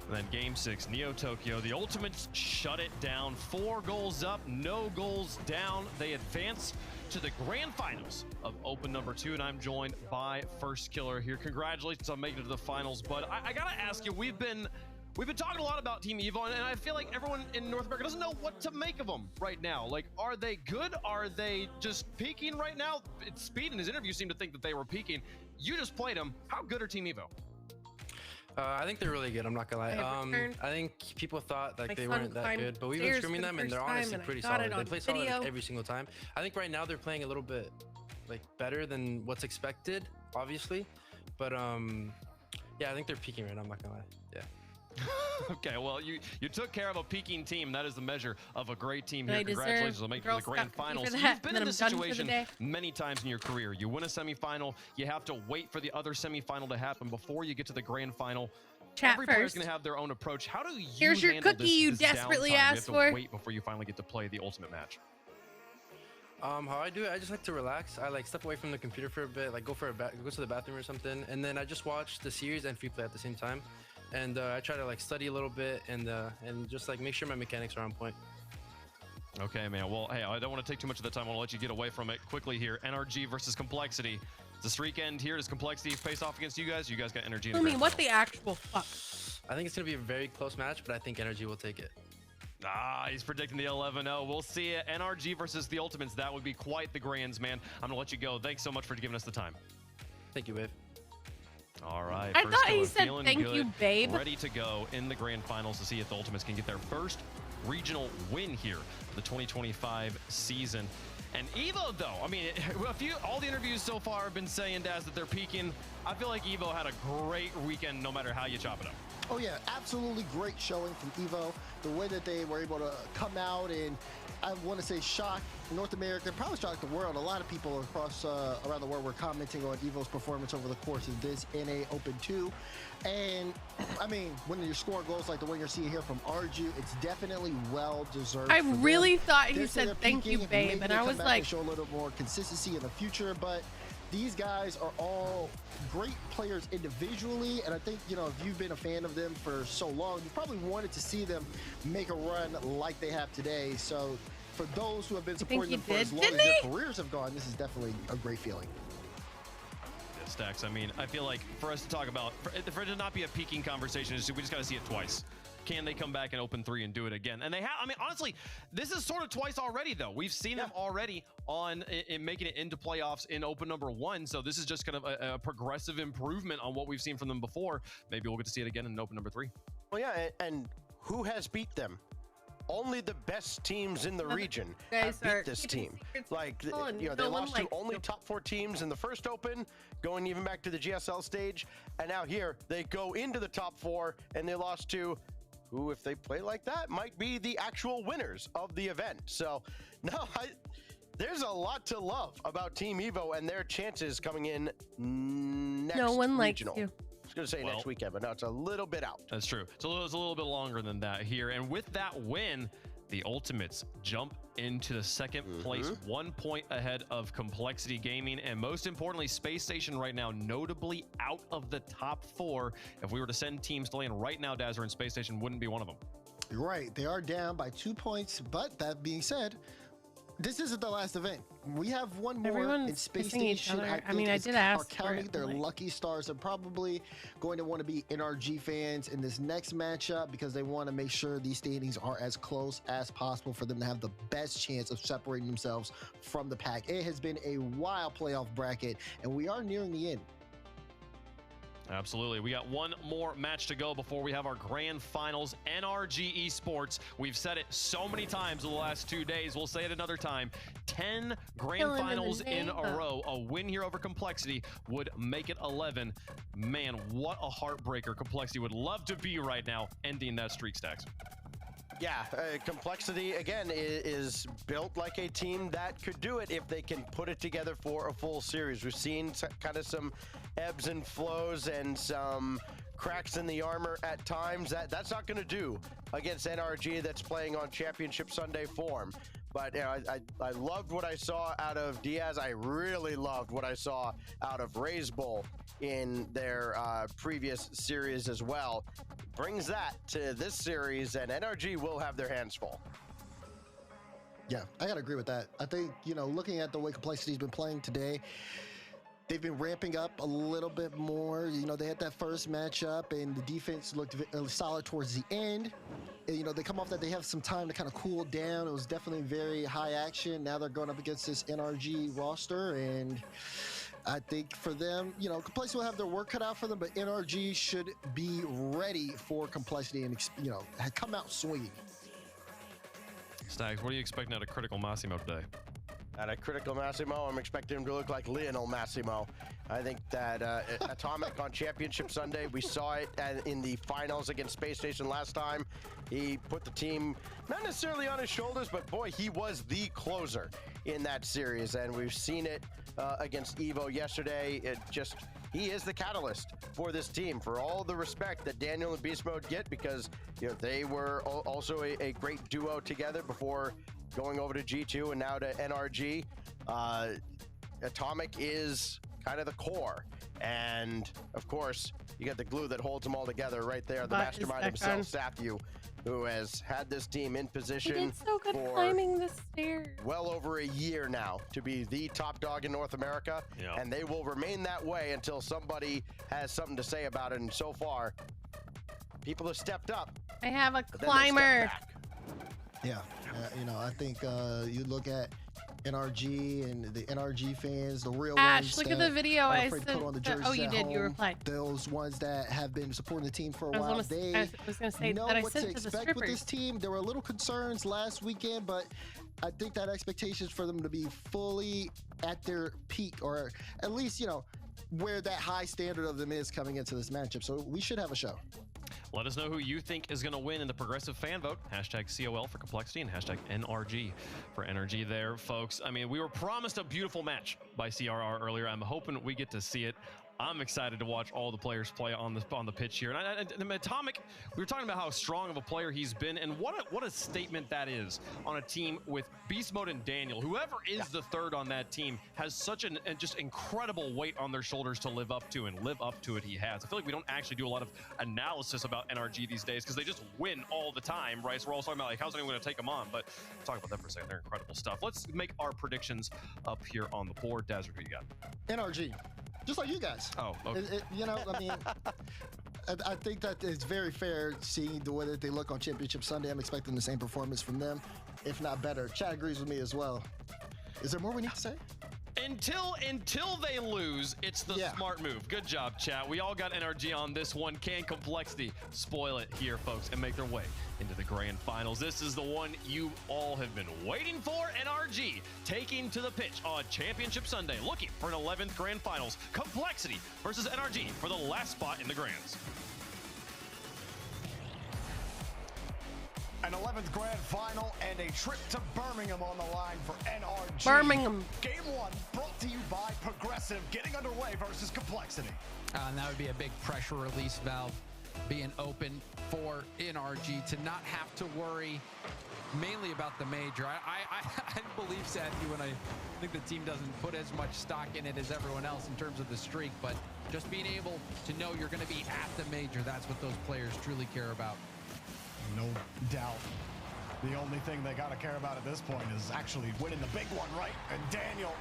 And then Game 6, Neo Tokyo, the Ultimates shut it down. 4 goals up, no goals down. They advance to the grand finals of Open number 2, and I'm joined by First Killer here. Congratulations on making it to the finals, but I gotta ask you, we've been talking a lot about Team Evo, and I feel like everyone in North America doesn't know what to make of them right now. Like, are they good? Are they just peaking right now? Speed in his interview seemed to think that they were peaking. You just played them. How good are Team Evo? I think they're really good. I'm not gonna lie. I think people thought like they weren't that good, but we've been screaming them, and they're honestly pretty solid. They play solid like, every single time. I think right now they're playing a little bit like better than what's expected, obviously. But yeah, I think they're peaking right now. I'm not gonna lie. Yeah. Okay, well, you took care of a peaking team. That is the measure of a great team here. Congratulations on making it to the grand finals. You've been in this situation many times in your career. You win a semifinal, you have to wait for the other semifinal to happen before you get to the grand final. Every player's going to have their own approach. How do you Here's your handle cookie this, you this desperately downtime? asked you have to for. wait before you finally get to play the ultimate match. How I do it, I just like to relax. I like step away from the computer for a bit, like go to the bathroom or something, and then I just watch the series and free play at the same time. And I try to like study a little bit and just like make sure my mechanics are on point. Okay, man. Well, hey, I don't want to take too much of the time. I want to let you get away from it quickly here. NRG versus Complexity. It's a streak end here. Does Complexity face off against you guys? You guys got Energy in the grand what final. the actual fuck? I think it's gonna be a very close match, but I think Energy will take it. Ah, he's predicting the 11-0. We'll see it. NRG versus the Ultimates. That would be quite the grands, man. I'm gonna let you go. Thanks so much for giving us the time. Thank you, Wave. All right. I thought he said thank you, babe. Ready to go in the grand finals to see if the Ultimates can get their first regional win here for the 2025 season. And Evo, though, I mean, all the interviews so far have been saying, Daz, that they're peaking. I feel like Evo had a great weekend no matter how you chop it up. Oh yeah, absolutely great showing from Evo. The way that they were able to come out and, I want to say, shock North America, probably shock the world. A lot of people across around the world were commenting on Evo's performance over the course of this NA Open 2. And I mean, when you're scoring goals like the one you're seeing here from Arju, it's definitely well deserved. I really thought he said thank you, babe, and I was like, show a little more consistency in the future, but these guys are all great players individually, and I think, you know, if you've been a fan of them for so long, you probably wanted to see them make a run like they have today. So for those who have been supporting them for as long as their careers have gone, this is definitely a great feeling. Yeah, Stacks, I mean, I feel like for us to talk about, for it to not be a peaking conversation, we just got to see it twice. Can they come back in Open 3 and do it again? And they have. I mean, honestly, this is sort of twice already, though. We've seen them already in making it into playoffs in Open number 1. So this is just kind of a progressive improvement on what we've seen from them before. Maybe we'll get to see it again in Open number 3. Well, yeah, and who has beat them? Only the best teams in the region have beat this team. Like, you know, they lost to only top 4 teams in the first Open, going even back to the GSL stage. And now here, they go into the top 4, and they lost to who, if they play like that, might be the actual winners of the event. So, no, there's a lot to love about Team Evo and their chances coming in next no one regional. Likes you. I was going to say next weekend, but no, it's a little bit out. That's true. It's a little bit longer than that here. And with that win, the Ultimates jump into the second place, 1 point ahead of Complexity Gaming, and most importantly, Space Station right now notably out of the top 4. If we were to send teams to land right now, Dazzer, and Space Station wouldn't be one of them. You're right. They are down by 2 points, but that being said, this isn't the last event. We have one more in Space Station. I mean, I did ask for it. Their lucky stars are probably going to want to be NRG fans in this next matchup because they want to make sure these standings are as close as possible for them to have the best chance of separating themselves from the pack. It has been a wild playoff bracket, and we are nearing the end. Absolutely. We got one more match to go before we have our grand finals. NRG Esports. We've said it so many times in the last 2 days. We'll say it another time. 10 grand finals in a row. A win here over Complexity would make it 11. Man, what a heartbreaker. Complexity would love to be right now, ending that streak, Stacks. Yeah, Complexity, again, is built like a team that could do it if they can put it together for a full series. We've seen kind of some ebbs and flows and some cracks in the armor at times. That's not going to do against NRG that's playing on Championship Sunday form. But you know, I loved what I saw out of Diaz. I really loved what I saw out of Raise Bull in their previous series as well. Brings that to this series, and NRG will have their hands full. Yeah, I gotta agree with that. I think, you know, looking at the way Complexity's been playing today, they've been ramping up a little bit more. You know, they had that first matchup, and the defense looked solid towards the end. And, you know, they come off that they have some time to kind of cool down. It was definitely very high action. Now they're going up against this NRG roster, and I think for them, you know, Complexity will have their work cut out for them, but NRG should be ready for Complexity and, you know, come out swinging. Stags, what are you expecting out of Critical Massimo today? At a Critical Massimo, I'm expecting him to look like Lionel Massimo. I think that Atomic on Championship Sunday, we saw it in the finals against Space Station last time. He put the team not necessarily on his shoulders, but boy, he was the closer in that series, and we've seen it against Evo yesterday. He is the catalyst for this team, for all the respect that Daniel and Beast Mode get, because you know they were also a great duo together before going over to G2 and now to NRG. Atomic is kind of the core, and of course you got the glue that holds them all together right there, the mastermind himself, Sathu, who has had this team in position he did so good for climbing the stairs. Well over a year now to be the top dog in North America, and they will remain that way until somebody has something to say about it. And so far, people have stepped up. I have a climber. Yeah, you know, I think you look at NRG and the NRG fans, the real ones. Look at the video I sent. Put on the jerseys oh, you did. You replied. Those ones that have been supporting the team for a while, I was going to say know that I what sent to to the expect strippers. with this team. There were little concerns last weekend, but I think that expectations for them to be fully at their peak, or at least, you know, where that high standard of them is coming into this matchup. So we should have a show. Let us know who you think is going to win in the progressive fan vote. Hashtag COL for Complexity and hashtag NRG for NRG there, folks. I mean, we were promised a beautiful match by CRR earlier. I'm hoping we get to see it. I'm excited to watch all the players play on the pitch here. And Atomic, we were talking about how strong of a player he's been, and what a statement that is on a team with Beast Mode and Daniel. Whoever is the third on that team has such an just incredible weight on their shoulders to live up to, and live up to it he has. I feel like we don't actually do a lot of analysis about NRG these days because they just win all the time, right? So we're all talking about like, how's anyone going to take them on? But talk about that for a second. They're incredible stuff. Let's make our predictions up here on the board. Dazzard, who you got? NRG. Just like you guys. Oh, okay. You know, I mean, I think that it's very fair seeing the way that they look on Championship Sunday. I'm expecting the same performance from them, if not better. Chad agrees with me as well. Is there more we need to say? Until they lose, it's the smart move. Good job, chat. We all got NRG on this one. Can Complexity spoil it here, folks, and make their way into the grand finals? This is the one you all have been waiting for. NRG taking to the pitch on Championship Sunday, looking for an 11th grand finals. Complexity versus NRG for the last spot in the grands. An 11th grand final and a trip to Birmingham on the line for NRG. Birmingham. Game 1 brought to you by Progressive, getting underway versus Complexity. And that would be a big pressure release valve being open for NRG to not have to worry mainly about the major. I believe, Sathy, when I think the team doesn't put as much stock in it as everyone else in terms of the streak, but just being able to know you're going to be at the major, that's what those players truly care about. No doubt. The only thing they got to care about at this point is actually winning the big one, right? And Daniel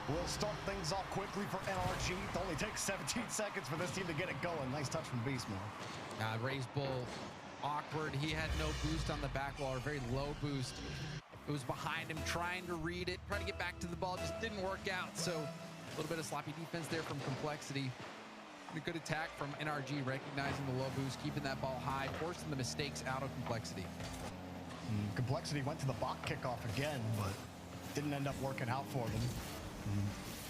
will start things off quickly for NRG. It only takes 17 seconds for this team to get it going. Nice touch from Beast Mode. Raise Bull, awkward. He had no boost on the back wall, or very low boost. It was behind him, trying to read it, trying to get back to the ball. Just didn't work out. So a little bit of sloppy defense there from Complexity. A good attack from NRG, recognizing the low boost, keeping that ball high, forcing the mistakes out of Complexity. Complexity went to the bot kickoff again, but didn't end up working out for them.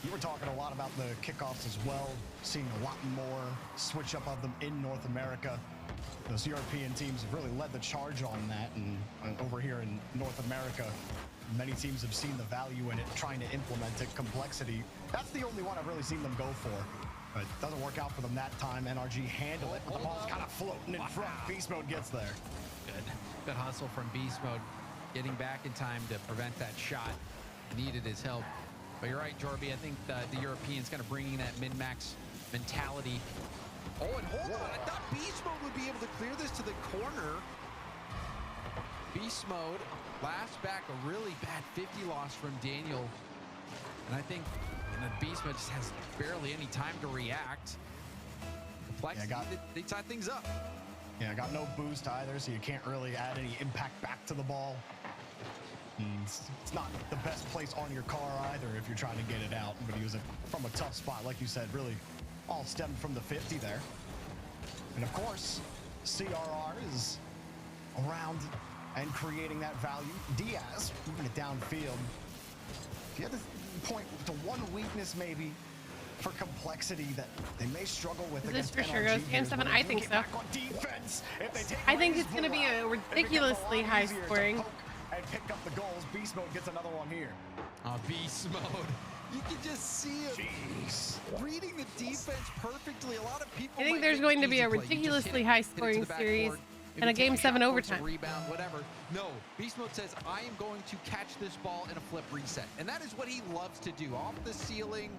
You were talking a lot about the kickoffs as well, seeing a lot more switch up of them in North America. Those European teams have really led the charge on that, and over here in North America, many teams have seen the value in it, trying to implement it. Complexity, that's the only one I've really seen them go for. But it doesn't work out for them that time. NRG handle it, but the ball's kind of floating in front. Beast Mode gets there. Good hustle from Beast Mode, getting back in time to prevent that shot. Needed his help. But you're right, Jorby. I think the Europeans kind of bringing that min-max mentality. Oh, and hold on. I thought Beast Mode would be able to clear this to the corner. Beast Mode, last back a really bad 50 loss from Daniel. And I think Beast Mode just has barely any time to react. Complexity, they tie things up. Yeah, got no boost either, so you can't really add any impact back to the ball. It's not the best place on your car either if you're trying to get it out, but he was from a tough spot, like you said, really all stemmed from the 50 there. And of course, CRR is around and creating that value. Diaz moving it downfield. If you had to point to one weakness maybe for Complexity that they may struggle with against this for sure goes Game 7? I think so. I think it's going to be a ridiculously high scoring. And pick up the goals. Beast Mode gets another one here. Beast Mode. You can just see him reading the defense perfectly. A lot of people. I think there's going to be a ridiculously high scoring series and a Game 7 overtime. Rebound, whatever. No, Beast Mode says, I am going to catch this ball in a flip reset. And that is what he loves to do. Off the ceiling,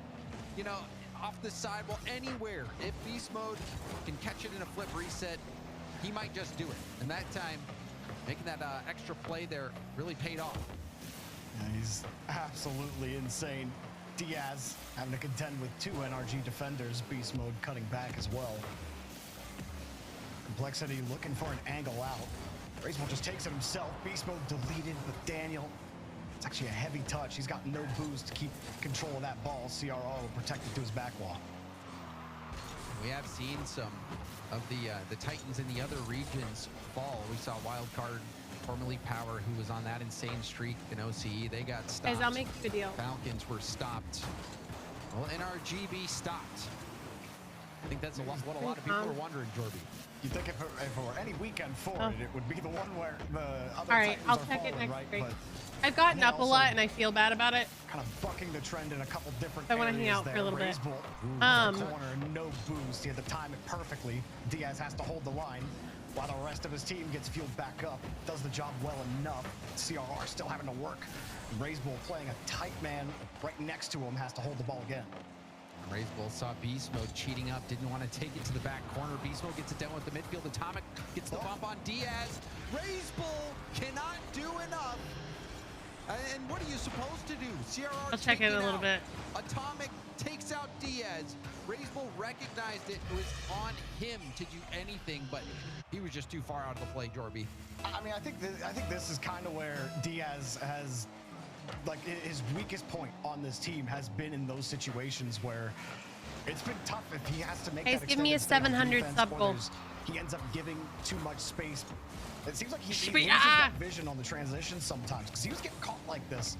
you know, off the sidewall, anywhere. If Beast Mode can catch it in a flip reset, he might just do it. And that time, making that extra play there really paid off. Yeah, he's absolutely insane. Diaz having to contend with two NRG defenders. Beast Mode cutting back as well. Complexity looking for an angle out. Racewell just takes it himself. Beast Mode deleted with Daniel. It's actually a heavy touch. He's got no boost to keep control of that ball. CRR will protect it to his back wall. We have seen some of the Titans in the other regions fall. We saw Wildcard, formerly Power, who was on that insane streak in OCE. They got stopped. Guys, I'll make a video. Falcons were stopped. Well, NRGB stopped. I think that's what a lot of people are wondering, Jorby. You think if it were any weekend for it would be the one where the other All right, Titans I'll are check falling, it next right? week. But I've gotten up a lot and I feel bad about it. kind of bucking the trend in a couple different I want to hang areas out there. for a little bit. Corner, no boost. He had to time it perfectly. Diaz has to hold the line while the rest of his team gets fueled back up. Does the job well enough. CRR still having to work. Razebull playing a tight man right next to him, has to hold the ball again. Razebull saw Beast Mode cheating up, didn't want to take it to the back corner. Beast Mode gets it down with the midfield. Atomic gets the bump on Diaz. Razebull cannot do enough. And what are you supposed to do? CRR I'll check it a little bit. Atomic takes out Diaz. Razebull recognized it. It was on him to do anything, but he was just too far out of the play, Jorby. I mean, I think this is kind of where Diaz has, like, his weakest point on this team has been in those situations where it's been tough if he has to make that give me a 700 sub goal. He ends up giving too much space. It seems like he loses that vision on the transition sometimes, because he was getting caught like this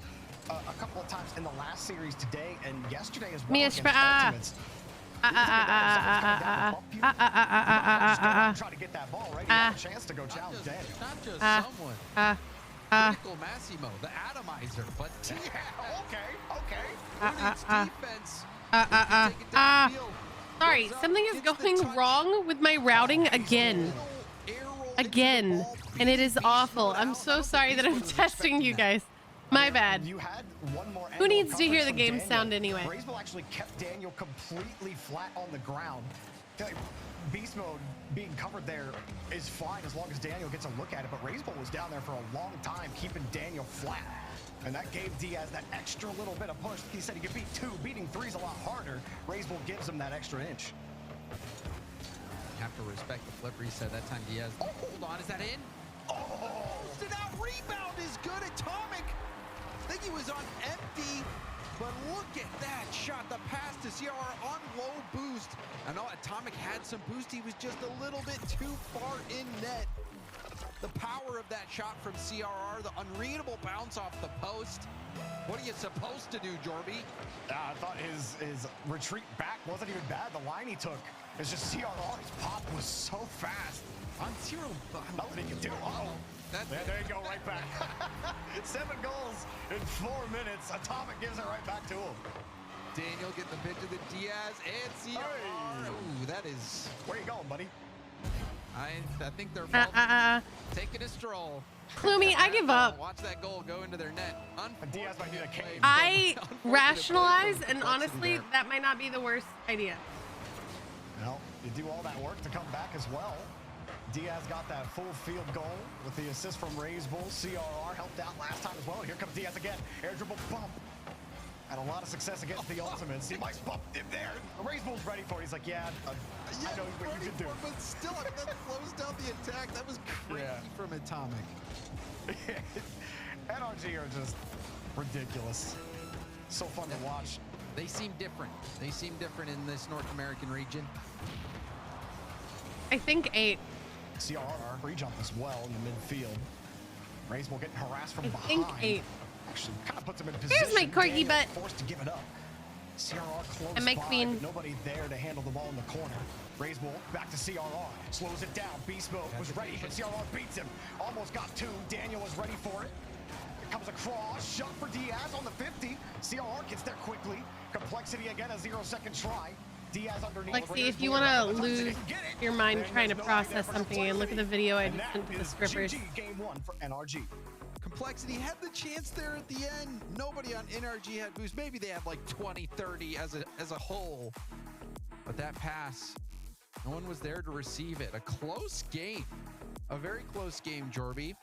a couple of times in the last series today and yesterday as well against Ultimates. Try to get that ball right. He had a chance to go challenge Daniel. Not just someone. Critical Massimo, the atomizer, but defense. Sorry, something is going wrong with my routing again. And it is awful. I'm so sorry that I'm testing you guys. My bad. Who needs to hear the game sound anyway? Razebull actually kept Daniel completely flat on the ground. Beast Mode being covered there is fine as long as Daniel gets a look at it, but Razebull was down there for a long time keeping Daniel flat. And that gave Diaz that extra little bit of push. He said he could beat 2. Beating 3 is a lot harder. Razebull gives him that extra inch. You have to respect the flip reset. That time Diaz. Oh, hold on, is that in? Oh! Posted out rebound is good. Atomic. I think he was on empty. But look at that shot, the pass to CRR on low boost. I know Atomic had some boost, he was just a little bit too far in net. The power of that shot from CRR, the unreadable bounce off the post. What are you supposed to do, Jorby? I thought his retreat back wasn't even bad. The line he took is just CRR's pop was so fast. On zero, nothing he can do. There you go, right back. 7 goals in 4 minutes. Atomic gives it right back to him. Daniel get the pitch to the Diaz and CRR. Hey. Ooh, that is. Where you going, buddy? I think they're both taking a stroll. Klumi, I give up. Watch that goal go into their net. Diaz might need a cave. I rationalize, and honestly, that might not be the worst idea. Well, you do all that work to come back as well. Diaz got that full field goal with the assist from Raise Bull. CRR helped out last time as well. Here comes Diaz again. Air dribble bump. Had a lot of success against the Ultimates. He might bump him there. Raise Bull's ready for it. He's like, I know what you can do. But still, that closed down the attack. That was crazy from Atomic. NRG are just ridiculous. So fun to watch. They seem different. They seem different in this North American region. I think 8. CRR free jump as well in the midfield. Raise Bull getting harassed from behind. I think 8. Actually, kind of puts him in position. Here's my corgi butt. Forced to give it up. CRR close and my by, queen. Nobody there to handle the ball in the corner. Raise Bull back to CRR. Slows it down. Beast Mode was ready, but CRR beats him. Almost got 2. Daniel was ready for it. It comes across. Shot for Diaz on the 50. CRR gets there quickly. Complexity again, a 0-second try. Diaz underneath. Lexi, if you want to lose your mind trying to process something and look at the video I just sent to the scrippers. Game 1 for NRG. Complexity had the chance there at the end. Nobody on NRG had boost. Maybe they had like 20, 30 as a whole. But that pass, no one was there to receive it. A close game. A very close game, Jorby.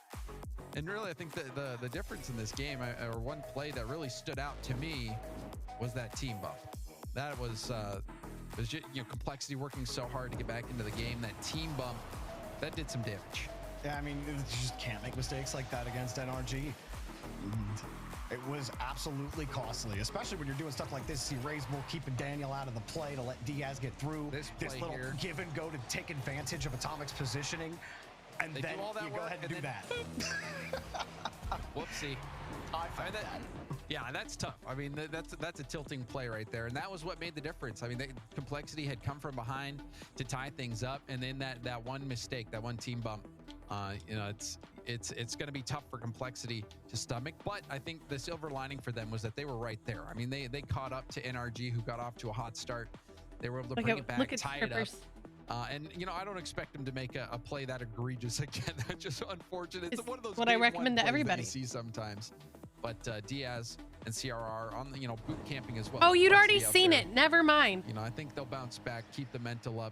And really, I think the difference in this game, or one play that really stood out to me, was that team bump. That was just, Complexity working so hard to get back into the game. That team bump, that did some damage. Yeah, I mean, you just can't make mistakes like that against NRG. It was absolutely costly, especially when you're doing stuff like this. See Raise Bull keeping Daniel out of the play to let Diaz get through. This little give and go to take advantage of Atomic's positioning. And then you go ahead and do that. Whoopsie. I find that. Yeah, that's tough. I mean, that's a tilting play right there, and that was what made the difference. I mean, Complexity had come from behind to tie things up, and then that one mistake, that one team bump, it's going to be tough for Complexity to stomach. But I think the silver lining for them was that they were right there. I mean, they caught up to NRG, who got off to a hot start. They were able to bring it back, tie it up. And I don't expect them to make a play that egregious again. That's just unfortunate. It's one of those what I recommend to everybody. You see sometimes. But Diaz and CRR on the boot camping as well. Oh, you'd already seen it. Never mind. I think they'll bounce back, keep the mental up.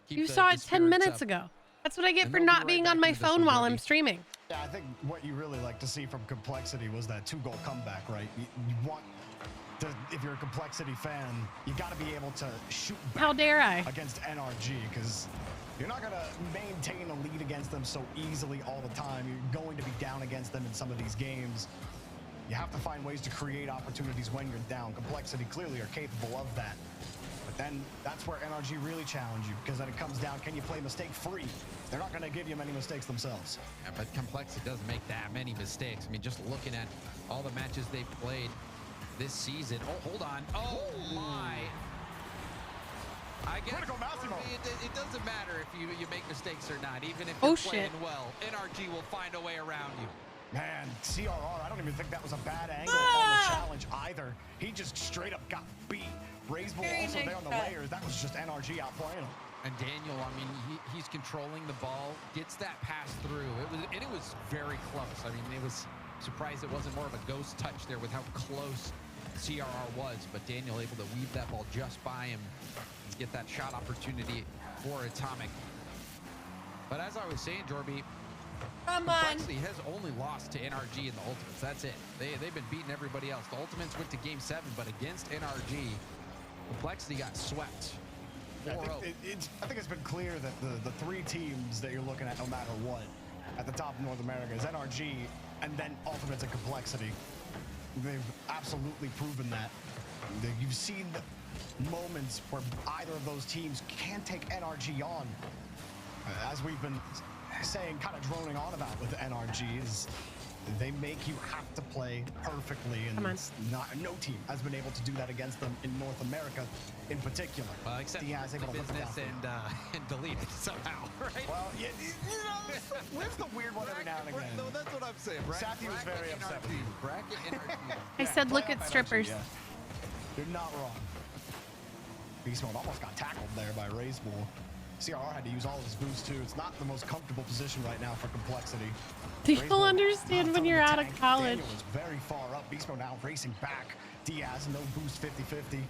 You saw it 10 minutes ago. That's what I get for not being on my phone while I'm streaming. Yeah, I think what you really like to see from Complexity was that 2-goal comeback, right? You want to, if you're a Complexity fan, you got to be able to shoot back. How dare I? Against NRG, because you're not going to maintain a lead against them so easily all the time. You're going to be down against them in some of these games. You have to find ways to create opportunities when you're down. Complexity clearly are capable of that. But then that's where NRG really challenge you, because then it comes down, can you play mistake-free? They're not going to give you many mistakes themselves. Yeah, but Complexity doesn't make that many mistakes. I mean, just looking at all the matches they've played this season. Oh, hold on. Oh, my. I guess it doesn't matter if you make mistakes or not, even if you're playing well. NRG will find a way around you. Man, CRR, I don't even think that was a bad angle on the challenge either. He just straight up got beat. Raise Bull also there on the layers. That was just NRG outplaying him. And Daniel, I mean, he's controlling the ball, gets that pass through. It was very close. I mean, it was surprised it wasn't more of a ghost touch there with how close CRR was. But Daniel able to weave that ball just by him and get that shot opportunity for Atomic. But as I was saying, Jorby, Complexity has only lost to NRG in the Ultimates. That's it. They've been beating everybody else. The Ultimates went to Game 7, but against NRG, Complexity got swept. I think it's been clear that the 3 teams that you're looking at, no matter what, at the top of North America is NRG, and then Ultimates and Complexity. they've absolutely proven that. You've seen moments where either of those teams can take NRG on. As we've been saying, kind of droning on about with NRG, is they make you have to play perfectly, and no team has been able to do that against them in North America in particular. Well, except Diaz able to business and delete it somehow, right? Well, yeah, where's the weird one every now and again? No, that's what I'm saying. Sathy was very upset with you. Bracket NRG. I said, look at strippers. Yeah. You're not wrong. Beast Mode almost got tackled there by Razebull. CRR had to use all of his boost too. It's not the most comfortable position right now for Complexity. People understand when you're out of college. Daniel is very far up. Beast Mode now racing back. Diaz, no boost, 50-50.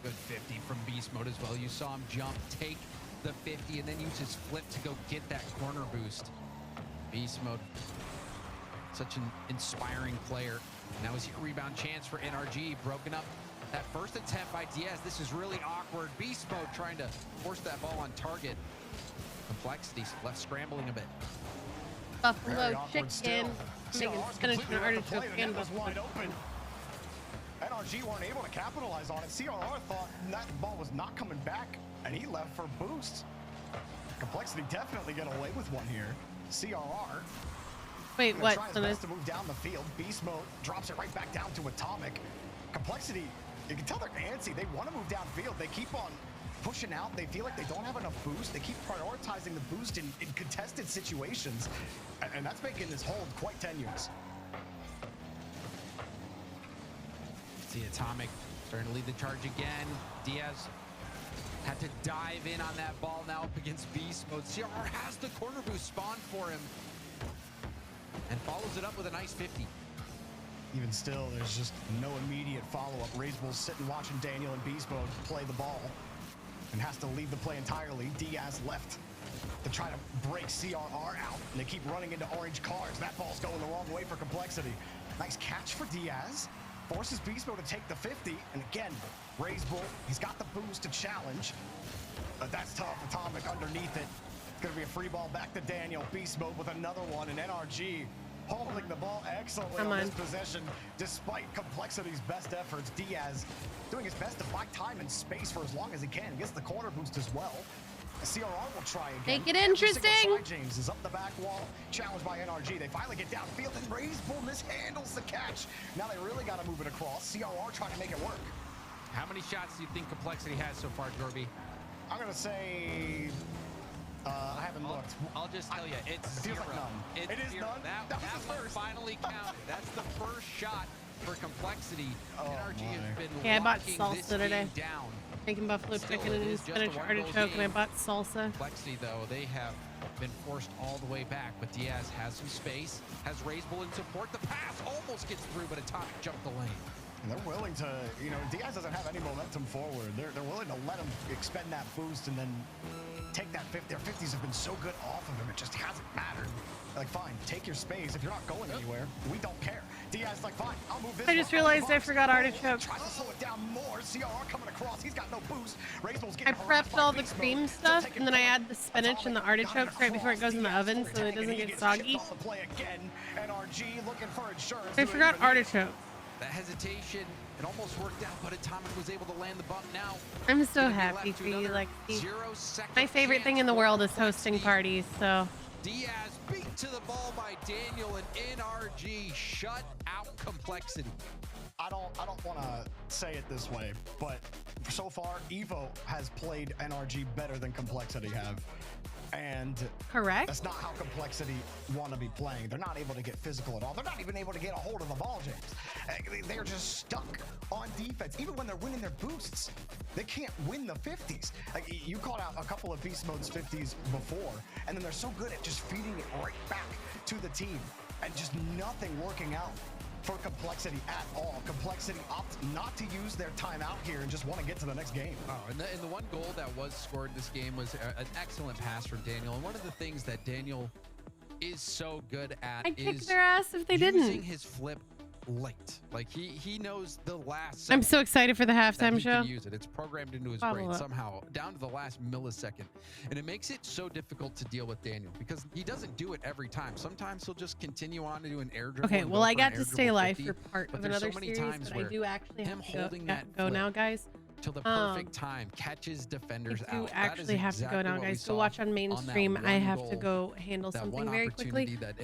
Good 50 from Beast Mode as well. You saw him jump, take the 50, and then use his flip to go get that corner boost. Beast Mode, such an inspiring player. Now is a rebound chance for NRG, broken up. That first attempt by Diaz, this is really awkward. Beast Mode trying to force that ball on target. Complexity left scrambling a bit. Buffalo chicken, making spinach and artichoke and buffalo. Wide open. NRG weren't able to capitalize on it. CRR thought that ball was not coming back, and he left for boost. Complexity definitely get away with one here. CRR. Wait, what? Tries his best to move down the field. Beast Mode drops it right back down to Atomic. Complexity, you can tell they're antsy. They want to move downfield. They keep on pushing out. They feel like they don't have enough boost. They keep prioritizing the boost in contested situations, and that's making this hold quite tenuous. See Atomic starting to lead the charge again. Diaz had to dive in on that ball now up against Beast Mode. CRR has the corner boost spawned for him and follows it up with a nice 50. Even still, there's just no immediate follow-up. Razebull's sitting watching Daniel and Beast Mode play the ball and has to leave the play entirely. Diaz left to try to break CRR out, and they keep running into orange cars. That ball's going the wrong way for Complexity. Nice catch for Diaz. Forces Beast Mode to take the 50, and again, Razebull, he's got the boost to challenge. But that's tough. Atomic underneath it. It's gonna be a free ball back to Daniel. Beast Mode with another one, and NRG holding the ball excellently on this possession, despite Complexity's best efforts. Diaz doing his best to buy time and space for as long as he can. Gets the corner boost as well. CRR will try again. Make it interesting. James is up the back wall, challenged by NRG. They finally get downfield, and Razebull mishandles the catch. Now they really got to move it across. CRR trying to make it work. How many shots do you think Complexity has so far, Jorby? I'm gonna say. I haven't looked. I'll just tell you, it's feels zero. like none. It is zero. none. That was the first. Finally counted. That's the first shot for Complexity. NRG has been I bought locking salsa this today. game down. Making buffalo Still, chicken it and is just spinach a one-goal artichoke, and I game. bought salsa. Complexity, though, they have been forced all the way back, but Diaz has some space, has Razebull in support. The pass almost gets through, but Atomic jumped the lane. And they're willing to, Diaz doesn't have any momentum forward. They're willing to let him expend that boost and then take that 50. Their 50s have been so good off of him, it just hasn't mattered. Like, fine, take your space. If you're not going anywhere, we don't care. Diaz like, fine, I'll move this. I just realized I forgot artichoke. Tries to slow it down more. CRR coming across. He's got no boost. Razebull's I getting prepped all the cream stuff, and then I add the spinach and the artichokes right before it goes in the oven so it doesn't get soggy. I forgot artichoke. That hesitation, it almost worked out, but Atomic was able to land the bump now. I'm so happy for you, Lexi. My favorite thing in the world is hosting parties, so. Diaz beat to the ball by Daniel, and NRG shut out Complexity. I don't want to say it this way, but so far, Evo has played NRG better than Complexity have. And correct. That's not how Complexity want to be playing. They're not able to get physical at all. They're not even able to get a hold of the ball, James. They're just stuck on defense. Even when they're winning their boosts, they can't win the 50s. Like, you called out a couple of Beast Mode's 50s before, and then they're so good at just feeding it right back to the team, and just nothing working out for Complexity at all. Complexity opt not to use their timeout here and just want to get to the next game. Oh, and the one goal that was scored this game was an excellent pass from Daniel. And one of the things that Daniel is so good at I'd kick is their ass if they using didn't. his flip late. Like he knows the last. I'm so excited for the that halftime he can show. use it. It's programmed into his Follow brain up. somehow, down to the last millisecond, and it makes it so difficult to deal with Daniel because he doesn't do it every time. Sometimes he'll just continue on to do an air dribble. Okay, and well, go I for got an to air stay dribble alive 50, for part but of there's another so many series, times but I where do actually him have to holding go, that go flip now, guys. till the perfect time catches defenders I do out. actually have to go now, guys. Go watch on that mainstream. I one have to goal, go handle that something one very quickly. opportunity that